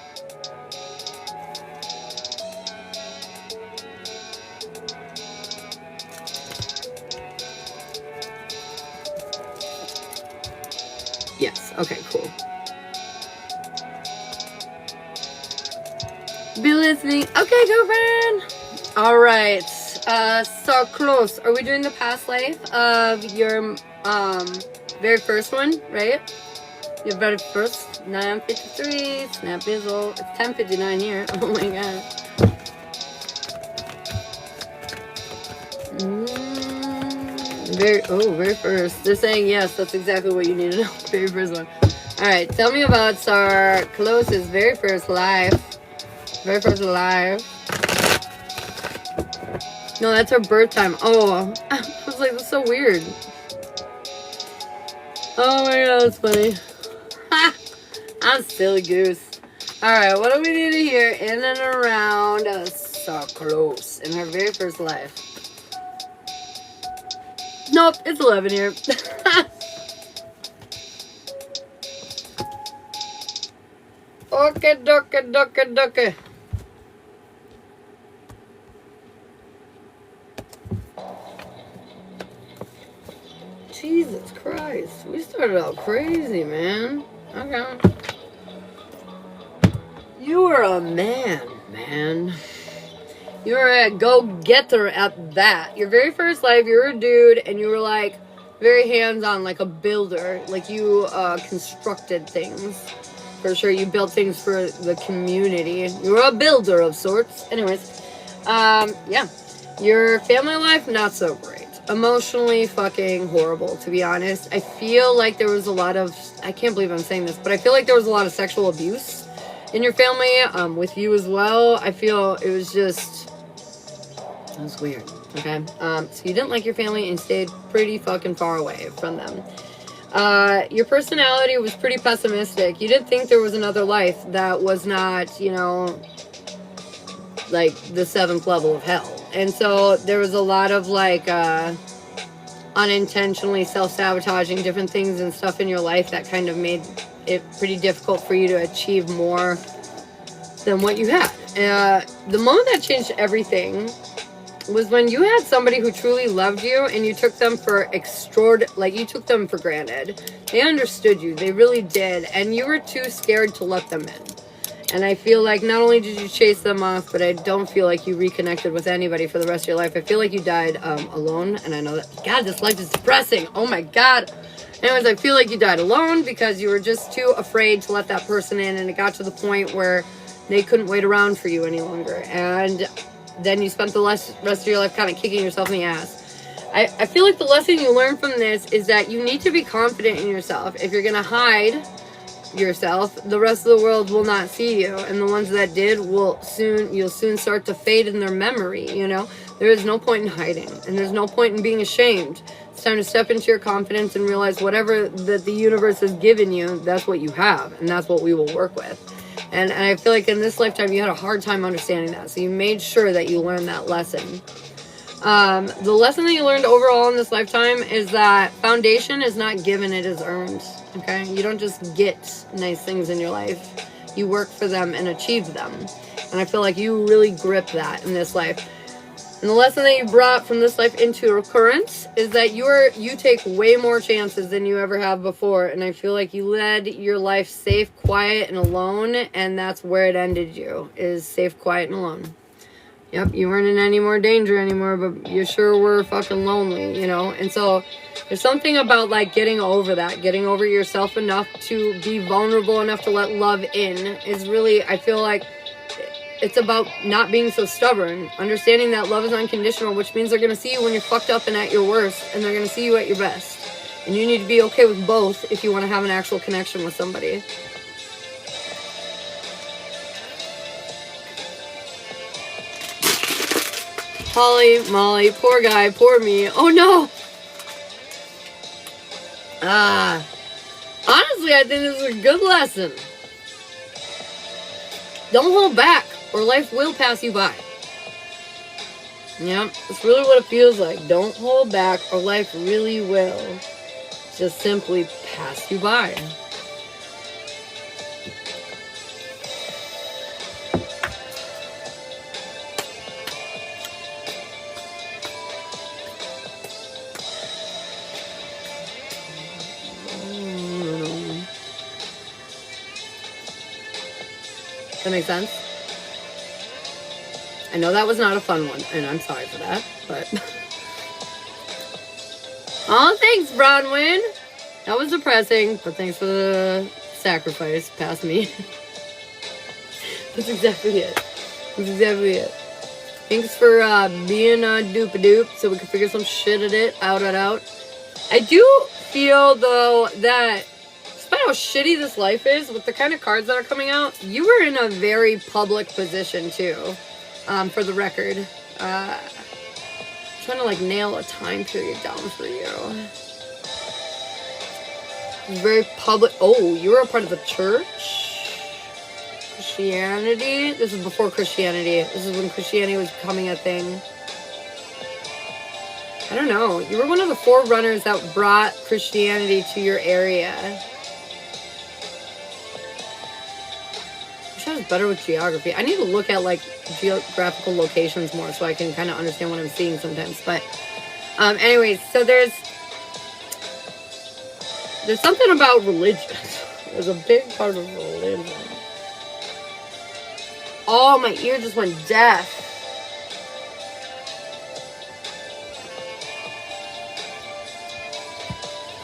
Yes. Okay, cool. Be listening. Okay, girlfriend. All right. So close. Are we doing the past life of your very first one, right? Your very first. 9:53. Snap bizzle. It's 10:59 here. Oh my god. Very first. They're saying yes. That's exactly what you need to know. Very first one. All right. Tell me about our closest very first life. Very first life. No, that's her birth time. Oh, I was like, that's so weird. Oh my god, that's funny. Ha! I'm silly goose. Alright, what do we need to hear in and around saw close in her very first life. Nope, it's 11 here. Okay, doke. Jesus Christ. We started out crazy, man. Okay. You are a man. You're a go-getter at that. Your very first life, you were a dude, and you were, like, very hands-on, like a builder. Like, you constructed things. For sure, you built things for the community. You were a builder of sorts. Anyways, yeah. Your family life, not so great. Emotionally fucking horrible, to be honest. I feel like there was a lot of... I can't believe I'm saying this, but I feel like there was a lot of sexual abuse in your family, with you as well. I feel it was just... It was weird, okay? So you didn't like your family and stayed pretty fucking far away from them. Your personality was pretty pessimistic. You didn't think there was another life that was not, you know, like the 7th level of hell. And so there was a lot of like unintentionally self-sabotaging different things and stuff in your life that kind of made it pretty difficult for you to achieve more than what you had. The moment that changed everything was when you had somebody who truly loved you and you took them for you took them for granted. They understood you. They really did. And you were too scared to let them in. And I feel like not only did you chase them off, but I don't feel like you reconnected with anybody for the rest of your life. I feel like you died alone. And I know that, God, this life is depressing. Oh my God. Anyways, I feel like you died alone because you were just too afraid to let that person in. And it got to the point where they couldn't wait around for you any longer. And then you spent the rest of your life kind of kicking yourself in the ass. I feel like the lesson you learn from this is that you need to be confident in yourself. If you're going to hide yourself, the rest of the world will not see you. And the ones that did you'll soon start to fade in their memory, you know? There is no point in hiding. And there's no point in being ashamed. It's time to step into your confidence and realize whatever that the universe has given you, that's what you have. And that's what we will work with. And I feel like in this lifetime, you had a hard time understanding that. So you made sure that you learned that lesson. The lesson that you learned overall in this lifetime is that foundation is not given, it is earned. Okay? You don't just get nice things in your life. You work for them and achieve them. And I feel like you really grip that in this life. And the lesson that you brought from this life into recurrence is that you take way more chances than you ever have before. And I feel like you led your life safe, quiet, and alone. And that's where it ended you, is safe, quiet, and alone. Yep, you weren't in any more danger anymore, but you sure were fucking lonely, you know? And so there's something about, like, getting over that, getting over yourself enough to be vulnerable enough to let love in is really, I feel like, it's about not being so stubborn. Understanding that love is unconditional, which means they're going to see you when you're fucked up and at your worst, and they're going to see you at your best. And you need to be okay with both if you want to have an actual connection with somebody. Holly, Molly, poor guy, poor me. Oh no! Honestly, I think this is a good lesson. Don't hold back, or life will pass you by. Yeah, that's really what it feels like. Don't hold back, or life really will just simply pass you by. That makes sense? I know that was not a fun one, and I'm sorry for that, but... Oh, thanks, Bronwyn! That was depressing, but thanks for the sacrifice past me. That's exactly it. That's exactly it. Thanks for being a doop-a-doop, so we can figure some shit out. I do feel, though, that... despite how shitty this life is, with the kind of cards that are coming out, you were in a very public position, too, for the record. I'm trying to, like, nail a time period down for you. Very public. Oh, you were a part of the church? Christianity. This is before Christianity. This is when Christianity was becoming a thing. I don't know. You were one of the forerunners that brought Christianity to your area. I wish I was better with geography. I need to look at like geographical locations more so I can kind of understand what I'm seeing sometimes. But anyways, so there's something about religion. There's a big part of religion. Oh, my ear just went deaf.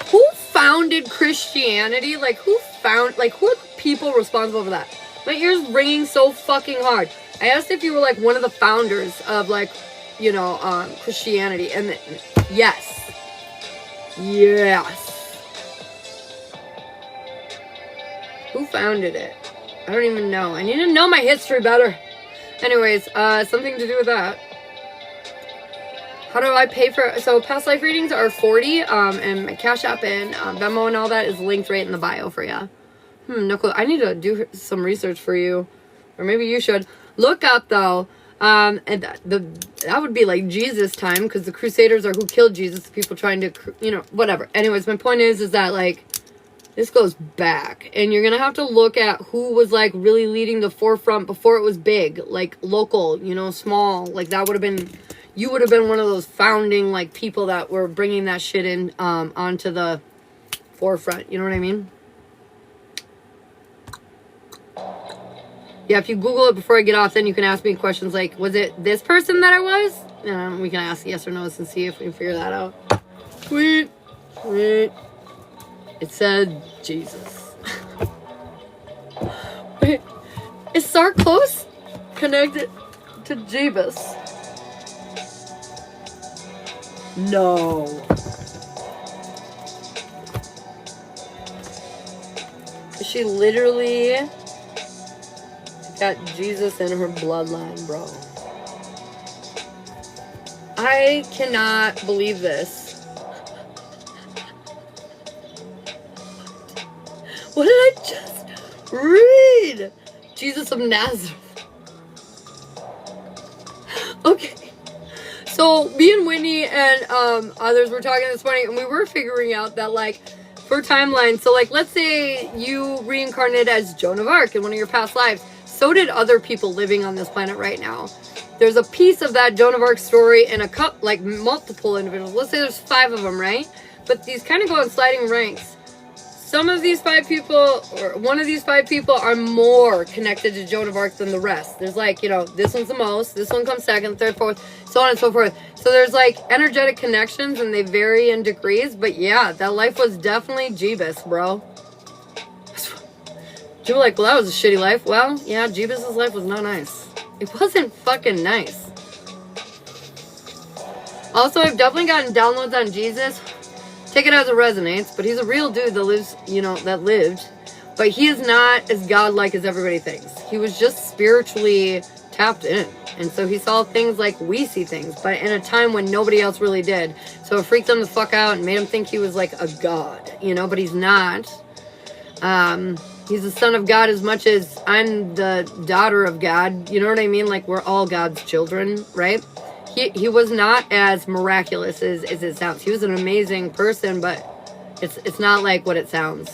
Who founded Christianity? Like, who are the people responsible for that? My ear's ringing so fucking hard. I asked if you were, like, one of the founders of, like, you know, Christianity. And yes. Yes. Who founded it? I don't even know. I need to know my history better. Anyways, something to do with that. How do I pay for... So, past life readings are $40. And my Cash App and Venmo and all that is linked right in the bio for you. No clue. I need to do some research for you. Or maybe you should. Look up, though. And that would be like Jesus time. Because the Crusaders are who killed Jesus. The people trying to... You know, whatever. Anyways, my point is that, like... This goes back, and you're going to have to look at who was, like, really leading the forefront before it was big, like, local, you know, small, like, that would have been, you would have been one of those founding, like, people that were bringing that shit in, onto the forefront, you know what I mean? Yeah, if you Google it before I get off, then you can ask me questions like, was it this person that I was? We can ask yes or no's and see if we can figure that out. Sweet. Sweet. It said Jesus. Wait, is Sark close connected to Jeebus? No. She literally got Jesus in her bloodline, bro. I cannot believe this. What did I just read? Jesus of Nazareth. Okay. So, me and Whitney and others were talking this morning, and we were figuring out that, like, for timelines, so, like, let's say you reincarnated as Joan of Arc in one of your past lives. So did other people living on this planet right now. There's a piece of that Joan of Arc story in like, multiple individuals. Let's say there's 5 of them, right? But these kind of go in sliding ranks. Some of these 5 people, or one of these 5 people, are more connected to Joan of Arc than the rest. There's like, you know, this one's the most, this one comes second, third, fourth, so on and so forth. So there's like energetic connections and they vary in degrees, but yeah, that life was definitely Jeebus, bro. You were like, well, that was a shitty life. Well, yeah, Jeebus' life was not nice. It wasn't fucking nice. Also, I've definitely gotten downloads on Jesus. Take it as it resonates, but he's a real dude that lives, you know, that lived. But he is not as godlike as everybody thinks. He was just spiritually tapped in. And so he saw things like we see things, but in a time when nobody else really did. So it freaked him the fuck out and made him think he was like a god, you know, but he's not. He's the son of God as much as I'm the daughter of God. You know what I mean? Like, we're all God's children, right? He was not as miraculous as it sounds. He was an amazing person, but it's not like what it sounds.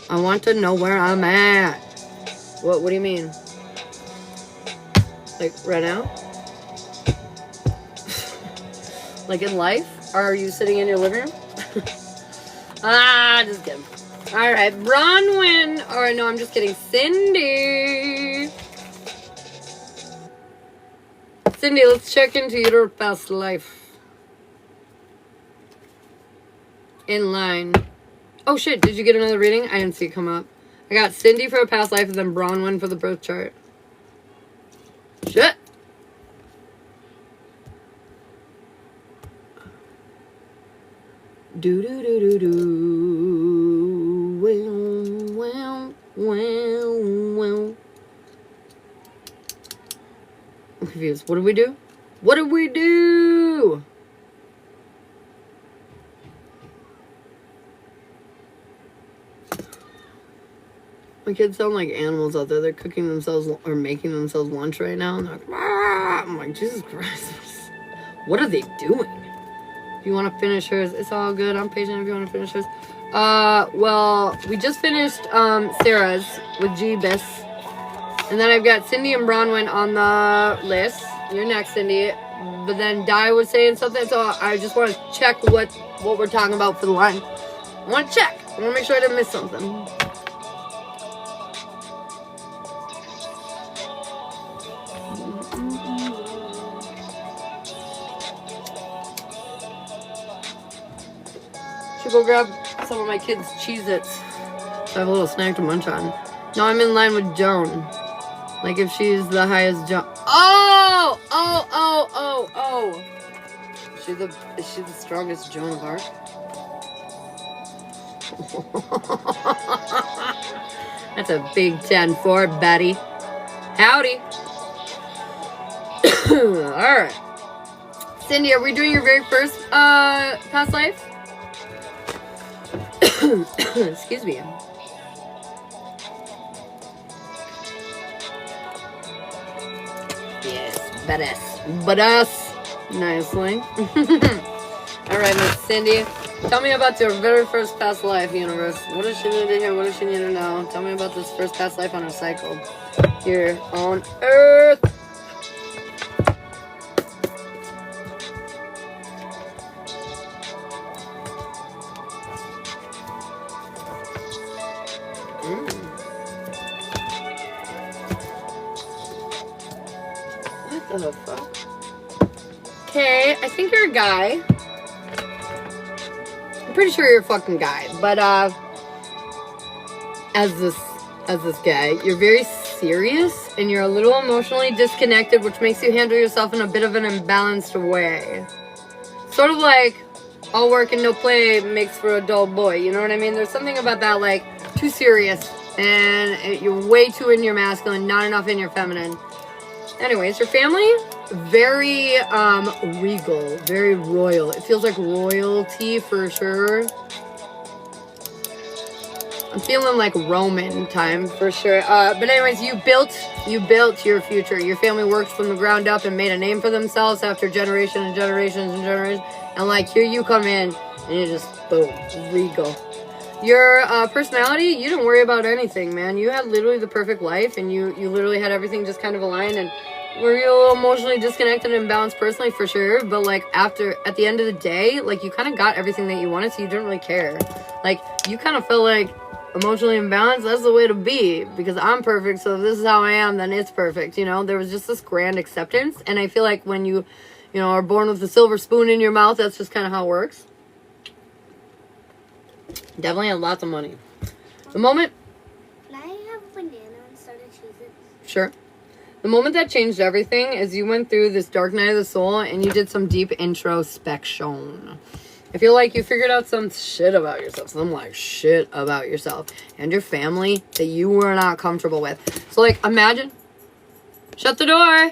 I want to know where I'm at. What do you mean? Like, right now? Like in life? Are you sitting in your living room? Just kidding. Alright, Bronwyn. Alright, no, I'm just kidding. Cindy. Cindy, let's check into your past life. In line. Oh shit, did you get another reading? I didn't see it come up. I got Cindy for a past life and then Bronwyn for the birth chart. Shit. Do do do do do. Well, well, well, well. I'm confused. What do we do? What do we do? My My kids sound like animals out there. They're cooking themselves or making themselves lunch right now. And they're like, ah! I'm like, Jesus Christ. What are they doing? If you want to finish hers, it's all good. I'm patient if you want to finish hers. Well, we just finished Sarah's with Jeebus. And then I've got Cindy and Bronwyn on the list. You're next, Cindy. But then Di was saying something, so I just want to check what we're talking about for the line. I want to check. I want to make sure I didn't miss something. Should go grab some of my kids' Cheez-Its so I have a little snack to munch on. No, I'm in line with Joan. Like if she's the highest Joan. Oh! Is she the strongest Joan of Arc? That's a big 10-4, Betty. Howdy. Alright. Cindy, are we doing your very first past life? Excuse me. Yes, badass. Nicely. Alright, Miss Cindy. Tell me about your very first past life, universe. What does she need to hear? What does she need to know? Tell me about this first past life on her cycle. Here on Earth. What the fuck? Okay, I think you're a guy. I'm pretty sure you're a fucking guy, but as this guy, you're very serious and you're a little emotionally disconnected, which makes you handle yourself in a bit of an imbalanced way. Sort of like all work and no play makes for a dull boy, you know what I mean? There's something about that, like, too serious and you're way too in your masculine, not enough in your feminine. Anyways, your family, very regal, very royal. It feels like royalty for sure. I'm feeling like Roman time for sure. But anyways, you built your future. Your family worked from the ground up and made a name for themselves after generations and generations and generations. And like here you come in and you just boom, regal. Your personality, you didn't worry about anything, man. You had literally the perfect life and you literally had everything just kind of aligned. And were you a little emotionally disconnected and imbalanced personally for sure, but like at the end of the day, like you kind of got everything that you wanted, so you didn't really care. Like you kind of felt like emotionally imbalanced, that's the way to be because I'm perfect, so if this is how I am, then it's perfect, you know? There was just this grand acceptance, and I feel like when you are born with a silver spoon in your mouth, that's just kind of how it works. Definitely had lots of money. The moment... Can I have a banana instead of Cheez-Its? Sure. The moment that changed everything is you went through this dark night of the soul and you did some deep introspection. I feel like you figured out some shit about yourself. Shit about yourself and your family that you were not comfortable with. So, like, imagine. Shut the door.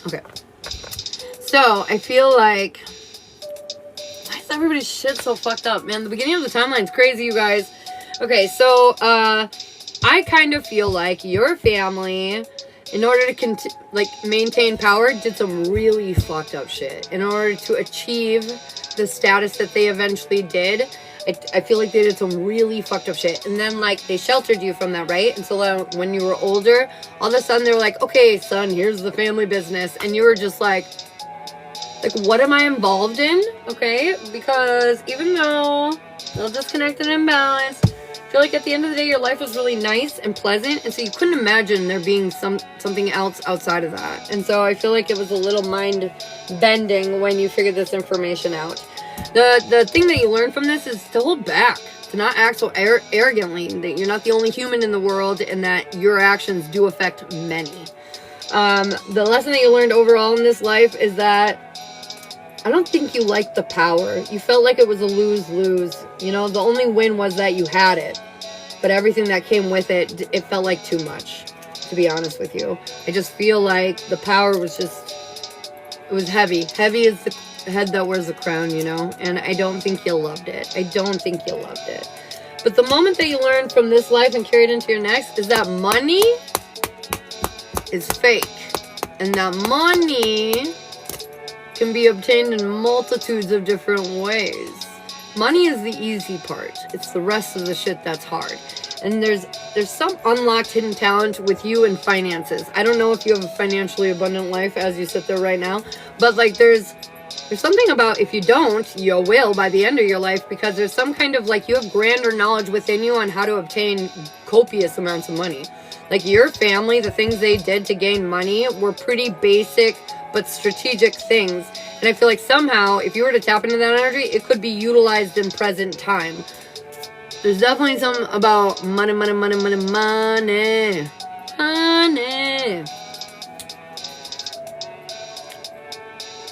Okay. So, I feel like... Why is everybody's shit so fucked up, man? The beginning of the timeline's crazy, you guys. Okay, so, I kind of feel like your family, in order to maintain power, did some really fucked up shit. In order to achieve the status that they eventually did, I feel like they did some really fucked up shit. And then, like, they sheltered you from that, right? And so when you were older, all of a sudden they were like, okay, son, here's the family business. And you were just like, what am I involved in? Okay? Because even though they're disconnected and imbalanced, I feel like at the end of the day, your life was really nice and pleasant, and so you couldn't imagine there being something else outside of that. And so I feel like it was a little mind-bending when you figured this information out. The thing that you learned from this is to hold back, to not act so arrogantly, that you're not the only human in the world, and that your actions do affect many. The lesson that you learned overall in this life is that I don't think you liked the power. You felt like it was a lose-lose. You know, the only win was that you had it. But everything that came with it, it felt like too much, to be honest with you. I just feel like the power was just, it was heavy. Heavy is the head that wears the crown, you know? And I don't think you loved it. I don't think you loved it. But the moment that you learn from this life and carry it into your next is that money is fake. And that money can be obtained in multitudes of different ways. Money is the easy part. It's the rest of the shit that's hard. And there's some unlocked hidden talent with you in finances. I don't know if you have a financially abundant life as you sit there right now, but like there's something about if you don't, you will by the end of your life, because there's some kind of like you have grander knowledge within you on how to obtain copious amounts of money. Like your family, the things they did to gain money were pretty basic but strategic things. And I feel like somehow, if you were to tap into that energy, it could be utilized in present time. There's definitely something about money.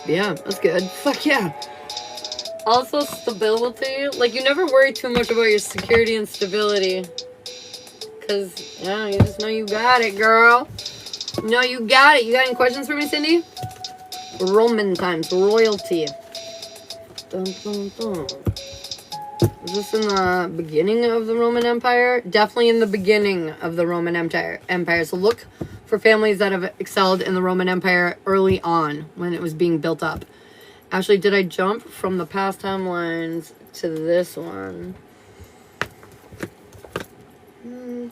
Yeah, that's good. Fuck yeah. Also, stability. Like, you never worry too much about your security and stability. Because, yeah, you just know you got it, girl. No, you got it. You got any questions for me, Cindy? Roman times. Royalty. Dun, dun, dun. Was this in the beginning of the Roman Empire? Definitely in the beginning of the Roman Empire. So look for families that have excelled in the Roman Empire early on when it was being built up. Actually, did I jump from the past timelines to this one?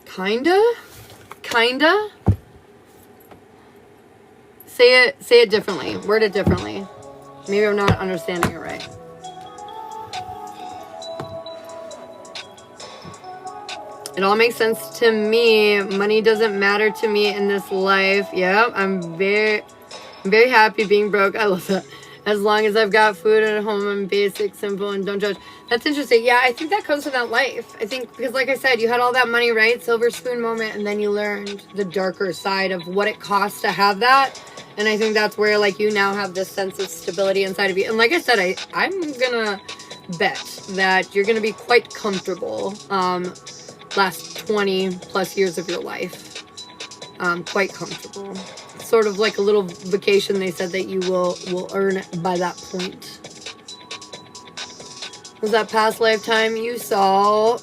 Kinda? Say it differently. Word it differently. Maybe I'm not understanding it right. It all makes sense to me. Money doesn't matter to me in this life. Yeah, I'm very happy being broke. I love that. As long as I've got food at home, I'm basic, simple, and don't judge. That's interesting. Yeah, I think that comes from that life. I think, because like I said, you had all that money, right? Silver spoon moment, and then you learned the darker side of what it costs to have that. And I think that's where, like, you now have this sense of stability inside of you. And like I said, I'm gonna bet that you're gonna be quite comfortable last 20 plus years of your life. Quite comfortable. Sort of like a little vacation they said that you will earn by that point. Was that past lifetime you saw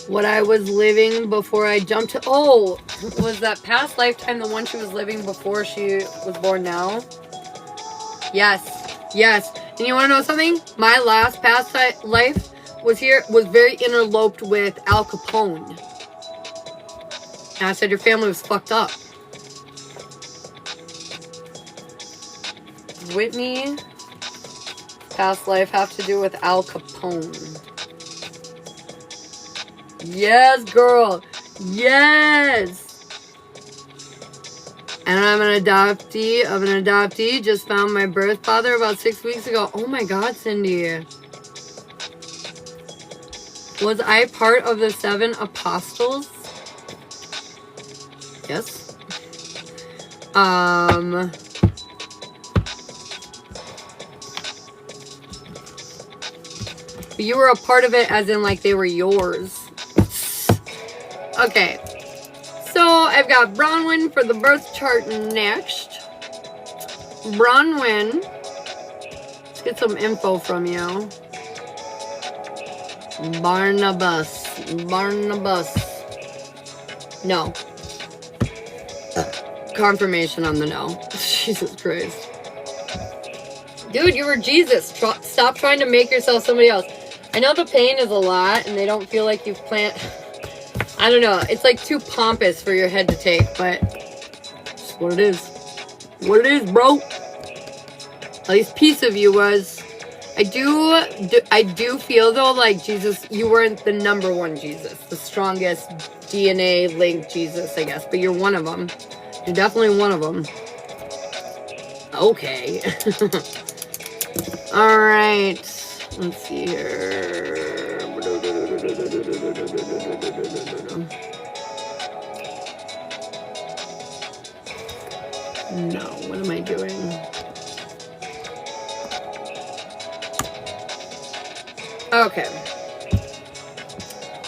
what I was living before I jumped to... Oh, was that past lifetime the one she was living before she was born now? Yes. And you want to know something? My last past life was very interloped with Al Capone. And I said your family was fucked up. Whitney, past life have to do with Al Capone. Yes, girl. Yes. And I'm an adoptee of an adoptee. Just found my birth father about 6 weeks ago. Oh my God, Cindy. Was I part of the 7 apostles? Yes. But you were a part of it as in like they were yours. Okay. So I've got Bronwyn for the birth chart next. Bronwyn. Let's get some info from you. Barnabas. No. Confirmation on the no. Jesus Christ. Dude, you were Jesus. Stop trying to make yourself somebody else. I know the pain is a lot and they don't feel like you've I don't know. It's like too pompous for your head to take, but it's what it is. What it is, bro. At least piece of you was. I do feel though like Jesus, you weren't the number one Jesus, the strongest DNA linked Jesus, I guess, but you're one of them. You're definitely one of them. Okay. All right. Let's see here. No, what am I doing? Okay.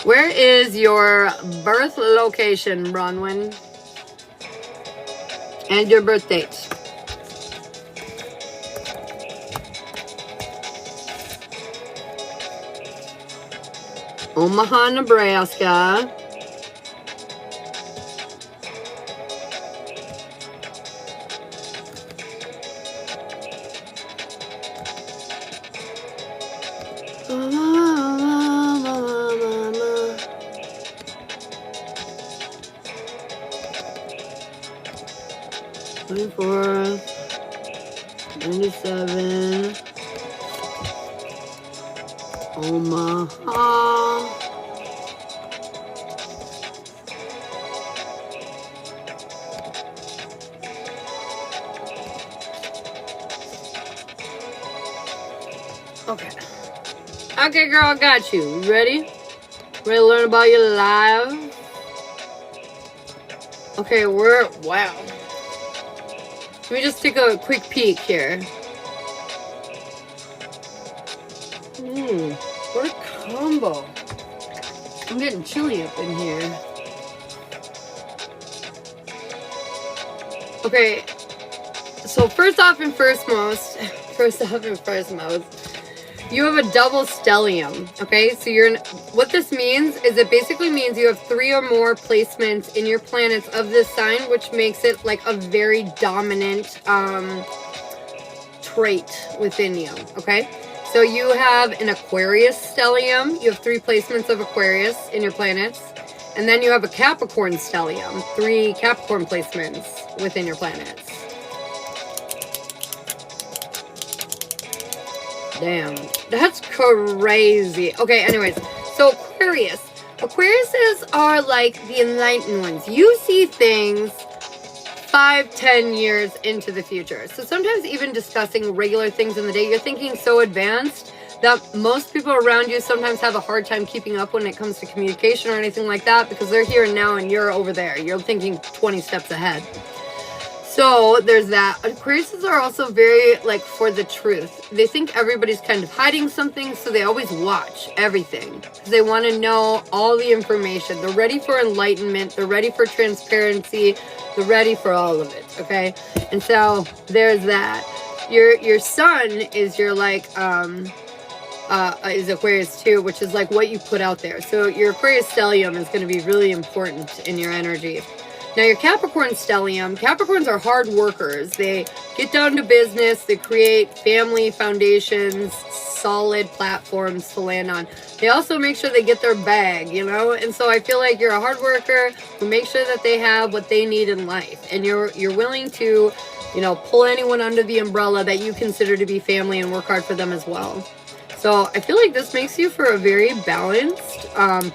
Where is your birth location, Bronwyn? And your birth date? Omaha, Nebraska. Fourth, 97, Omaha. Okay. Okay, girl, I got you. You ready? Ready to learn about your life? Okay, wow. Let me just take a quick peek here. What a combo. I'm getting chilly up in here. Okay, so first off and foremost, you have a double stellium, okay? So what this means is it basically means you have 3 or more placements in your planets of this sign, which makes it like a very dominant trait within you, okay? So you have an Aquarius stellium. You have 3 placements of Aquarius in your planets. And then you have a Capricorn stellium, 3 Capricorn placements within your planets. Damn, that's crazy. Okay, anyways, so Aquariuses are like the enlightened ones. You see things 5-10 years into the future. So sometimes even discussing regular things in the day, you're thinking so advanced that most people around you sometimes have a hard time keeping up when it comes to communication or anything like that, because they're here and now and you're over there. You're thinking 20 steps ahead. So there's that. Aquariuses are also very like for the truth. They think everybody's kind of hiding something, so they always watch everything. They want to know all the information. They're ready for enlightenment. They're ready for transparency. They're ready for all of it. Okay, and so there's that. Your sun is your like is Aquarius too, which is like what you put out there. So your Aquarius stellium is going to be really important in your energy. Now your Capricorn stellium, Capricorns are hard workers. They get down to business. They create family foundations, solid platforms to land on. They also make sure they get their bag, you know? And so I feel like you're a hard worker who makes sure that they have what they need in life. And you're willing to, you know, pull anyone under the umbrella that you consider to be family and work hard for them as well. So I feel like this makes you for a very balanced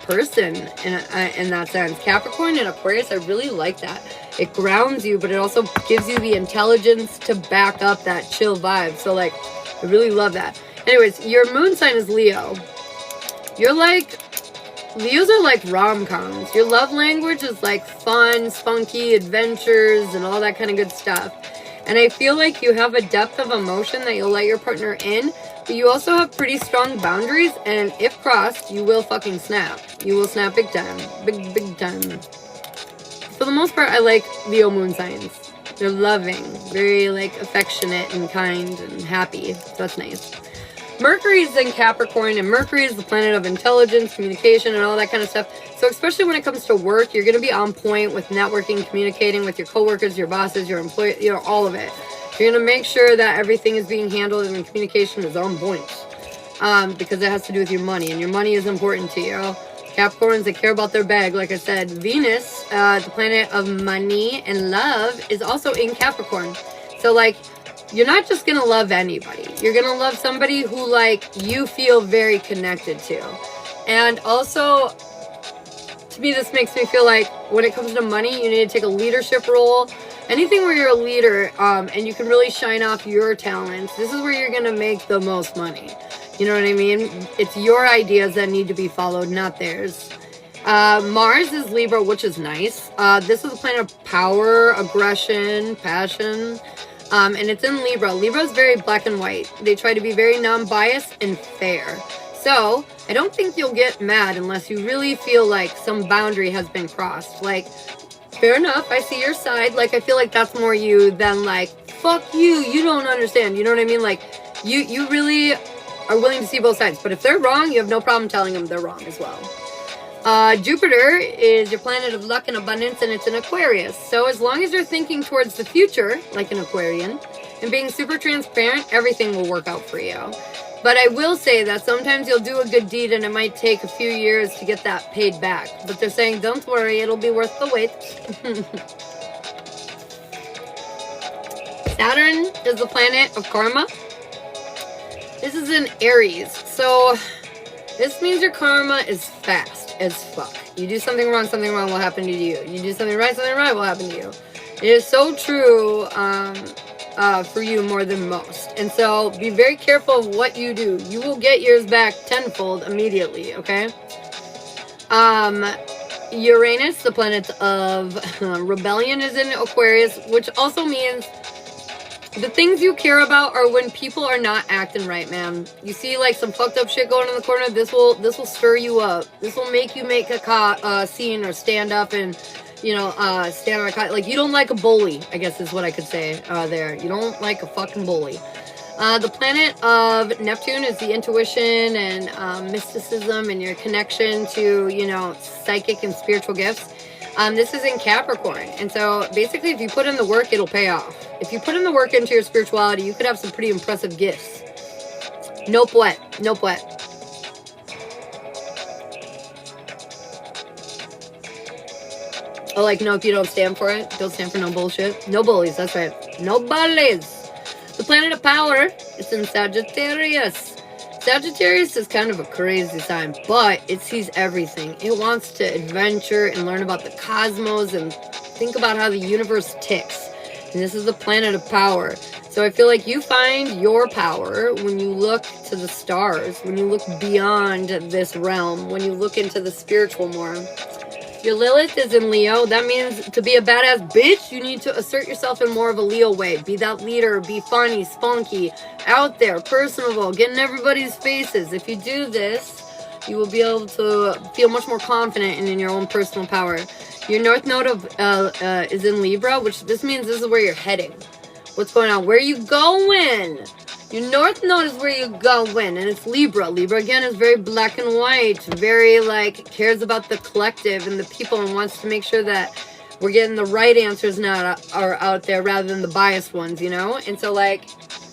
person in that sense. Capricorn and Aquarius, I really like that. It grounds you, but it also gives you the intelligence to back up that chill vibe. So like, I really love that. Anyways, your moon sign is Leo. Leos are like rom-coms. Your love language is like fun, spunky, adventures, and all that kind of good stuff. And I feel like you have a depth of emotion that you'll let your partner in, but you also have pretty strong boundaries, and if crossed, you will fucking snap. You will snap big time. Big time. For the most part, I like Leo moon signs. They're loving, very like affectionate and kind and happy. So that's nice. Mercury is in Capricorn, and Mercury is the planet of intelligence, communication, and all that kind of stuff. So especially when it comes to work, you're going to be on point with networking, communicating with your coworkers, your bosses, your employees, you know, all of it. You're going to make sure that everything is being handled and the communication is on point, because it has to do with your money, and your money is important to you. Capricorns, they care about their bag. Like I said, Venus, the planet of money and love, is also in Capricorn. So like, you're not just going to love anybody. You're going to love somebody who like you feel very connected to. And also, to me, this makes me feel like when it comes to money, you need to take a leadership role. Anything where you're a leader and you can really shine off your talents, this is where you're going to make the most money. You know what I mean? It's your ideas that need to be followed, not theirs. Mars is Libra, which is nice. This is a planet of power, aggression, passion. And it's in Libra. Libra is very black and white. They try to be very non-biased and fair. So I don't think you'll get mad unless you really feel like some boundary has been crossed. Like, fair enough, I see your side. Like, I feel like that's more you than like, fuck you, you don't understand. You know what I mean? Like, you really are willing to see both sides. But if they're wrong, you have no problem telling them they're wrong as well. Jupiter is your planet of luck and abundance, and it's an Aquarius. So as long as you're thinking towards the future, like an Aquarian, and being super transparent, everything will work out for you. But I will say that sometimes you'll do a good deed and it might take a few years to get that paid back. But they're saying, don't worry, it'll be worth the wait. Saturn is the planet of karma. This is in Aries. So this means your karma is fast as fuck. You do something wrong will happen to you. You do something right will happen to you. It is so true for you more than most. And so be very careful of what you do. You will get yours back tenfold immediately, okay? Uranus, the planet of rebellion, is in Aquarius, which also means the things you care about are when people are not acting right, man. You see like some fucked up shit going in the corner, this will stir you up. This will make you make a scene or stand up and, you know, stand on a, like, you don't like a bully, I guess is what I could say there. You don't like a fucking bully. The planet of Neptune is the intuition and mysticism and your connection to, you know, psychic and spiritual gifts. This is in Capricorn. And so basically if you put in the work, it'll pay off. If you put in the work into your spirituality, you could have some pretty impressive gifts. Nope what? Nope what? Oh, like, nope, you don't stand for it? Don't stand for no bullshit? No bullies, that's right. No bullies! The planet of power is in Sagittarius. Sagittarius is kind of a crazy sign, but it sees everything. It wants to adventure and learn about the cosmos and think about how the universe ticks. And this is the planet of power. So I feel like you find your power when you look to the stars, when you look beyond this realm, when you look into the spiritual more. Your Lilith is in Leo. That means to be a badass bitch, you need to assert yourself in more of a Leo way. Be that leader, be funny, spunky, out there, personable, get in everybody's faces. If you do this, you will be able to feel much more confident and in your own personal power. Your North Node is in Libra, which this means this is where you're heading. What's going on? Where are you going? Your North Node is where you going, and it's Libra. Libra, again, is very black and white, very, like, cares about the collective and the people and wants to make sure that we're getting the right answers now are out there rather than the biased ones, you know? And so, like,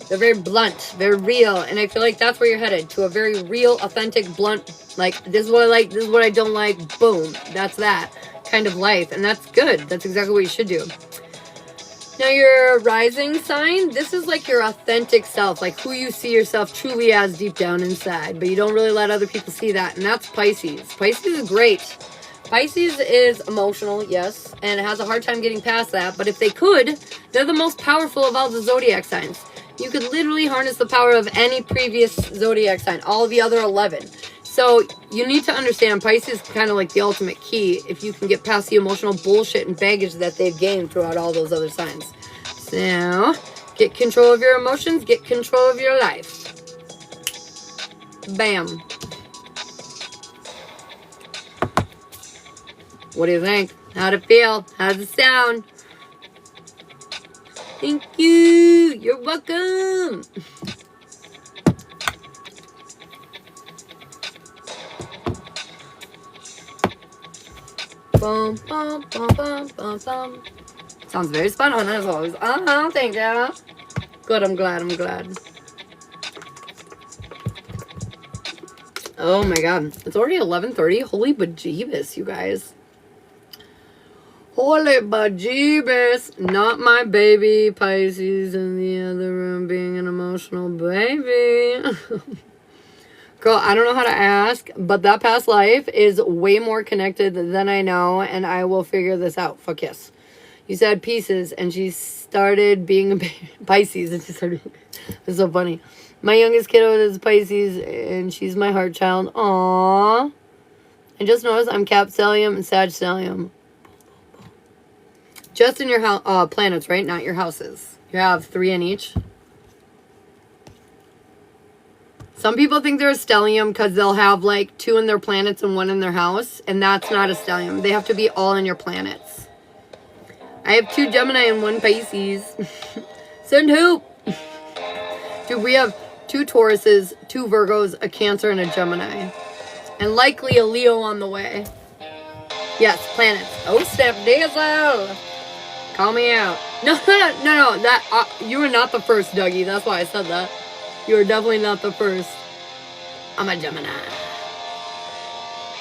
they're very blunt, very real, and I feel like that's where you're headed, to a very real, authentic, blunt, like, this is what I like, this is what I don't like, boom, that's that kind of life, and that's good. That's exactly what you should do. Now, your rising sign, this is like your authentic self, like who you see yourself truly as deep down inside, but you don't really let other people see that, and that's Pisces. Pisces is great. Pisces is emotional, yes, and it has a hard time getting past that, but if they could, they're the most powerful of all the zodiac signs. You could literally harness the power of any previous zodiac sign, all of the other 11. So you need to understand Pisces is kind of like the ultimate key if you can get past the emotional bullshit and baggage that they've gained throughout all those other signs. So get control of your emotions, get control of your life. Bam. What do you think? How'd it feel? How's it sound? Thank you. You're welcome. Bum, bum, bum, bum, bum, bum. Sounds very spot on as always. Thank you. Good, I'm glad, Oh my god. It's already 11:30. Holy bejeebus, you guys. Holy bejeebus. Not my baby Pisces in the other room being an emotional baby. Girl, I don't know how to ask, but that past life is way more connected than I know, and I will figure this out. Fuck yes. You said pieces, and she started being a Pisces, and she started... It's so funny. My youngest kiddo is Pisces, and she's my heart child. Aww. I just noticed I'm Cap Stellium and Sag Stellium. Just in your planets, right? Not your houses. You have 3 in each. Some people think they're a stellium because they'll have like 2 in their planets and 1 in their house. And that's not a stellium. They have to be all in your planets. I have 2 Gemini and 1 Pisces. Send hope. Dude, we have 2 Tauruses, 2 Virgos, a Cancer, and a Gemini. And likely a Leo on the way. Yes, planets. Oh, Steph Diesel! Call me out. No. That you were not the first, Dougie. That's why I said that. You were definitely not the first. I'm a Gemini.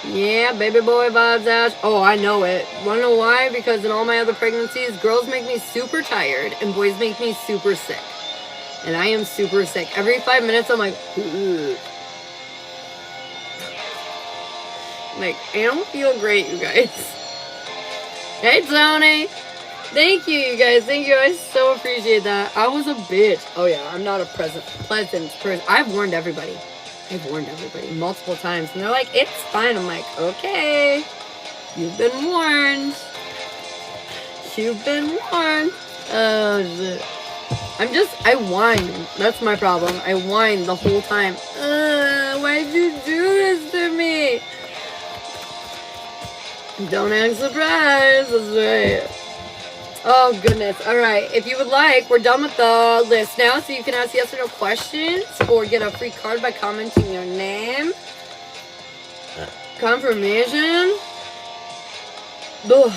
Yeah, baby boy vibes, Ash. Oh, I know it. Wanna know why? Because in all my other pregnancies, girls make me super tired and boys make me super sick. And I am super sick. Every 5 minutes, I'm like, ugh. Like, I don't feel great, you guys. Hey, Tony. Thank you, you guys. Thank you. I so appreciate that. I was a bitch. Oh, yeah. I'm not a pleasant person. I've warned everybody. Multiple times. And they're like, it's fine. I'm like, okay. You've been warned. Oh, shit. I whine. That's my problem. I whine the whole time. Why'd you do this to me? Don't act surprised. That's right. Oh, goodness. All right. If you would like, we're done with the list now, so you can ask yes or no questions or get a free card by commenting your name. Confirmation. Ugh.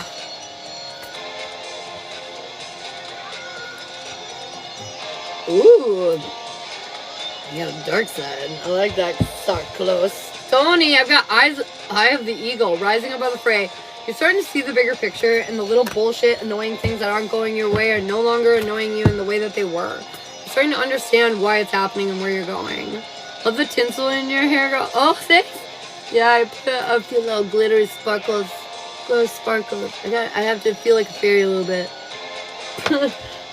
Ooh. You got a dark side. I like that. Start close. Tony, I've got eyes. Eye of the eagle rising above the fray. You're starting to see the bigger picture, and the little bullshit, annoying things that aren't going your way are no longer annoying you in the way that they were. You're starting to understand why it's happening and where you're going. Love the tinsel in your hair, girl. Oh, thanks. Yeah, I put a few little glittery sparkles. Little sparkles. I have to feel like a fairy a little bit.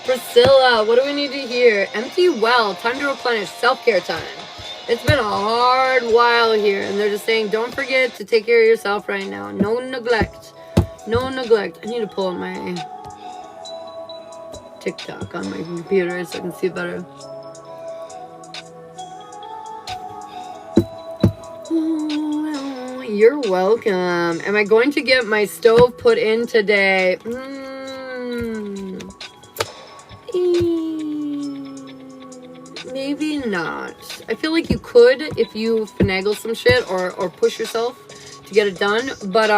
Priscilla, what do we need to hear? Empty well. Time to replenish. Self-care time. It's been a hard while here, and they're just saying, don't forget to take care of yourself right now. No neglect. No neglect. I need to pull up my TikTok on my computer so I can see better. Oh, you're welcome. Am I going to get my stove put in today? Maybe not. I feel like you could if you finagle some shit or push yourself to get it done. But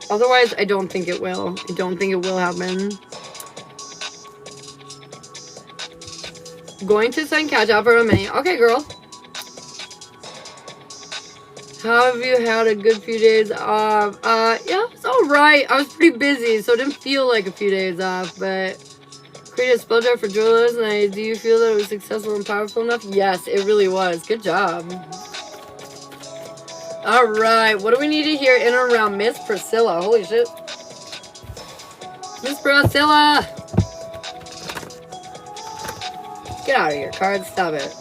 otherwise, I don't think it will. I don't think it will happen. Going to send catch out for a minute. Okay, girl. How have you had a good few days off? Yeah, it's alright. I was pretty busy, so it didn't feel like a few days off, but created a spell jar for drillers, and do you feel that it was successful and powerful enough? Yes, it really was. Good job. Alright, what do we need to hear in or around Miss Priscilla? Holy shit. Miss Priscilla! Get out of here, card. Stop it.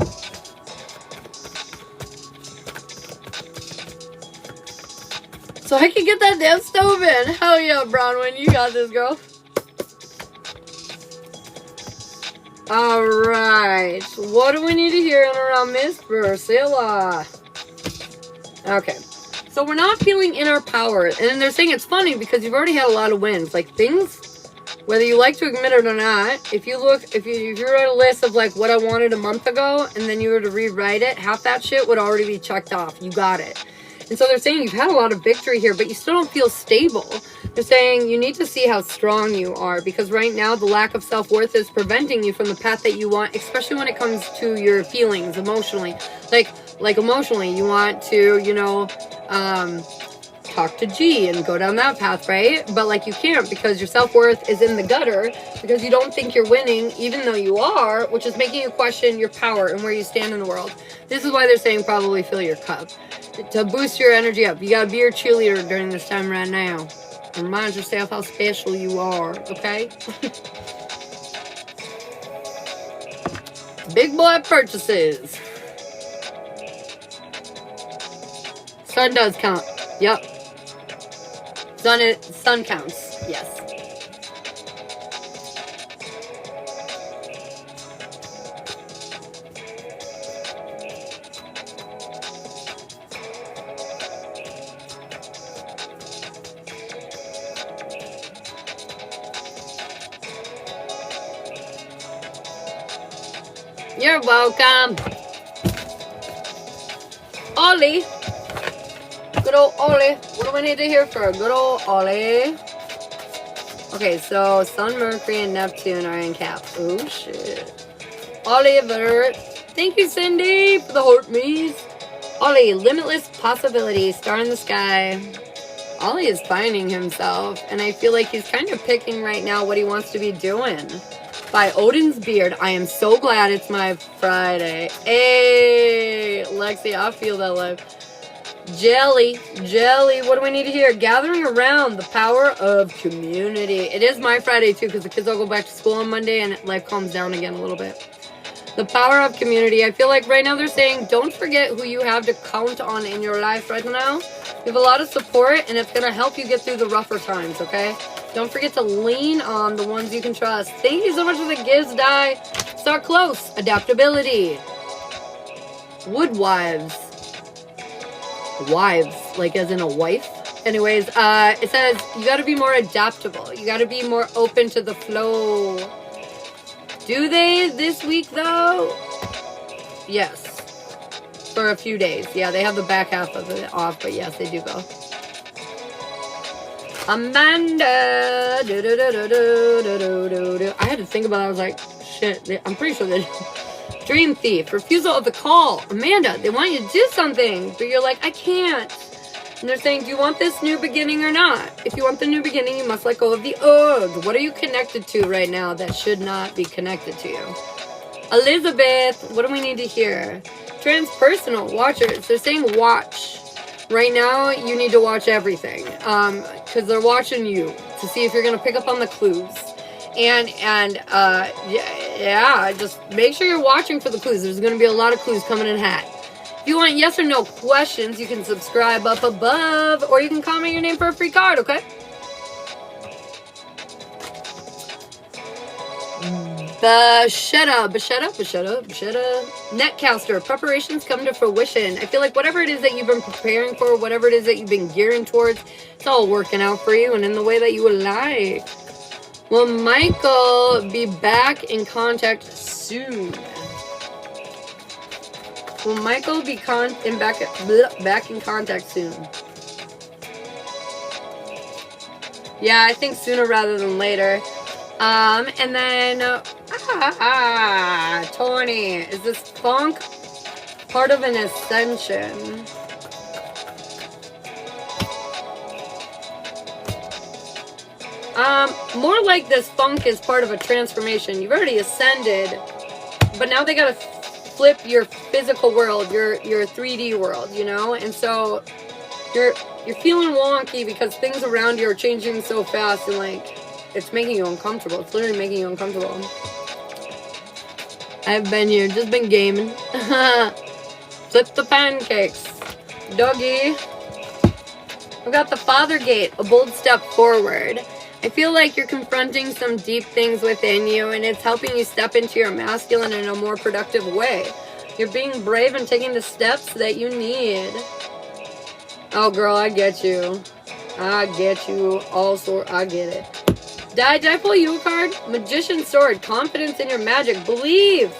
So I can get that damn stove in. Hell yeah, Bronwyn. You got this, girl. Alright. What do we need to hear in and around Miss Priscilla? Okay. So we're not feeling in our power. And they're saying it's funny because you've already had a lot of wins. Like things, whether you like to admit it or not, if you wrote a list of like what I wanted a month ago and then you were to rewrite it, half that shit would already be checked off. You got it. And so they're saying you've had a lot of victory here, but you still don't feel stable. They're saying you need to see how strong you are because right now the lack of self-worth is preventing you from the path that you want, especially when it comes to your feelings emotionally. Like emotionally, you want to, talk to G and go down that path, right? But like you can't because your self-worth is in the gutter because you don't think you're winning even though you are, which is making you question your power and where you stand in the world. This is why they're saying probably fill your cup. To boost your energy up. You gotta be your cheerleader during this time right now. Remind yourself how special you are, okay? Big boy purchases. Sun does count. Yep. Sun counts. Yes. You're welcome. Ollie. Good old Ollie. What do we need to hear for good old Ollie? Okay, so Sun, Mercury, and Neptune are in Cap. Oh, shit. Oliver. Thank you, Cindy, for the heart me's. Ollie, limitless possibility, star in the sky. Ollie is finding himself, and I feel like he's kind of picking right now what he wants to be doing. By Odin's Beard, I am so glad it's my Friday. Hey, Lexi, I feel that love. Jelly, what do we need to hear? Gathering around the power of community. It is my Friday, too, because the kids all go back to school on Monday, and life calms down again a little bit. The power of community. I feel like right now they're saying, don't forget who you have to count on in your life right now. You have a lot of support, and it's going to help you get through the rougher times, okay? Don't forget to lean on the ones you can trust. Thank you so much for the gifts, Die. Start close. Adaptability. Woodwives. Wives, like as in a wife. Anyways, it says you got to be more adaptable. You got to be more open to the flow. Do they this week, though? Yes. For a few days. Yeah, they have the back half of it off, but yes, they do go. Amanda. I had to think about it. I was like, shit, I'm pretty sure they do. Dream Thief. Refusal of the call. Amanda, they want you to do something, but you're like, I can't. And they're saying, do you want this new beginning or not? If you want the new beginning, you must let go of the old. What are you connected to right now that should not be connected to you? Elizabeth, what do we need to hear? Transpersonal watchers. They're saying watch. Right now, you need to watch everything. Because they're watching you to see if you're going to pick up on the clues. And just make sure you're watching for the clues. There's going to be a lot of clues coming in hot. If you want yes or no questions, you can subscribe up above, or you can comment your name for a free card, okay? Bashetta. Netcaster. Preparations come to fruition. I feel like whatever it is that you've been preparing for, whatever it is that you've been gearing towards, it's all working out for you and in the way that you would like. Will Michael be back in contact soon? Will Michael be back in contact soon? Yeah, I think sooner rather than later. And then, Tony, is this funk part of an ascension? More like this funk is part of a transformation. You've already ascended, but now they gotta flip your physical world, your 3D world, you know? And so you're feeling wonky because things around you are changing so fast, and like it's making you uncomfortable. It's literally making you uncomfortable. I've been here, just been gaming. Flip the pancakes. Doggy. I've got the Father Gate, a bold step forward. I feel like you're confronting some deep things within you, and it's helping you step into your masculine in a more productive way. You're being brave and taking the steps that you need. Oh, girl, I get you. I get you. Also, I get it. Did I pull you a card? Magician's Sword. Confidence in your magic. Believe.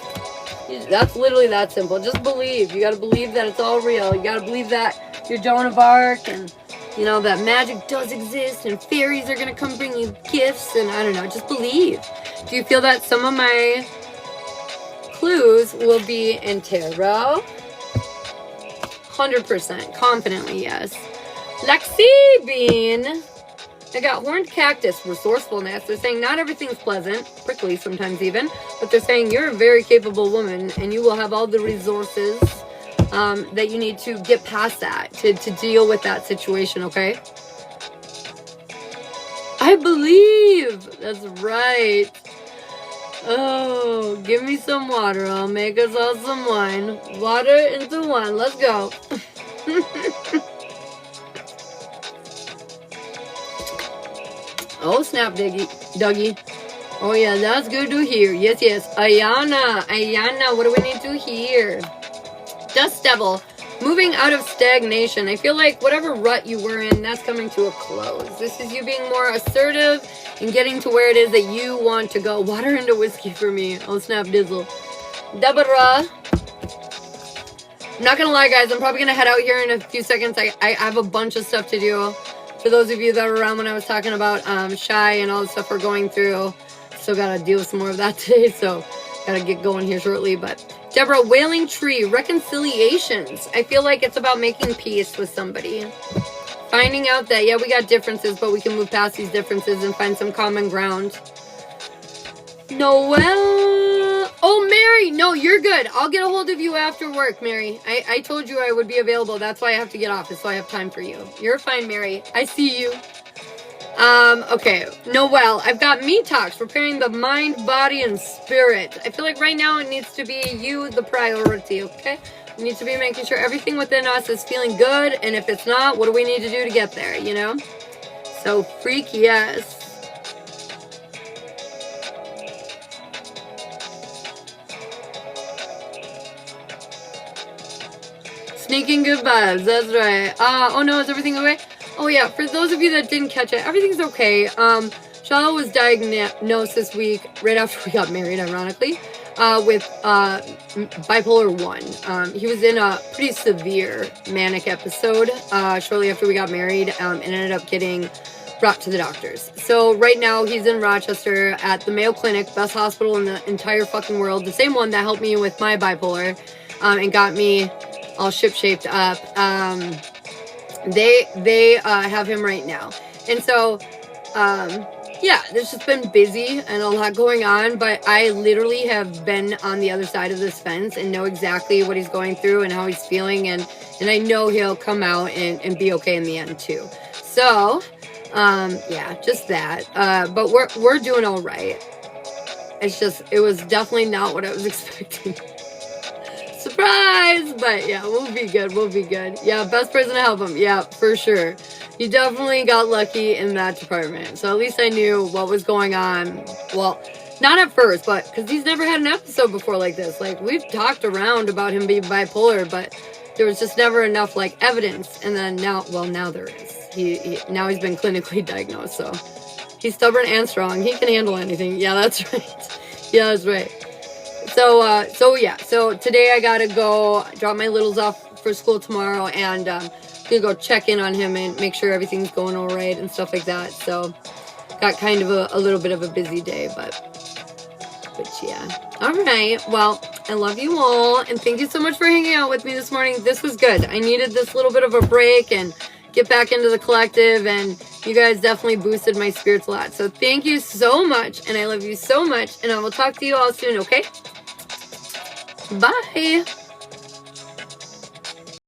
That's literally that simple. Just believe. You got to believe that it's all real. You got to believe that you're Joan of Arc, and you know that magic does exist, and fairies are going to come bring you gifts, and I don't know, just believe. Do you feel that some of my clues will be in tarot? 100%. Confidently, yes. Lexi Bean. I got Horned Cactus, resourcefulness. They're saying not everything's pleasant, prickly sometimes even, but they're saying you're a very capable woman, and you will have all the resources that you need to get past that, to deal with that situation, okay? I believe. That's right. Oh, give me some water. I'll make us all some wine. Water into wine. Let's go. Oh, snap, Dougie. Oh, yeah, that's good to hear. Yes. Ayana, what do we need to hear? Dust Devil, moving out of stagnation. I feel like whatever rut you were in, that's coming to a close. This is you being more assertive and getting to where it is that you want to go. Water into whiskey for me. Oh, snap, dizzle. Deborah. I'm not gonna lie, guys. I'm probably gonna head out here in a few seconds. I have a bunch of stuff to do. For those of you that were around when I was talking about Shy and all the stuff we're going through, still gotta deal with some more of that today. So gotta get going here shortly. But Deborah, Wailing Tree, reconciliations. I feel like it's about making peace with somebody. Finding out that, yeah, we got differences, but we can move past these differences and find some common ground. Noel. Oh, Mary. No, you're good. I'll get a hold of you after work, Mary. I told you I would be available. That's why I have to get off, is so I have time for you. You're fine, Mary. I see you. Okay. Noel, I've got me talks, preparing the mind, body, and spirit. I feel like right now it needs to be you, the priority, okay? We need to be making sure everything within us is feeling good, and if it's not, what do we need to do to get there, you know? So, freak yes. Sneaking good vibes, that's right. Oh no, is everything okay? Oh yeah, for those of you that didn't catch it, everything's okay. Shallow was diagnosed this week, right after we got married, ironically, with bipolar 1. He was in a pretty severe manic episode shortly after we got married, and ended up getting brought to the doctors. So right now he's in Rochester at the Mayo Clinic, best hospital in the entire fucking world, the same one that helped me with my bipolar, and got me all ship-shaped up. They have him right now. And so, yeah, it's just been busy and a lot going on, but I literally have been on the other side of this fence and know exactly what he's going through and how he's feeling, and I know he'll come out and be okay in the end too. So, yeah, just that. But we're doing all right. It's just, it was definitely not what I was expecting. Surprise! But yeah, we'll be good. We'll be good. Yeah, best person to help him. Yeah, for sure. You definitely got lucky in that department. So at least I knew what was going on. Well, not at first, but because he's never had an episode before like this. Like, we've talked around about him being bipolar, but there was just never enough like evidence. And then now, well, now there is. Now he's been clinically diagnosed, so he's stubborn and strong. He can handle anything. Yeah, that's right. Yeah, that's right. So today I gotta go drop my littles off for school tomorrow, and gonna go check in on him and make sure everything's going all right and stuff like that. So got kind of a little bit of a busy day, but yeah. All right. Well, I love you all, and thank you so much for hanging out with me this morning. This was good. I needed this little bit of a break and get back into the collective, and you guys definitely boosted my spirits a lot. So thank you so much, and I love you so much, and I will talk to you all soon, okay? Bye.